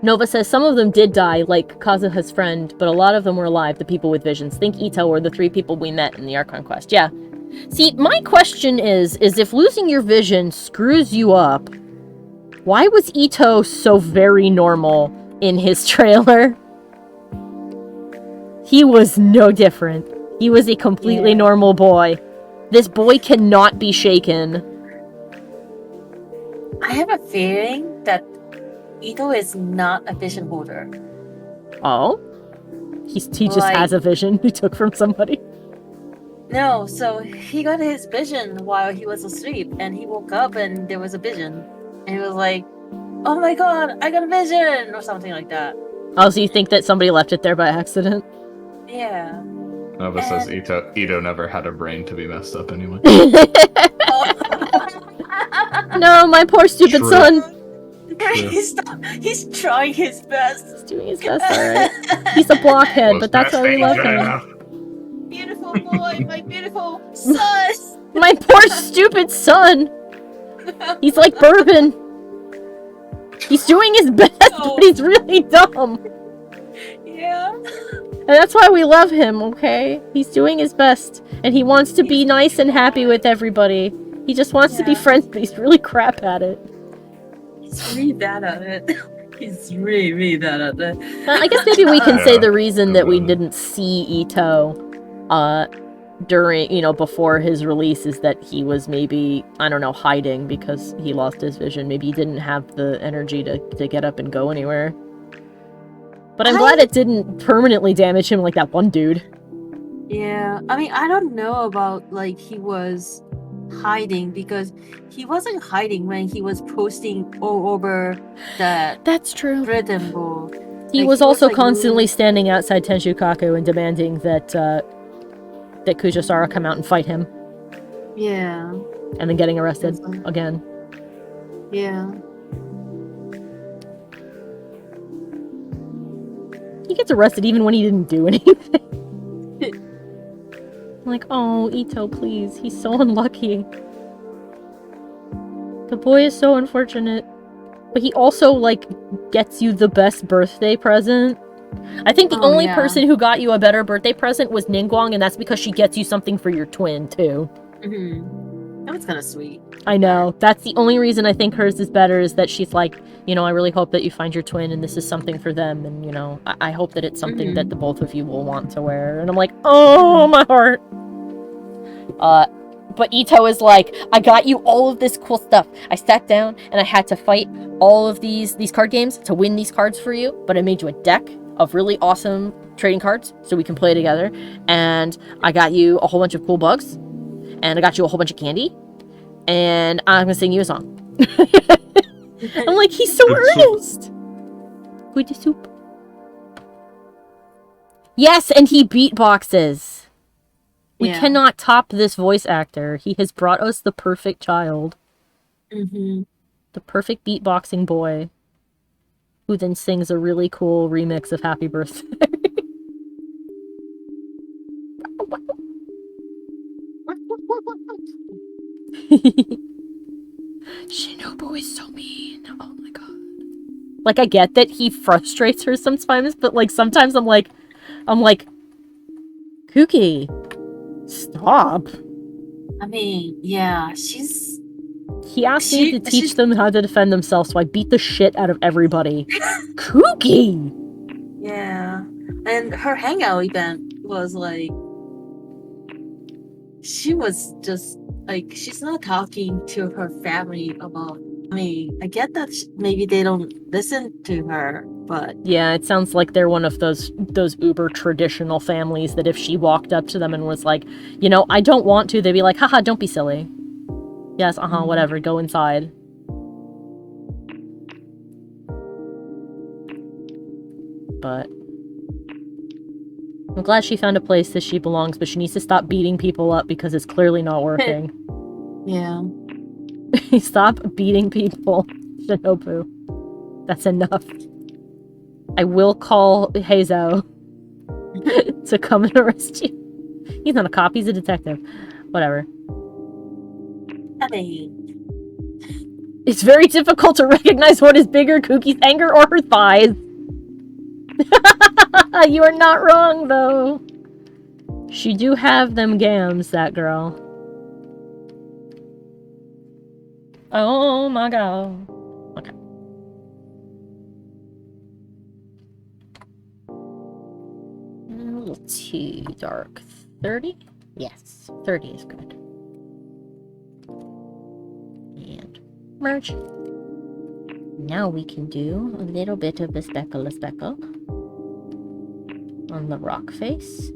Nova says some of them did die, like Kazuha's friend, but a lot of them were alive, the people with visions. Think Ito or the 3 people we met in the Archon quest. Yeah. See, my question is if losing your vision screws you up, why was Ito so very normal in his trailer? He was no different. He was a completely normal boy. This boy cannot be shaken. I have a feeling that Ito is not a vision holder. Oh? He just has a vision he took from somebody. No, so he got his vision while he was asleep, and he woke up and there was a vision. And he was like, oh my god, I got a vision! Or something like that. Oh, so you think that somebody left it there by accident? Yeah. Nova says Ito never had a brain to be messed up anyway. No, my poor stupid True. son. He's trying his best. He's doing his best, alright. He's a blockhead, but that's why we love him. Beautiful boy, my beautiful son! My poor stupid son! He's like bourbon. He's doing his best, but he's really dumb. Yeah. And that's why we love him, okay? He's doing his best. And he wants to be nice and happy with everybody. He just wants to be friends, but he's really crap at it. He's really bad at it. He's really, really bad at it. I guess maybe we can say the reason that we didn't see Ito during, before his release is that he was maybe, I don't know, hiding because he lost his vision. Maybe he didn't have the energy to get up and go anywhere. But I'm glad it didn't permanently damage him like that one dude. Yeah, I mean, I don't know about, he was hiding, because he wasn't hiding when he was posting all over that That's true. rhythm board. He was also constantly standing outside Tenshukaku and demanding that Kujasara come out and fight him. Yeah. And then getting arrested again. Yeah. He gets arrested even when he didn't do anything. Like, oh, Ito, please. He's so unlucky. The boy is so unfortunate. But he also, gets you the best birthday present. I think the only person who got you a better birthday present was Ningguang, and that's because she gets you something for your twin, too. Mm-hmm. That was kind of sweet. I know. That's the only reason I think hers is better, is that she's like, I really hope that you find your twin and this is something for them, and, I hope that it's something that the both of you will want to wear. And I'm like, oh, my heart. But Ito is like, I got you all of this cool stuff. I sat down and I had to fight all of these card games to win these cards for you, but I made you a deck of really awesome trading cards so we can play together. And I got you a whole bunch of cool bugs, and I got you a whole bunch of candy, and I'm gonna sing you a song. I'm like, he's so earnest. Good soup. Yes, and he beatboxes. We Yeah. cannot top this voice actor. He has brought us the perfect child. Mm-hmm. The perfect beatboxing boy. Who then sings a really cool remix of Happy Birthday. Shinobu is so mean. Oh my god. Like, I get that he frustrates her sometimes, but like sometimes I'm like, Kuki, stop. I mean, yeah, she's He asked me to teach them how to defend themselves, so I beat the shit out of everybody. Kuki! yeah. And her hangout event was like she was just like she's not talking to her family about. I mean, I get that maybe they don't listen to her, but Yeah, it sounds like they're one of those uber traditional families that if she walked up to them and was like, you know, I don't want to, they'd be like, haha, don't be silly. Yes, whatever, go inside. But I'm glad she found a place that she belongs, but she needs to stop beating people up because it's clearly not working. yeah. Stop beating people, Shinobu. That's enough. I will call Heizo to come and arrest you. He's not a cop, he's a detective. Whatever. I mean, It's very difficult to recognize what is bigger, Kuki's anger or her thighs. You are not wrong, though. She do have them gams, that girl. Oh my god. Okay. A little too dark. 30? Yes, 30 is good. And merge. Now we can do a little bit of a speckle on the rock face.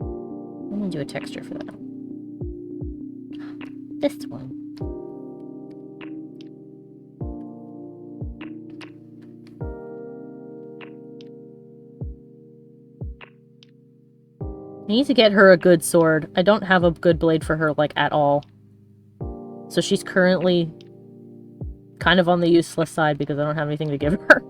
I'm gonna do a texture for that. This one. I need to get her a good sword. I don't have a good blade for her, like, at all. So she's currently kind of on the useless side because I don't have anything to give her.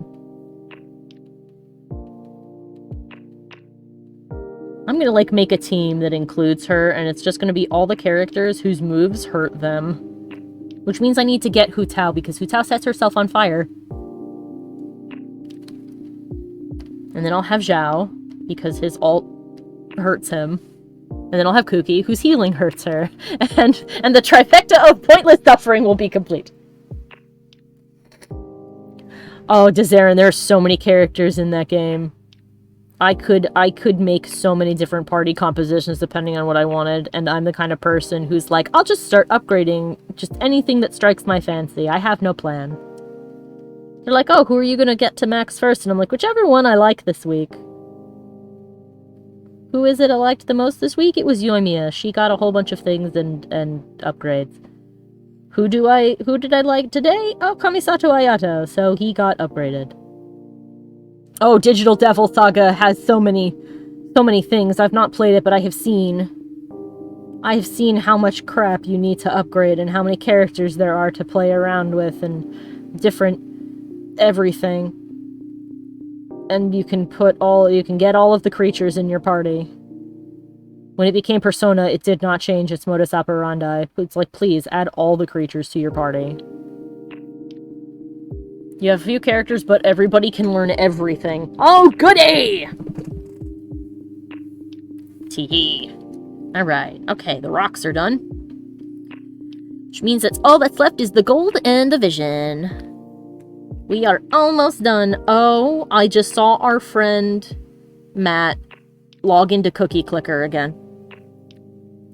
I'm gonna, like, make a team that includes her, and it's just gonna be all the characters whose moves hurt them. Which means I need to get Hu Tao, because Hu Tao sets herself on fire. And then I'll have Zhao, because his ult hurts him. And then I'll have Kuki, whose healing hurts her. And the trifecta of pointless suffering will be complete. Oh, Dezaren, there are so many characters in that game. I could make so many different party compositions depending on what I wanted, and I'm the kind of person who's like, I'll just start upgrading just anything that strikes my fancy. I have no plan. They're like, oh, who are you gonna get to max first? And I'm like, whichever one I like this week. Who is it I liked the most this week? It was Yoimiya. She got a whole bunch of things and upgrades. Who did I like today? Oh, Kamisato Ayato. So he got upgraded. Oh, Digital Devil Saga has so many things. I've not played it, but I have seen how much crap you need to upgrade and how many characters there are to play around with and different everything. And you can get all of the creatures in your party. When it became Persona, it did not change its modus operandi. It's like, please, add all the creatures to your party. You have a few characters, but everybody can learn everything. Oh, goody! Tee-hee. Alright, okay, the rocks are done. Which means that all that's left is the gold and the vision. We are almost done. Oh, I just saw our friend Matt log into Cookie Clicker again.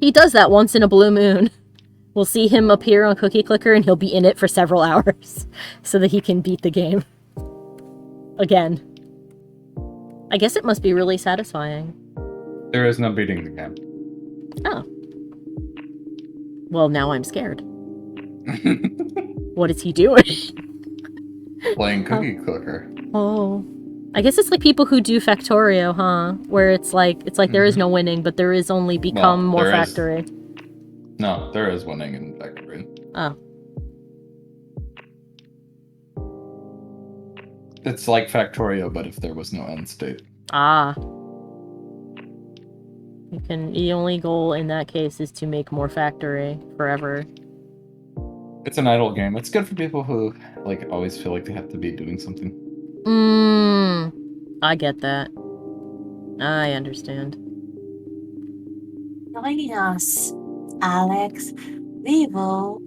He does that once in a blue moon. We'll see him appear on Cookie Clicker and he'll be in it for several hours so that he can beat the game. Again. I guess it must be really satisfying. There is no beating the game. Oh. Well, now I'm scared. What is he doing? Playing Cookie Clicker. Oh. I guess it's like people who do Factorio, huh? Where it's like there is no winning, but there is only become Well, more there is- factory. No, there is winning in Factory. Oh. It's like Factorio, but if there was no end state. Ah. The only goal in that case is to make more factory forever. It's an idle game. It's good for people who like always feel like they have to be doing something. I get that. I understand. Joining us, Alex. We will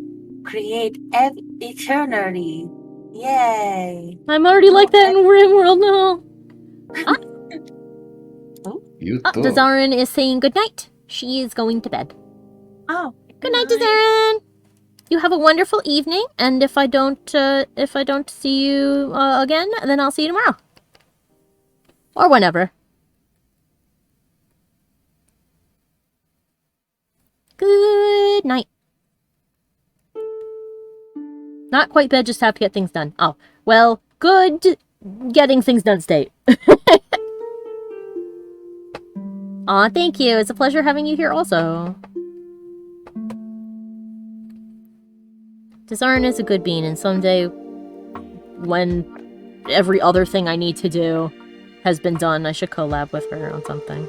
create eternity. Yay! I'm already like that in RimWorld now. You too. Dazarin is saying goodnight. She is going to bed. Oh, Good night, Dazarin. You have a wonderful evening, and if I don't see you again, then I'll see you tomorrow. Or whenever. Good night. Not quite bed, just have to get things done. Oh, well, good getting things done state. Aw, thank you. It's a pleasure having you here also. Dazarin is a good bean, and someday, when every other thing I need to do has been done, I should collab with her on something.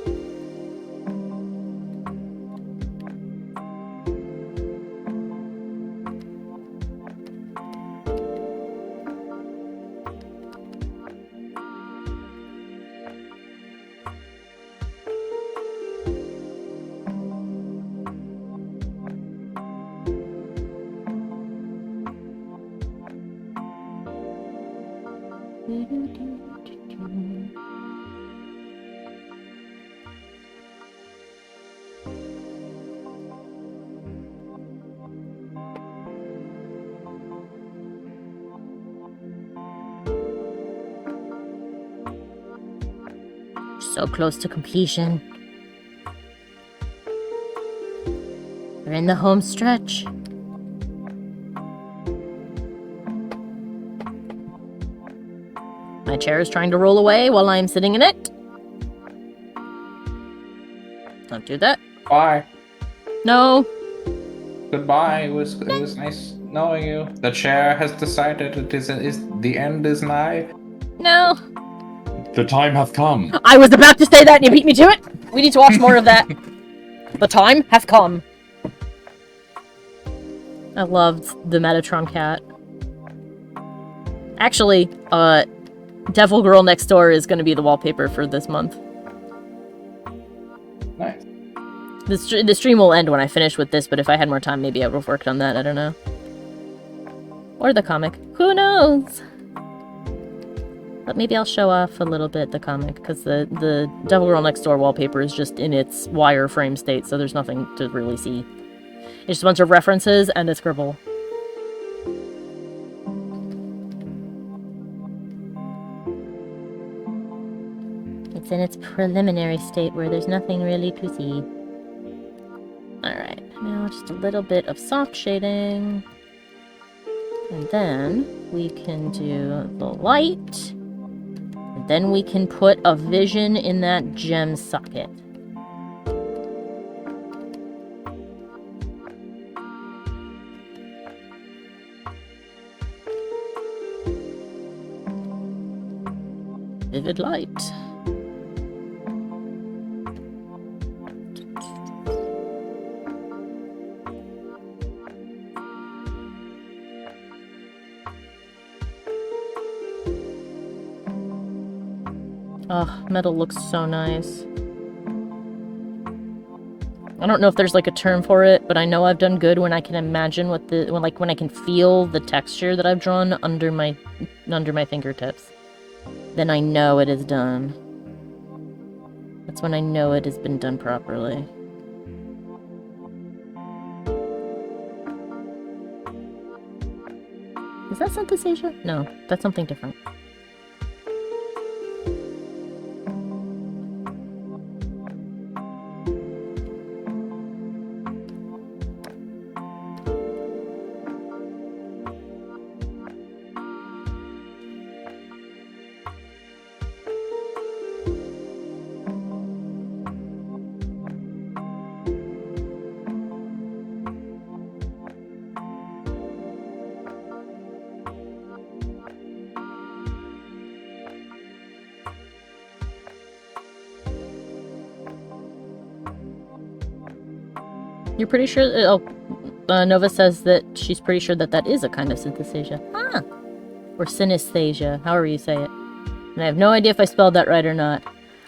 So close to completion. We're in the home stretch. My chair is trying to roll away while I'm sitting in it. Don't do that. Bye. No. Goodbye. It was nice knowing you. The chair has decided it is the end is nigh. No. The time hath come. I was about to say that and you beat me to it. We need to watch more of that. The time hath come. I loved the Metatron cat. Actually, Devil Girl Next Door is going to be the wallpaper for this month. Nice. The stream will end when I finish with this, but if I had more time, maybe I would have worked on that. I don't know. Or the comic. Who knows? But maybe I'll show off a little bit the comic, because the Devil Girl Next Door wallpaper is just in its wireframe state, so there's nothing to really see. It's just a bunch of references and a scribble. It's in its preliminary state where there's nothing really to see. Alright, now just a little bit of soft shading. And then we can do the light. And then we can put a vision in that gem socket. Vivid light. Oh, metal looks so nice. I don't know if there's like a term for it, but I know I've done good when I can imagine when I can feel the texture that I've drawn under my fingertips. Then I know it is done. That's when I know it has been done properly. Is that synthesizer? No, that's something different. You're pretty sure? Nova says that she's pretty sure that that is a kind of synesthesia. Huh. Or synesthesia, however you say it. And I have no idea if I spelled that right or not.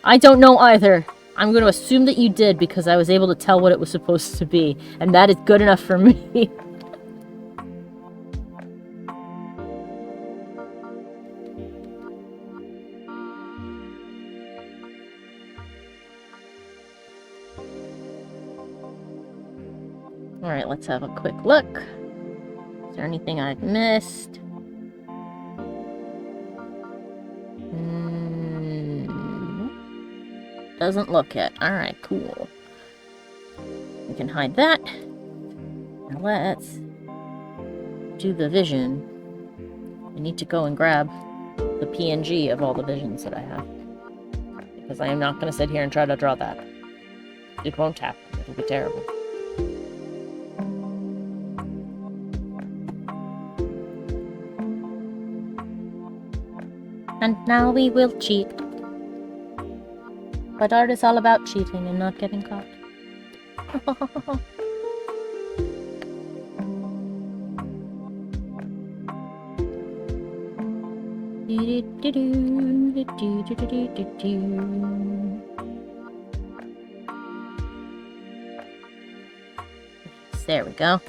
I don't know either. I'm going to assume that you did because I was able to tell what it was supposed to be. And that is good enough for me. Alright, let's have a quick look. Is there anything I've missed? Doesn't look it. Alright, cool. We can hide that. Now let's do the vision. I need to go and grab the PNG of all the visions that I have. Because I am not going to sit here and try to draw that. It won't happen. It'll be terrible. And now we will cheat. But art is all about cheating and not getting caught. There we go.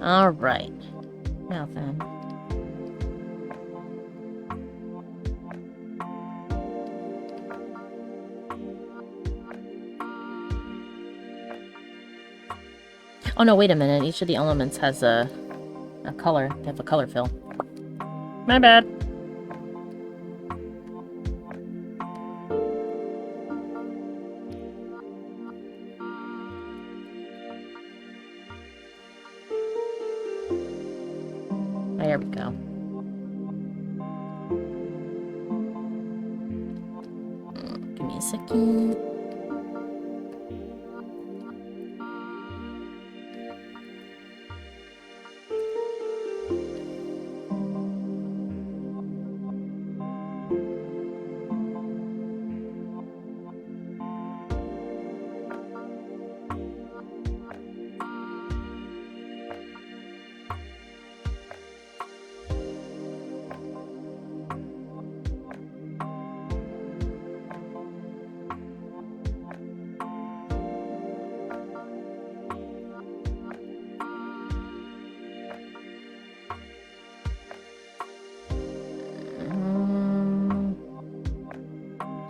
All right. Now then. Oh no, wait a minute. Each of the elements has a color. They have a color fill. My bad. There we go. Give me a second.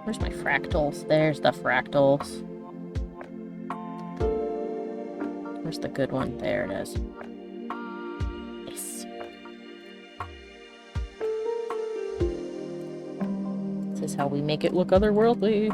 Where's my fractals? There's the fractals. Where's the good one? There it is. Nice. This is how we make it look otherworldly.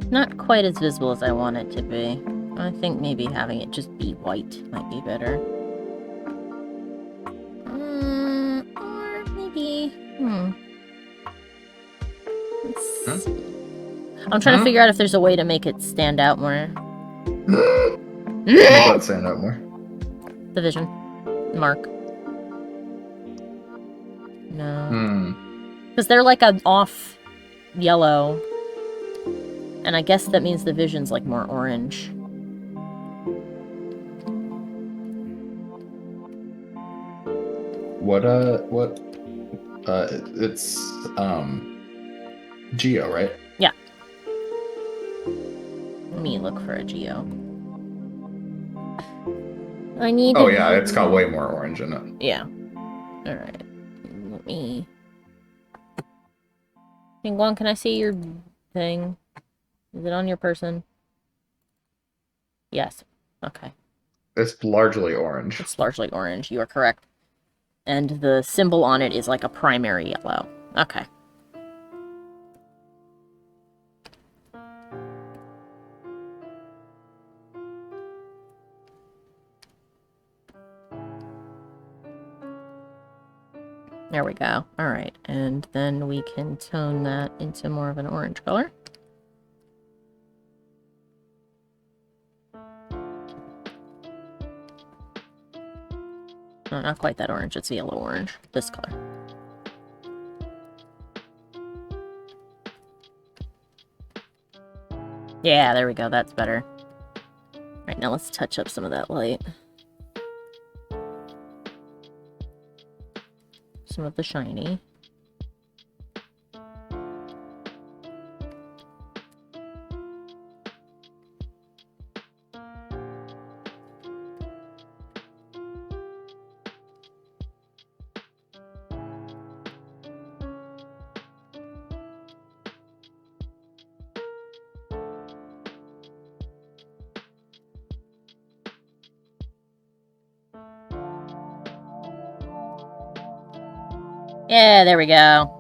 Not quite as visible as I want it to be. I think maybe having it just be white might be better. Or maybe... Let's see. I'm trying to figure out if there's a way to make it stand out more. Make that stand out more. The vision. Mark. No. Because they're like an off yellow. And I guess that means the vision's like more orange. It's Geo, right? Yeah. me look for a geo. I need. Oh yeah, it's got way more orange in it. Yeah. All right. Let me. Pingguan, can I see your thing? Is it on your person? Yes. Okay. It's largely orange. It's largely orange. You are correct. And the symbol on it is like a primary yellow. Okay. There we go. All right. And then we can tone that into more of an orange color. No, not quite that orange. It's yellow orange. This color. Yeah, there we go. That's better. All right, now let's touch up some of that light. Some of the shiny. Yeah, there we go.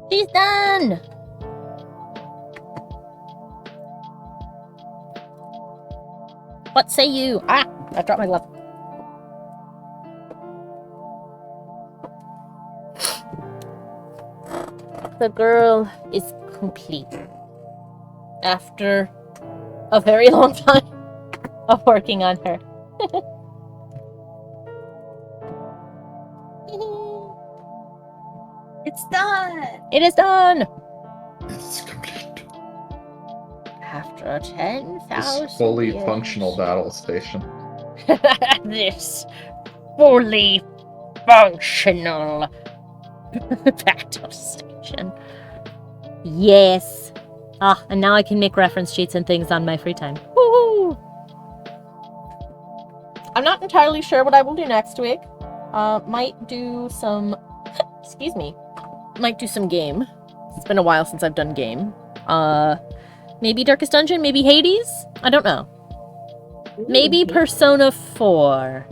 She's done! What say you? Ah! I dropped my glove. The girl is complete. After a very long time of working on her. It's done! It is done! It's complete. After 10,000 This fully years. functional battle station. This fully functional battle station. Yes. Ah, and now I can make reference sheets and things on my free time. Woohoo! I'm not entirely sure what I will do next week. Might do some... excuse me. Might do some game. It's been a while since I've done game. Maybe Darkest Dungeon? Maybe Hades? I don't know. Maybe Persona 4.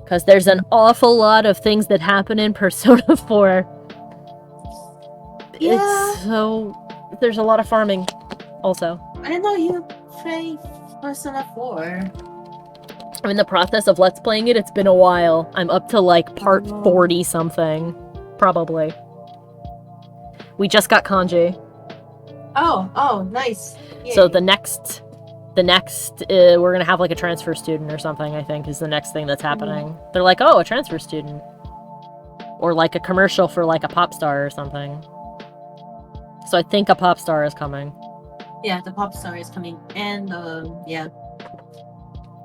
Because there's an awful lot of things that happen in Persona 4. Yeah. It's so... There's a lot of farming, also. I didn't know you play Persona 4. I'm in the process of Let's Playing it. It's been a while. I'm up to, like, part 40-something. Probably. We just got kanji. Oh, nice. Yay. So the next, we're gonna have like a transfer student or something. I think is the next thing that's happening. They're like, oh, a transfer student, or like a commercial for like a pop star or something. So I think a pop star is coming. Yeah, the pop star is coming, and yeah.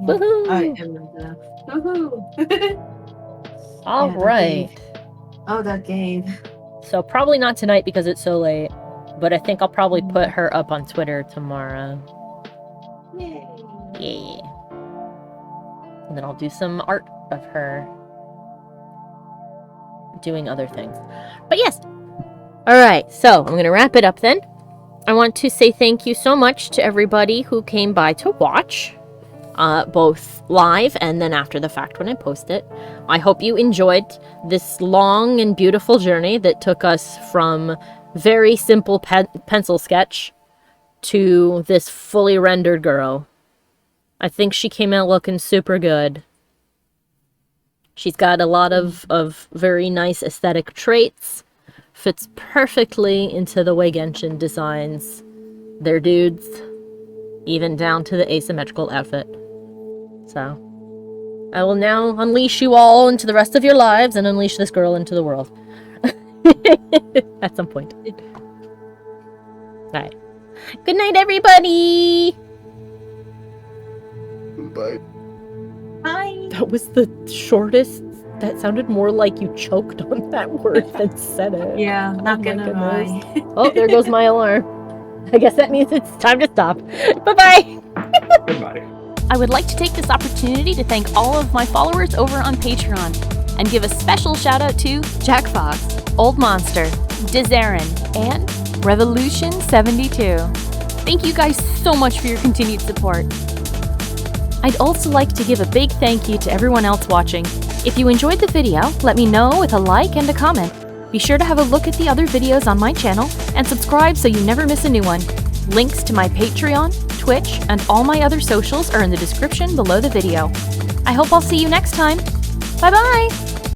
Woohoo! I remember. Woohoo! All Yeah, right. Oh, that game. So probably not tonight because it's so late. But I think I'll probably put her up on Twitter tomorrow. Yay. Yeah. And then I'll do some art of her doing other things. But yes. Alright, so I'm going to wrap it up then. I want to say thank you so much to everybody who came by to watch. Both live and then after the fact when I post it. I hope you enjoyed this long and beautiful journey that took us from very simple pencil sketch to this fully rendered girl. I think she came out looking super good. She's got a lot of very nice aesthetic traits. fits perfectly into the way Genshin designs their dudes, even down to the asymmetrical outfit. So, I will now unleash you all into the rest of your lives and unleash this girl into the world. At some point. Alright. Good night, everybody! Bye. Bye. That was the shortest. That sounded more like you choked on that word than said it. Yeah, not my gonna goodness. lie. Oh, there goes my alarm. I guess that means it's time to stop. Bye-bye! Goodbye. I would like to take this opportunity to thank all of my followers over on Patreon and give a special shout out to Jack Fox, Old Monster, Dizarin, and Revolution72. Thank you guys so much for your continued support. I'd also like to give a big thank you to everyone else watching. If you enjoyed the video, let me know with a like and a comment. Be sure to have a look at the other videos on my channel and subscribe so you never miss a new one. Links to my Patreon, Twitch, and all my other socials are in the description below the video. I hope I'll see you next time. Bye bye!